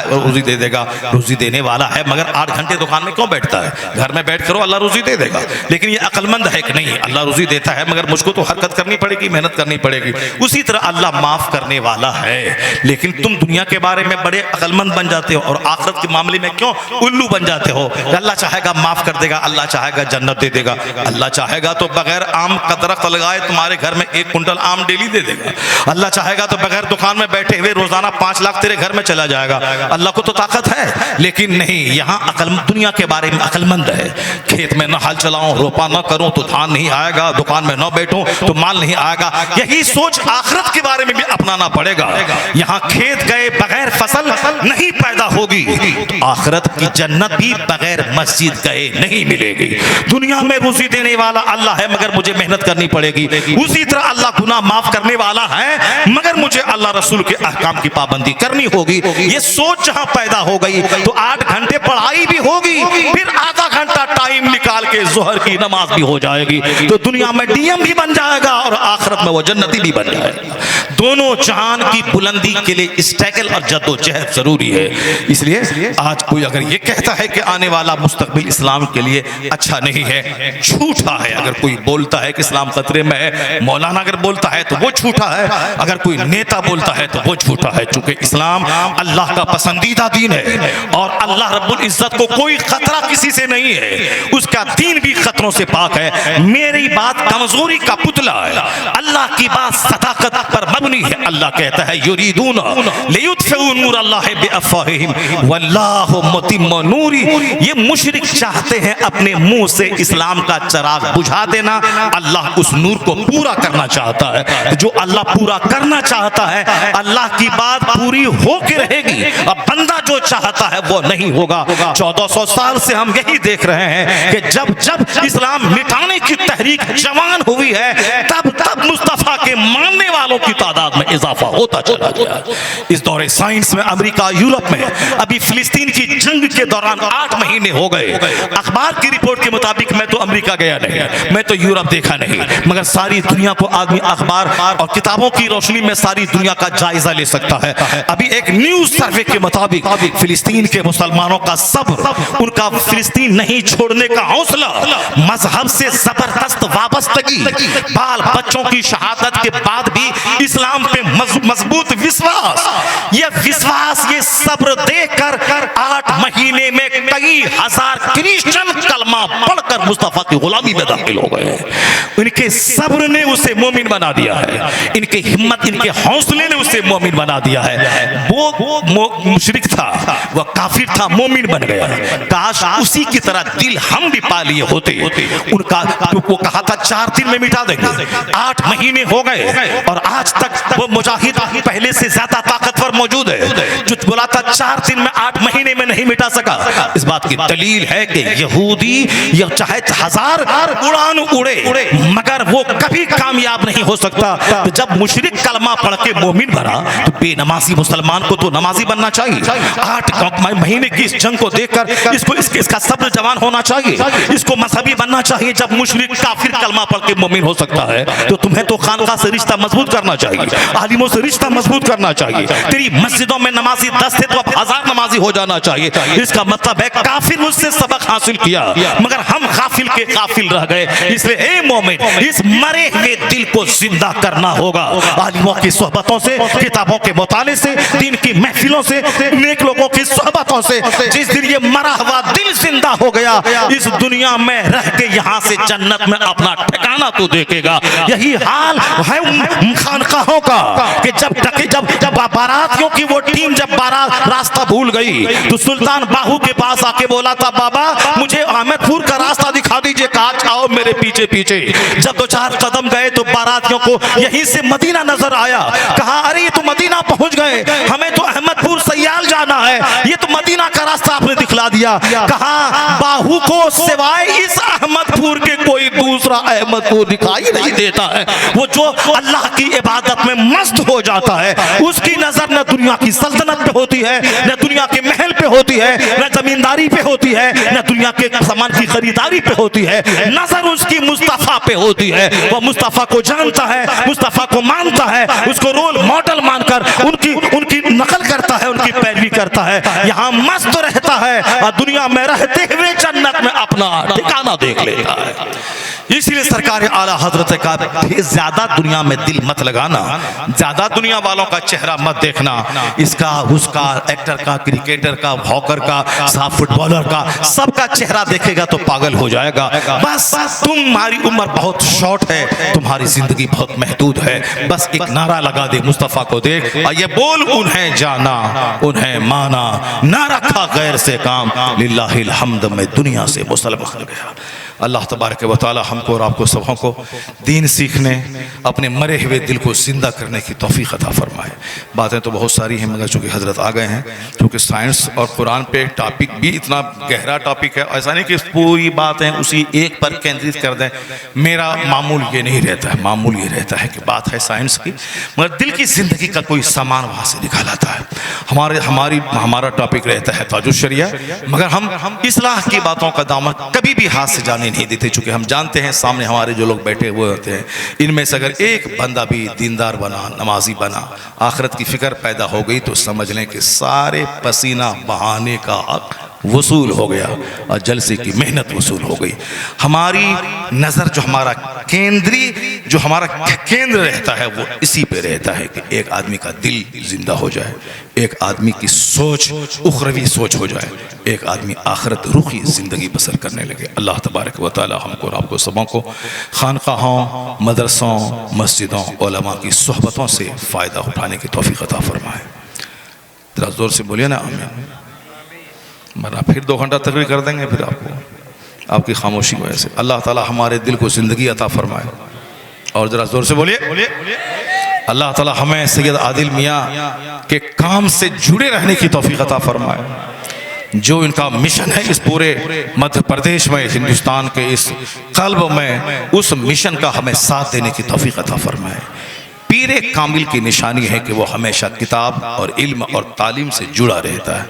रोजी दे देगा, रोजी देने वाला है, मगर 8 घंटे दुकान में क्यों बैठता है? घर में बैठ करो, अल्लाह रोजी दे देगा। लेकिन ये अक्लमंद है कि नहीं, अल्लाह रोजी देता है मगर मुझको तो हरकत करनी पड़ेगी, मेहनत करनी पड़ेगी। उसी तरह अल्लाह माफ करने वाला है। लेकिन तुम दुनिया के बारे में बड़े अक्लमंद बन जाते हो और आखिरत के मामले में क्यों उल्लू बन जाते हो? अल्लाह चाहेगा माफ कर देगा, अल्लाह चाहेगा जन्नत दे देगा, अल्लाह चाहेगा तो बगैर आम का दरख्त लगाए तुम्हारे घर में 1 कुंटल आम डेली दे देगा। अल्लाह चाहेगा तो बगैर दुकान में बैठे हुए रोजाना 5 लाख तेरे घर में चला जाएगा। अल्लाह को तो ताकत है, लेकिन नहीं, यहाँ दुनिया के बारे में अक्लमंद है। खेत में न हल चलाऊं, रोपा न करूं तो धान नहीं आएगा, दुकान में न बैठूं तो माल नहीं आएगा। यही सोच आखिरत के बारे में भी अपनाना पड़ेगा। यहाँ खेत गए बगैर फसल नहीं पैदा होगी, तो आखिरत की जन्नत भी बगैर बगैर मस्जिद गए नहीं मिलेगी। दुनिया में रुज़ी देने वाला अल्लाह है मगर मुझे मेहनत करनी पड़ेगी। उसी तरह अल्लाह गुनाह माफ करने वाला है मगर मुझे अल्लाह रसूल के अहकाम की पाबंदी करनी होगी। ये सोच जहां पैदा हो गई तो 8 घंटे पढ़ाई भी होगी, फिर आधा घंटा टाइम निकाल के जोहर की नमाज भी हो जाएगी, तो दुनिया में डीएम भी बन जाएगा और आखिरत में वो जन्नती भी बन जाएगा। दोनों जहान की बुलंदी के लिए स्ट्रगल और जद्दोजहद जरूरी है। इसलिए आज कोई अगर ये कहता है कि आने वाला मुस्तकबिल इस्लाम के लिए अच्छा नहीं है, झूठा है। अगर कोई बोलता है कि इस्लाम खतरे में है, मौलाना अगर बोलता है तो वो झूठा है, अगर कोई नेता बोलता है तो वो झूठा है। चूंकि इस्लाम अल्लाह का पसंदीदा दीन है और अल्लाह रब्बुल इज्जत को कोई खतरा किसी से नहीं है, उसका दीन भी खतरों से पाक है। मेरी बात कमजोरी का पुतला है, अल्लाह की बात सदाकत पर मबनी है। अल्लाह कहता है युरीदूना लियुत्फिउ नूरल्लाहि बिअफ़वाहिहिम वल्लाहु मुतिम्मु नूरी। ये मुशरिक चाहते हैं अपने मुंह से इस्लाम का चिराग बुझा देना, अल्लाह उस नूर को पूरा करना चाहता है। जो अल्लाह पूरा करना चाहता है अल्लाह की बात पूरी होके रहेगी, अब बंदा जो चाहता है वो नहीं होगा। 1400 साल से हम यही देख रहे हैं कि जब जब इस्लाम मिटाने की तहरीक जवान हुई है तब तब मुस्तफा के मानने वालों की तादाद में इजाफा होता चला गया। इस दौरे साइंस में अमेरिका यूरोप में अभी फिलिस्तीन की जंग के दौरान 8 महीने हो गए। अखबार की रिपोर्ट के मुताबिक मैं तो अमेरिका गया नहीं, मैं तो यूरोप देखा नहीं, मगर सारी दुनिया को आदमी अखबार और किताबों की रोशनी में सारी दुनिया का जायजा ले सकता है। अभी एक न्यूज सर्वे के मुताबिक फिलिस्तीन के मुसलमानों का सब्र, उनका फिलिस्तीन नहीं छोड़ने का हौसला, मजहब से जबरदस्त वाबस्तगी, बाल बच्चों की शहादत के बाद भी इस्लाम पे मजबूत विश्वास, ये विश्वास, ये सब्र देखकर 8 महीने में कई हजार क्रिश्चियन कलमा पढ़कर मुस्तफा की गुलामी में दाखिल हो गए। इनके सब्र ने उसे मोमिन बना दिया है, इनके हिम्मत, इनके हौसले ने उसे मोमिन बना दिया है। वो मुशरिक था, वो काफिर था, मोमिन बन गया। काश उसी की तरह दिल हम भी पा लिए होते। उनका वो कहा था 4 दिन में मिटा देंगे, 8 महीने हो गए और आज तक वो मुजाहिद पहले से ज्यादा ताकतवर मौजूद है। जो बोला था 4 दिन में 8 महीने में नहीं मिटा सका, इस बात की दलील है कि यहूदी या चाहे 1000 उड़ान उड़े मगर वो कभी कामयाब नहीं हो सकता। तो जब मुशरिक कलमा पढ़ के मोमिन बना तो बेनमाजी मुसलमान को तो नमाजी बनना चाहिए। 8 महीने की इस जंग को देखकर इसका सब्र जवान होना चाहिए, इसको मजहबी बनना चाहिए। जब मुशरिक काफिर कलमा पढ़ के मोमिन हो सकता है तो तुम्हें तो खानका से रिश्ता मजबूत करना चाहिए, आलिमों से रिश्ता मजबूत करना चाहिए। तेरी मस्जिदों में नमाजी 10 थे तो अब 1000 नमाजी हो जाना चाहिए। इसका मतलब है काफिर मुझसे सबक हासिल किया मगर हम गाफिल के गाफिल रह गए। इसलिए ए मोमिन, इस मरे हुए दिल को जिंदा करना होगा। आलिमों की सोहबतों से, किताबों के मुताले से, दीन की महफिलों से, नेक लोगों की सोहबतों से जिस दिन ये मरा हुआ दिल जिंदा हो गया, इस दुनिया में रह के यहाँ से जन्नत में अपना ठिकाना तो देखेगा। यही हाल है उन खानकाहों का कि जब बारातियों की वो टीम जब बारात रास्ता भूल गई तो सुल्तान बाहू के पास आके बोला था, बाबा मुझे अहमदपुर का रास्ता दिखा दीजिए। कहा आओ मेरे पीछे पीछे। जब 2-4 कदम गए तो बारातियों को यहीं से मदीना नजर आया। कहा अरे ये तो मदीना पहुंच गए, हमें तो अहमदपुर सयाल जाना है, ये तो मदीना का रास्ता आपने दिखला दिया। कहा बाहू को सिवाय इस अहमदपुर के कोई दूसरा अहमदपुर दिखाई नहीं देता है। वो जो अल्लाह की इबादत में मस्त हो जाता है उसकी नजर न दुनिया की सल्तनत पे होती है, न दुनिया के महल पे होती है, न जमींदारी पे होती है, न दुनिया के सामान की खरीदारी पे होती है। नजर उसकी मुस्तफा पे होती है। वो मुस्तफा को जानता है, मुस्तफा को मानता है, उसको रोल मॉडल मानकर उनकी नकल करता है, उनकी पैरवी करता है, यहाँ मस्त रहता है और दुनिया में रहते हुए जन्नत में अपना ठिकाना देख लेता है। इसीलिए सरकार आला हजरत का ज्यादा दुनिया में दिल मत लगाना, ज्यादा दुनिया वालों का चेहरा मत देखना, इसका उसका, एक्टर का, क्रिकेटर का, हॉकर का, साफ फुटबॉलर का, सबका चेहरा देखेगा तो पागल हो जाएगा। बस तुम्हारी उम्र बहुत शॉर्ट है, तुम्हारी जिंदगी बहुत महदूद है। बस एक नारा लगा दे, मुस्तफा को देख और ये बोल, उन्हें जाना उन्हें माना, ना रखा गैर से काम, लिल्लाहिल हम्द, मैं दुनिया से मुसलमान हो गया। अल्लाह तबारक व तआला हमको और आपको सबों को दीन सीखने, अपने मरे हुए दिल को जिंदा करने की तौफीक अता फरमाए। बातें तो बहुत सारी हैं, मगर चूँकि हज़रत आ गए हैं, क्योंकि साइंस और कुरान पे टॉपिक भी इतना गहरा टॉपिक है, ऐसा नहीं कि पूरी बातें उसी एक पर केंद्रित कर दें। मेरा मामूल ये नहीं रहता है, मामूल ये रहता है कि बात है साइंस की, मगर दिल की ज़िंदगी का कोई सामान वहाँ से निकाल आता है। हमारा टॉपिक रहता है ताजुश शरिया, मगर हम इस्लाह की बातों का दामन कभी भी हाथ से जाने नहीं देते, चूँकि हम जानते हैं सामने हमारे जो लोग बैठे हुए होते हैं, इनमें से अगर एक बंदा भी दीनदार बना, नमाजी बना, आखिरत की फ़िक्र पैदा हो गई, तो समझ लें कि सारे पसीना बहाने का हक वसूल हो गया और जलसे की मेहनत वसूल हो गई। हमारी नज़र जो हमारा केंद्र रहता है, वो इसी पे रहता है कि एक आदमी का दिल जिंदा हो जाए, एक आदमी की सोच उखरवी सोच हो जाए, एक आदमी आखिरत रुखी ज़िंदगी बसर करने लगे। अल्लाह तबारक व तआला हमको और आपको सबों को खानकाहों, मदरसों, मस्जिदों, उलमा की सोहबतों से फ़ायदा उठाने की तौफीक अता फरमाए। ज़रा ज़ोर से बोलिए ना आमीन। मना फिर 2 घंटा तकरीर कर देंगे, फिर आपकी खामोशी की वजह से। अल्लाह ताला हमारे दिल को ज़िंदगी अता फरमाए। और ज़रा ज़ोर से बोलिए, अल्लाह ताला हमें सैयद आदिल मियाँ के काम से जुड़े रहने की तौफीक अता फरमाए। जो इनका मिशन है इस पूरे मध्य प्रदेश में, हिंदुस्तान के इस कल्ब में, उस मिशन का हमें साथ देने की तौफीक अता फरमाए। पीरे कामिल की निशानी है कि वो हमेशा किताब और इल्म और तालीम से जुड़ा रहता है।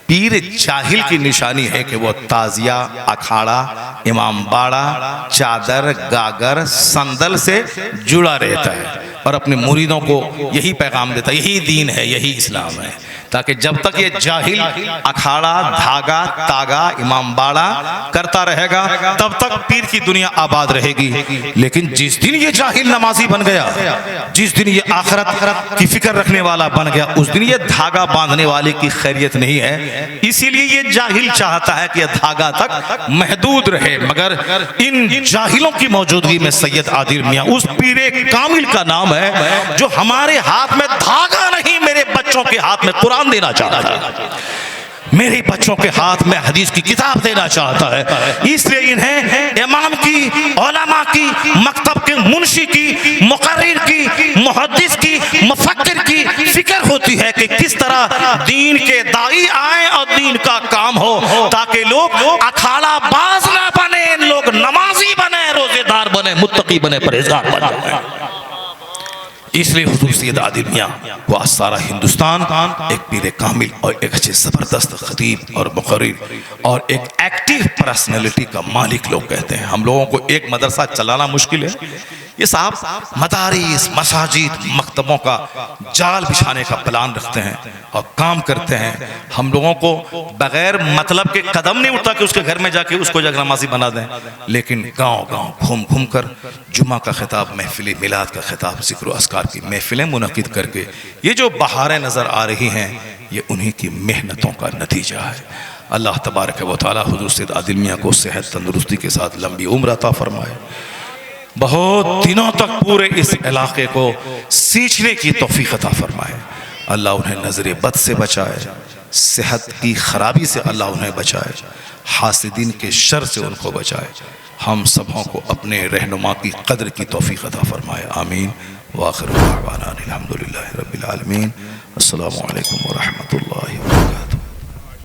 पीर जाहिल की निशानी है कि वो ताजिया, अखाड़ा, इमाम बाड़ा, चादर, गागर, संदल से जुड़ा रहता है और अपने मुरीदों को यही पैगाम देता है, यही दीन है, यही इस्लाम है, ताकि जब तक ये जाहिल अखाड़ा, धागा, तागा, इमाम बाड़ा करता रहेगा, तब तक पीर की दुनिया आबाद रहेगी। लेकिन जिस दिन ये जाहिल नमाजी बन गया, जिस दिन ये आखिरत की फिक्र रखने वाला बन गया, उस दिन ये धागा बांधने वाले की खैरियत नहीं है। इसीलिए ये जाहिल चाहता है कि यह धागा तक महदूद रहे, मगर इन जाहिलों की मौजूदगी में सैयद आदिल मियाँ उस पीरे कामिल का नाम है जो हमारे हाथ में धागा नहीं, मेरे बच्चों के हाथ में कुरान देना चाहता है, मेरे बच्चों के हाथ में हदीस की किताब देना चाहता है। इसलिए इन्हें इमाम की, उलमा की, मकतब के मुंशी की, मुकर्रिर की, मुहद्दिस की, मुफक्किर की फिक्र होती है कि किस तरह दीन के दाई आए और दीन का काम हो, ताकि लोग अखाड़ा बाज ना बने, लोग नमाजी बने, रोजेदार बने, मुत्तकी बने, परहेजगार बने। इसलिए हुजूर सैयद आदिल मियाँ को आज सारा हिंदुस्तान एक पीरे कामिल और एक अच्छे ज़बरदस्त खतीब और मुकर्रिर और एक एक्टिव पर्सनैलिटी का मालिक लोग कहते हैं। हम लोगों को एक मदरसा चलाना मुश्किल है, ये साहब मदारिस, मसाजिद, मकतबों का जाल बिछाने का प्लान रखते हैं और काम करते हैं। हम लोगों को बगैर मतलब के कदम नहीं उठता कि उसके घर में जाके उसको जग नमाजी बना दें, लेकिन गांव गांव घूम घूम कर जुमा का खिताब, महफिल मिलाद का खिताब, ज़िक्र अस्कार की महफिलें मुनक़िद करके ये जो बहारें नज़र आ रही हैं, ये उन्हीं की मेहनतों का नतीजा है। अल्लाह तबारक व तआला हुज़ूर सैयद आदिल मियाँ को सेहत, तंदुरुस्ती के साथ लंबी उम्र अता फरमाए, बहुत दिनों तक पूरे इस इलाके को सींचने की तौफीक अता फरमाए। अल्लाह उन्हें नज़र बद से बचाए, सेहत की खराबी से अल्लाह उन्हें बचाए, हासिदीन के शर से उनको बचाए। हम सबों को अपने रहनुमा की कदर की तौफीक अता फरमाए। आमीन। व आखिर दावाना अनिल हम्दुलिल्लाहि रब्बिल आलमीन। अस्सलामु अलैकुम व रहमतुल्लाहि व बरकातुहू।